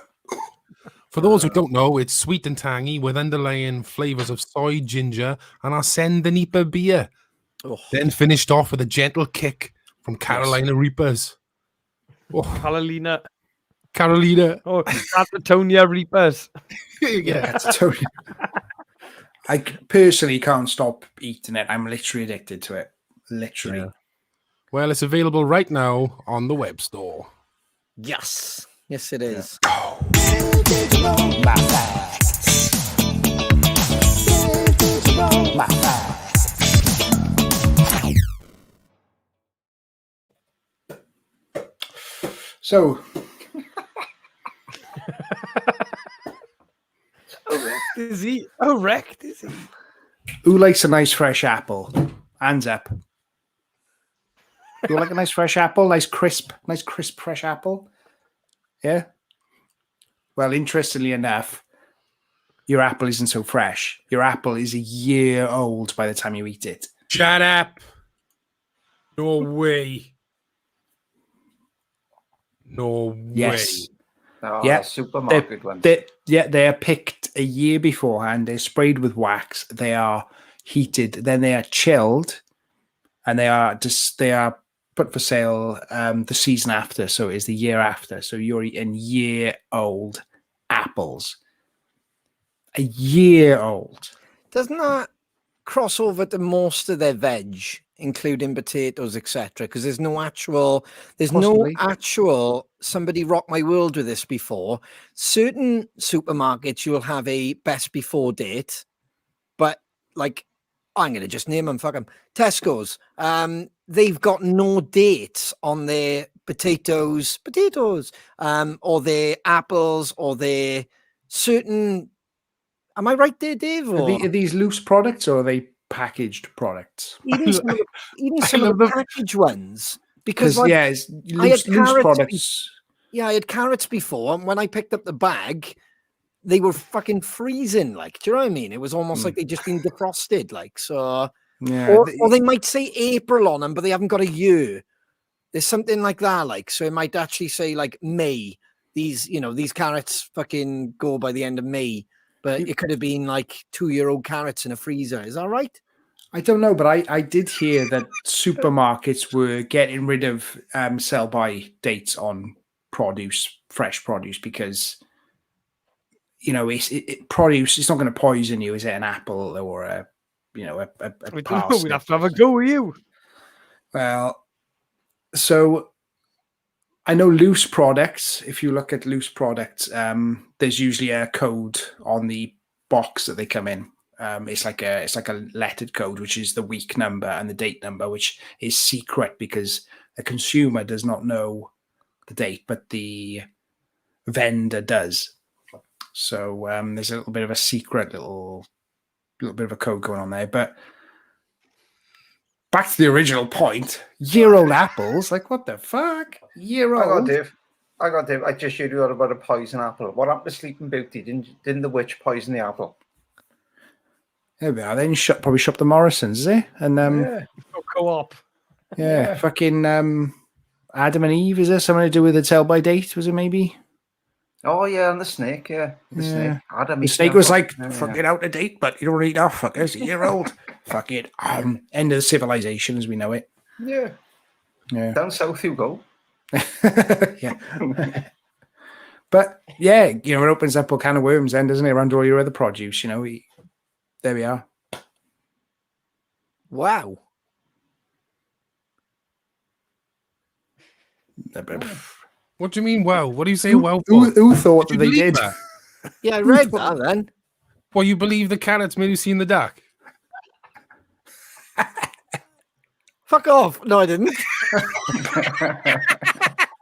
For those who don't know, it's sweet and tangy with underlying flavors of soy, ginger, and our Sendanipa beer. Oh. Then finished off with a gentle kick from Carolina Reapers. Oh, Carolina. Carolina. Oh, Catatonia Reapers. Yeah. That's totally. I personally can't stop eating it. I'm literally addicted to it. Literally. Yeah. Well, it's available right now on the web store. Yes. Yes, it is. So, Is he? Oh, wrecked, is he? who likes a nice fresh apple? Hands up. You like a nice fresh apple? Nice crisp fresh apple? Yeah? Well, interestingly enough, your apple isn't so fresh. Your apple is a year old by the time you eat it. Shut up. No way. No Yes. way. Oh, Yeah. supermarket ones. They are picked a year beforehand. They're sprayed with wax. They are heated. Then they are chilled, and they are put for sale the season after. So it's the year after. So you're eating year-old apples. A year old. Doesn't that cross over to most of their veg, including potatoes, etc.? Because there's no actual, somebody rocked my world with this before. Certain supermarkets, you'll have a best before date, but like, I'm going to just name them, fuck them. Tesco's, they've got no dates on their potatoes, or their apples, or their certain. Am I right there, Dave? Are these loose products or are they packaged products? Even some of the packaged ones, because like, it's I had loose carrots products. I had carrots before, and when I picked up the bag, they were fucking freezing. Like, do you know what I mean? It was almost like they'd just been defrosted. Like, so, Yeah, or they might say April on them, but they haven't got a year. There's something like that. Like, so it might actually say like May. These carrots fucking go by the end of May. But it could have been like 2-year-old carrots in a freezer. Is that right? I don't know, but I did hear that supermarkets were getting rid of sell-by dates on fresh produce, because produce. It's not going to poison you. Is it an apple or a parsnip? We'd have to have a go with you. Well, so I know loose products. If you look at loose products, there's usually a code on the box that they come in. It's like a lettered code, which is the week number and the date number, which is secret because the consumer does not know the date, but the vendor does. So there's a little bit of a secret, little bit of a code going on there. But back to the original point, year-old apples, like what the fuck? Year-old? I got Dave. I just heard you about a poison apple. What happened to Sleeping Beauty? Didn't the witch poison the apple? There we are. Then probably shop the Morrisons, is it? And Co-op. yeah, fucking Adam and Eve. Is there something to do with the sell by date? Was it maybe? Oh yeah, and the snake. Yeah, the snake. Adam. The snake was like fucking out of date, but you don't eat off. Fuck, it's a year old. Fuck it. End of the civilization as we know it. Yeah. Down south you go. Yeah. But yeah, it opens up a can of worms then, doesn't it? Around all your other produce, there we are. Wow. What do you mean, wow? What do you say, wow? Who thought that they did? That? Yeah, I read that then. Well, you believe the carrots made you see in the dark? Fuck off. No, I didn't.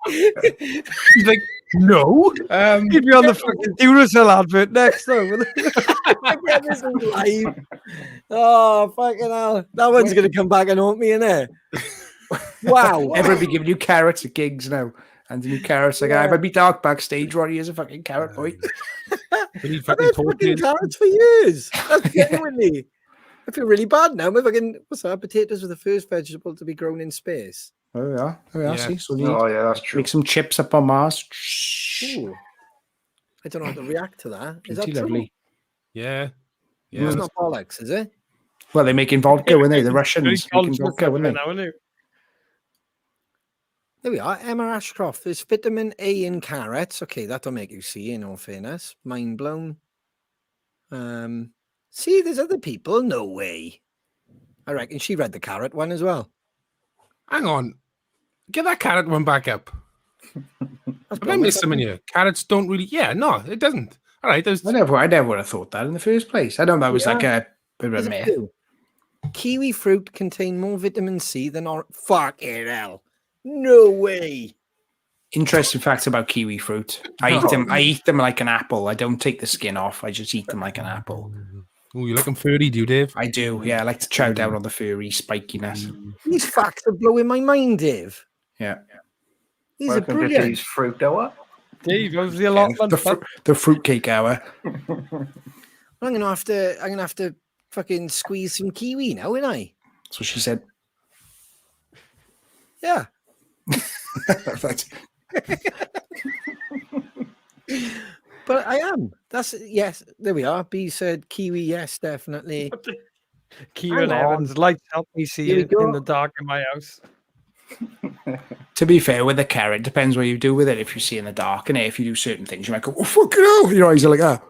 He's like, no. He'd be on the fucking Duracell advert next, though. Yeah, this is live. Oh, fucking hell. That one's going to come back and haunt me, innit? Wow. Everybody giving you carrots at gigs now. And the new carrots, like, I might be dark backstage, Ronnie is a fucking carrot boy. I've had fucking carrots for years. That's genuinely. I feel really bad now. What's that? Potatoes were the first vegetable to be grown in space. Oh, yeah. Yeah. See? So yeah, that's true. make some chips up on Mars. Ooh. I don't know how to react to that. Is that Pretty true? lovely. Yeah. It's not bollocks, is it? Well, they're making vodka, weren't they? The Russians making vodka, weren't they? No, There we are. Emma Ashcroft. There's vitamin A in carrots. Okay, that'll make you see, in all fairness. Mind blown. See, there's other people. No way. I reckon she read the carrot one as well. Hang on. Get that carrot one back up. That's Have I missed some in here? Carrots don't really... Yeah, no, it doesn't. All right, there's... I never would have thought that in the first place. I know that was like a bit of a There's a myth. few. Kiwi fruit contain more vitamin C than fucking hell. No way. Interesting facts about kiwi fruit. I eat them like an apple. I don't take the skin off. I just eat them like an apple. Oh, you like them furry, do you, Dave? I do. Yeah, I like to chow down on the furry spikiness. These facts are blowing my mind, Dave. Yeah. These are Welcome to brilliant. Dave's fruit hour. Dave, how's the allotment? The fruitcake hour. I'm gonna have to fucking squeeze some kiwi now, ain't I? That's what she said. Yeah. That's- But I am. That's yes. There we are. B said kiwi. Yes, definitely. Kieran Hang on. Evans, lights help me see Here we it go. in the dark in my house. To be fair, with the carrot, depends what you do with it. If you see in the dark, and if you do certain things, you might go, "Oh fucking hell!" Your eyes are like, "Ah,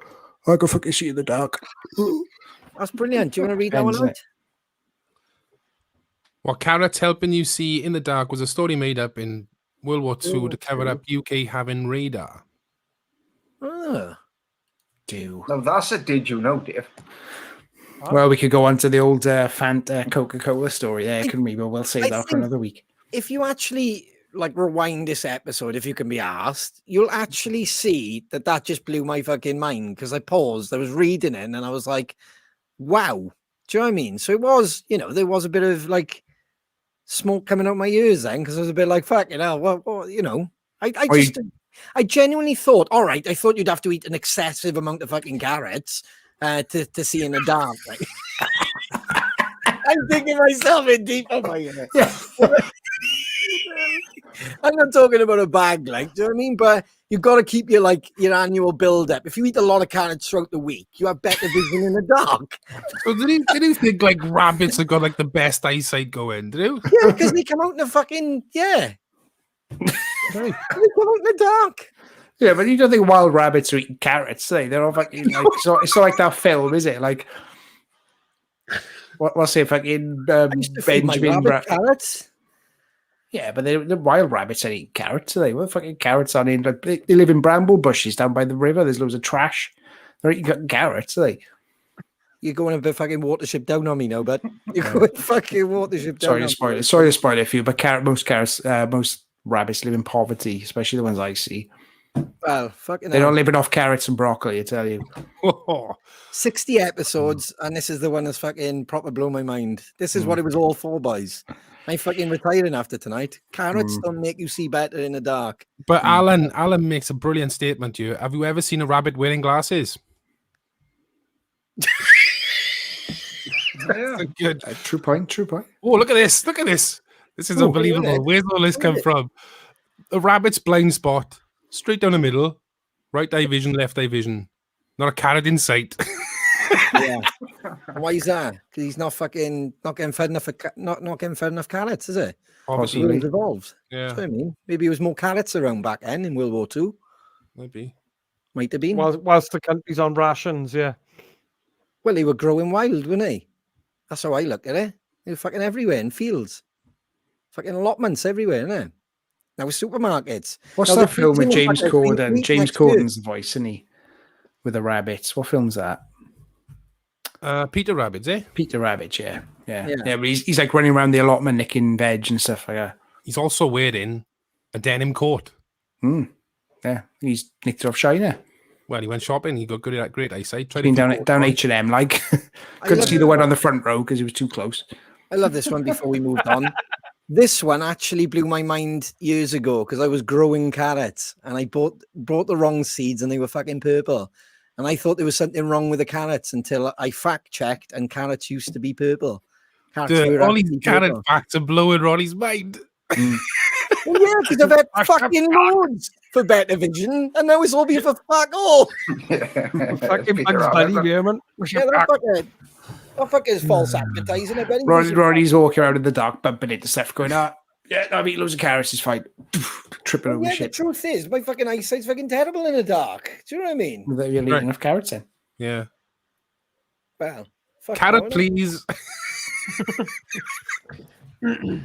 I can fucking see in the dark." That's brilliant. Do you want to read that one Depends, out? What carrots helping you see in the dark was a story made up in World War II to cover up UK having radar. Oh. Now that's a did you know, Dave? Well, we could go on to the old Fanta Coca-Cola story there, couldn't we? But we'll save I that for think- another week. If you actually like rewind this episode, if you can be asked, you'll actually see that just blew my fucking mind because I paused, I was reading it, and I was like, wow. Do you know what I mean? So it was, there was a bit of like smoke coming out my ears then because I was a bit like, fucking hell, what I genuinely thought, all right, I thought you'd have to eat an excessive amount of fucking carrots to see in the dark. Right? I'm thinking myself in deep. Oh my God. I'm not talking about a bag, like, do you know what I mean? But you've got to keep your annual build up. If you eat a lot of carrots throughout the week, you have better vision in the dark. So did you think like rabbits have got like the best eyesight going? Did you? Yeah, because they come out in the fucking They come out in the dark. Yeah, but you don't think wild rabbits are eating carrots, do they? They're all fucking like it's not like that film, is it? Like what's it fucking I used to feed my Benjamin rabbit carrots. Yeah, but the wild rabbits don't eat carrots, do they? What fucking carrots are in? Like, they live in bramble bushes down by the river. There's loads of trash. They're eating carrots, do they? You're going a bit fucking watership down on me now, but you're going fucking watership down. Sorry to spoil it. Sorry to spoil it for you, but most rabbits live in poverty, especially the ones I see. Well, fucking They're hell. not living off carrots and broccoli, I tell you. 60 episodes, and this is the one that's fucking proper blown my mind. This is what it was all for, boys. I'm fucking retiring after tonight. Carrots don't make you see better in the dark. But Alan makes a brilliant statement to you. Have you ever seen a rabbit wearing glasses? Yeah. Good. True point. Oh, look at this. This is Oh, unbelievable. really? Where's all this come from? A rabbit's blind spot, straight down the middle, right eye vision, left eye vision. Not a carrot in sight. Yeah. Why is that? Because he's not getting fed enough. Not getting fed enough carrots, is it? Obviously. World's evolved. Yeah, That's what I mean. Maybe there was more carrots around back then in World War II. maybe. Might have been. Whilst the country's on rations, yeah. Well, they were growing wild, weren't they? That's how I look at it. They were fucking everywhere in fields. Fucking allotments everywhere, isn't it? Now with supermarkets. What's Now, that the film with thing James about the green Corden? meat James next to it- Corden's the voice, isn't he? With the rabbits. What film's that? Peter Rabbits, eh? Peter Rabbit, yeah. Yeah. But he's like running around the allotment nicking veg and stuff like that. He's also wearing a denim coat. Yeah, he's nicked it off China. Well, he went shopping. He got great eyesight. Tried Been to down keep H&M, like. I Couldn't love see the one on the front row because it was too close. I love this one before we moved on. This one actually blew my mind years ago because I was growing carrots and I bought the wrong seeds and they were fucking purple. And I thought there was something wrong with the carrots until I fact checked and carrots used to be purple. Carrots were all these actually carrot purple. facts are blowing Ronnie's mind. Well, yeah, because I've had fucking loads for better vision and now it's all being for fuck all. Fucking Peter Bugs Rabbit. Bunny, Beerman. Yeah, that fucking is false advertising. I bet he was- Ronnie's walking around in the dark, bumping into stuff, going, yeah, I've eaten loads of carrots, it's fine. tripping over Yeah, the shit. truth is, my fucking eyesight's fucking terrible in the dark. Do you know what I mean? Without you eating enough carrots in. Yeah. Well, fuck Carrot, no, innit? please. Well,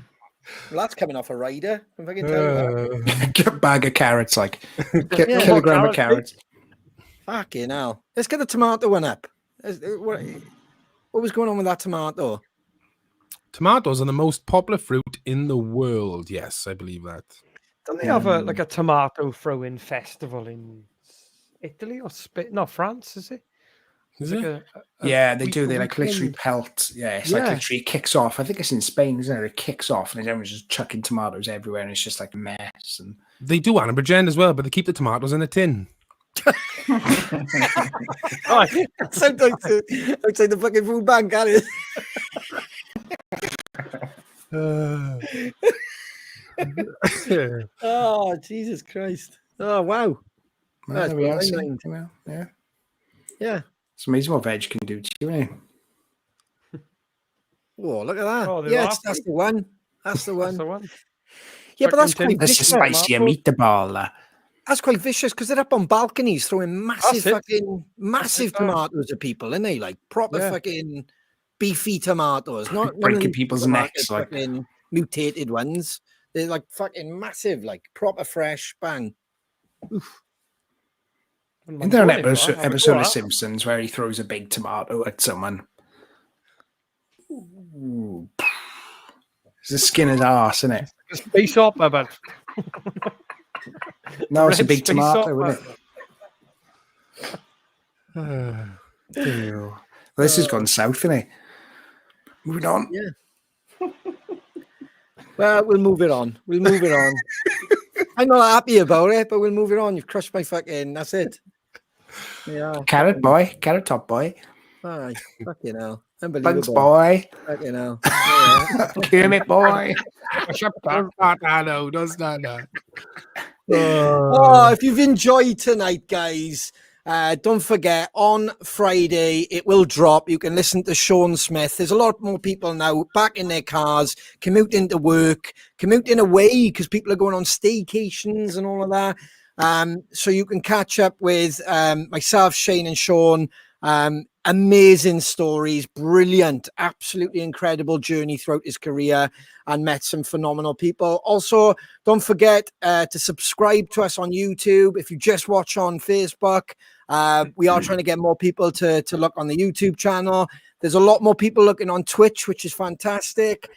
that's coming off a rider. I can fucking tell you that. Get a bag of carrots, like Yeah. kilogram of carrots. Fucking hell. Let's get the tomato one up. What was going on with that tomato? Tomatoes are the most popular fruit in the world. Yes, I believe that. Don't they have a tomato throwing festival in Italy or Spain? No, France, is it? Is It's it? like Yeah, they week- do. a They like literally weekend. pelt. Yeah, it's Yeah. like literally it kicks off. I think it's in Spain, isn't it? It kicks off and everyone's just chucking tomatoes everywhere, and it's just like a mess. And They do Anna Bridgend as well, but they keep the tomatoes in a tin. Oh, Sounds outside the fucking food bank, ain't it? Oh, Jesus Christ. Oh, wow. well, That's there we are. what I see? mind. Well, yeah, Yeah. it's amazing what veg can do to you, isn't it? Oh, look at that. Oh, they Yeah, laugh. that's the one. That's the that's one. the one. Yeah, but that's Fucking quite tin. This is vicious. spicy meatball. That's quite vicious because they're up on balconies throwing massive it. fucking massive tomatoes at people, and they like proper Yeah. fucking beefy tomatoes, not none of Breaking these people's supermarket necks, like. fucking mutated ones. They're like fucking massive, like proper fresh. Bang. Isn't there an Have a episode go of at. Simpsons where he throws a big tomato at someone? Ooh. It's the skin his arse, isn't it? Space opera, but No, it's a Red big space tomato, opera. isn't it? Ew. Well, this has gone south, isn't it? Moving on. Yeah. Well, we'll move it on. We'll move it on. I'm not happy about it, but we'll move it on. You've crushed my fucking. That's it. Yeah. Carrot boy, carrot top boy, All right. Fucking hell. bugs Unbelievable. boy, Fucking hell. Yeah. Kermit boy. No, does not. Oh, if you've enjoyed tonight, guys, don't forget on Friday it will drop. You can listen to Sean Smith. There's a lot more people now back in their cars, commuting to work, commuting away because people are going on staycations and all of that. So you can catch up with myself, Shane, and Sean. Amazing stories, brilliant, absolutely incredible journey throughout his career, and met some phenomenal people. Also, don't forget to subscribe to us on YouTube. If you just watch on Facebook, we are trying to get more people to look on the YouTube channel. There's a lot more people looking on Twitch, which is fantastic.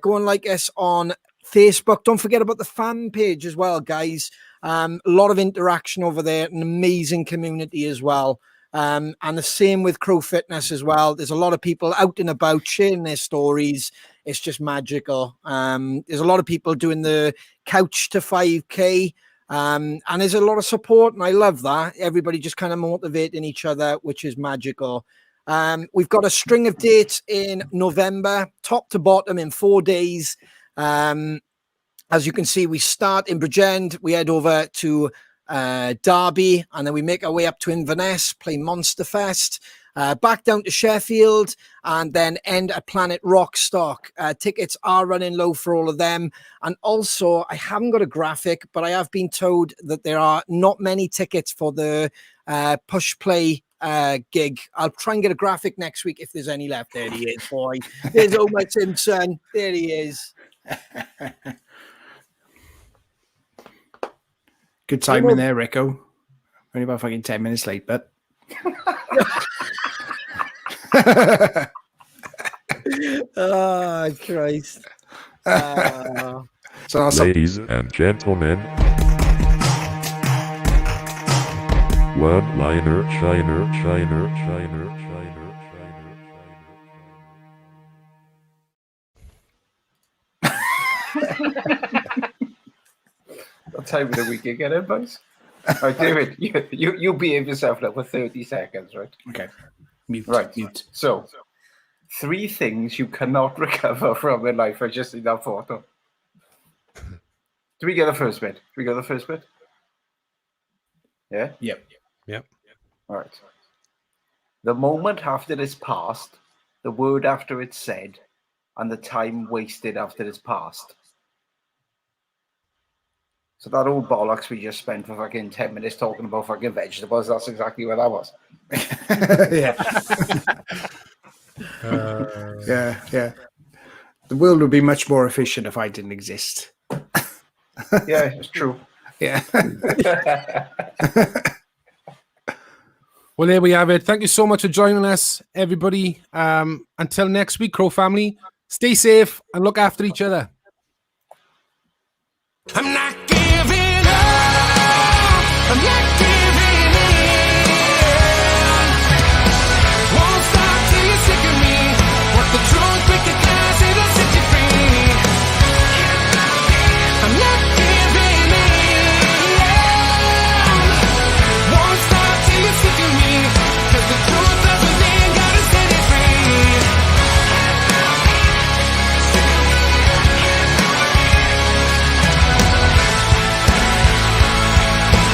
Go and like us on Facebook. Don't forget about the fan page as well, guys. A lot of interaction over there, an amazing community as well. And the same with Crow Fitness as well. There's a lot of people out and about sharing their stories. It's just magical. There's a lot of people doing the couch to 5K. And there's a lot of support, and I love that. Everybody just kind of motivating each other, which is magical. We've got a string of dates in November, top to bottom in 4 days. As you can see, we start in Bridgend, we head over to Derby, and then we make our way up to Inverness, play Monster Fest, back down to Sheffield, and then end at Planet Rockstock. Tickets are running low for all of them. And also, I haven't got a graphic, but I have been told that there are not many tickets for the push play gig. I'll try and get a graphic next week if there's any left. There he is, boy. There's Homer Simpson. There he is. Good timing there, Rico. Only about fucking 10 minutes late, but. Oh, Christ. So also, Ladies and gentlemen, one-liner shiner, shiner, shiner, shiner, shiner. What time of the week you get in, boys? Right, David, you behave yourself now for 30 seconds, right? okay. Mute. Right. Mute. So, 3 things you cannot recover from in life are just in that photo. Do we get the first bit? Yeah? Yep. All right. The moment after it's passed, the word after it's said, and the time wasted after it's passed. So that old bollocks we just spent for fucking 10 minutes talking about fucking vegetables, that's exactly what that was. Yeah. Yeah. The world would be much more efficient if I didn't exist. Yeah, it's true. Yeah. Well, there we have it. Thank you so much for joining us, everybody. Until next week, Crow family, stay safe and look after each other. I'm not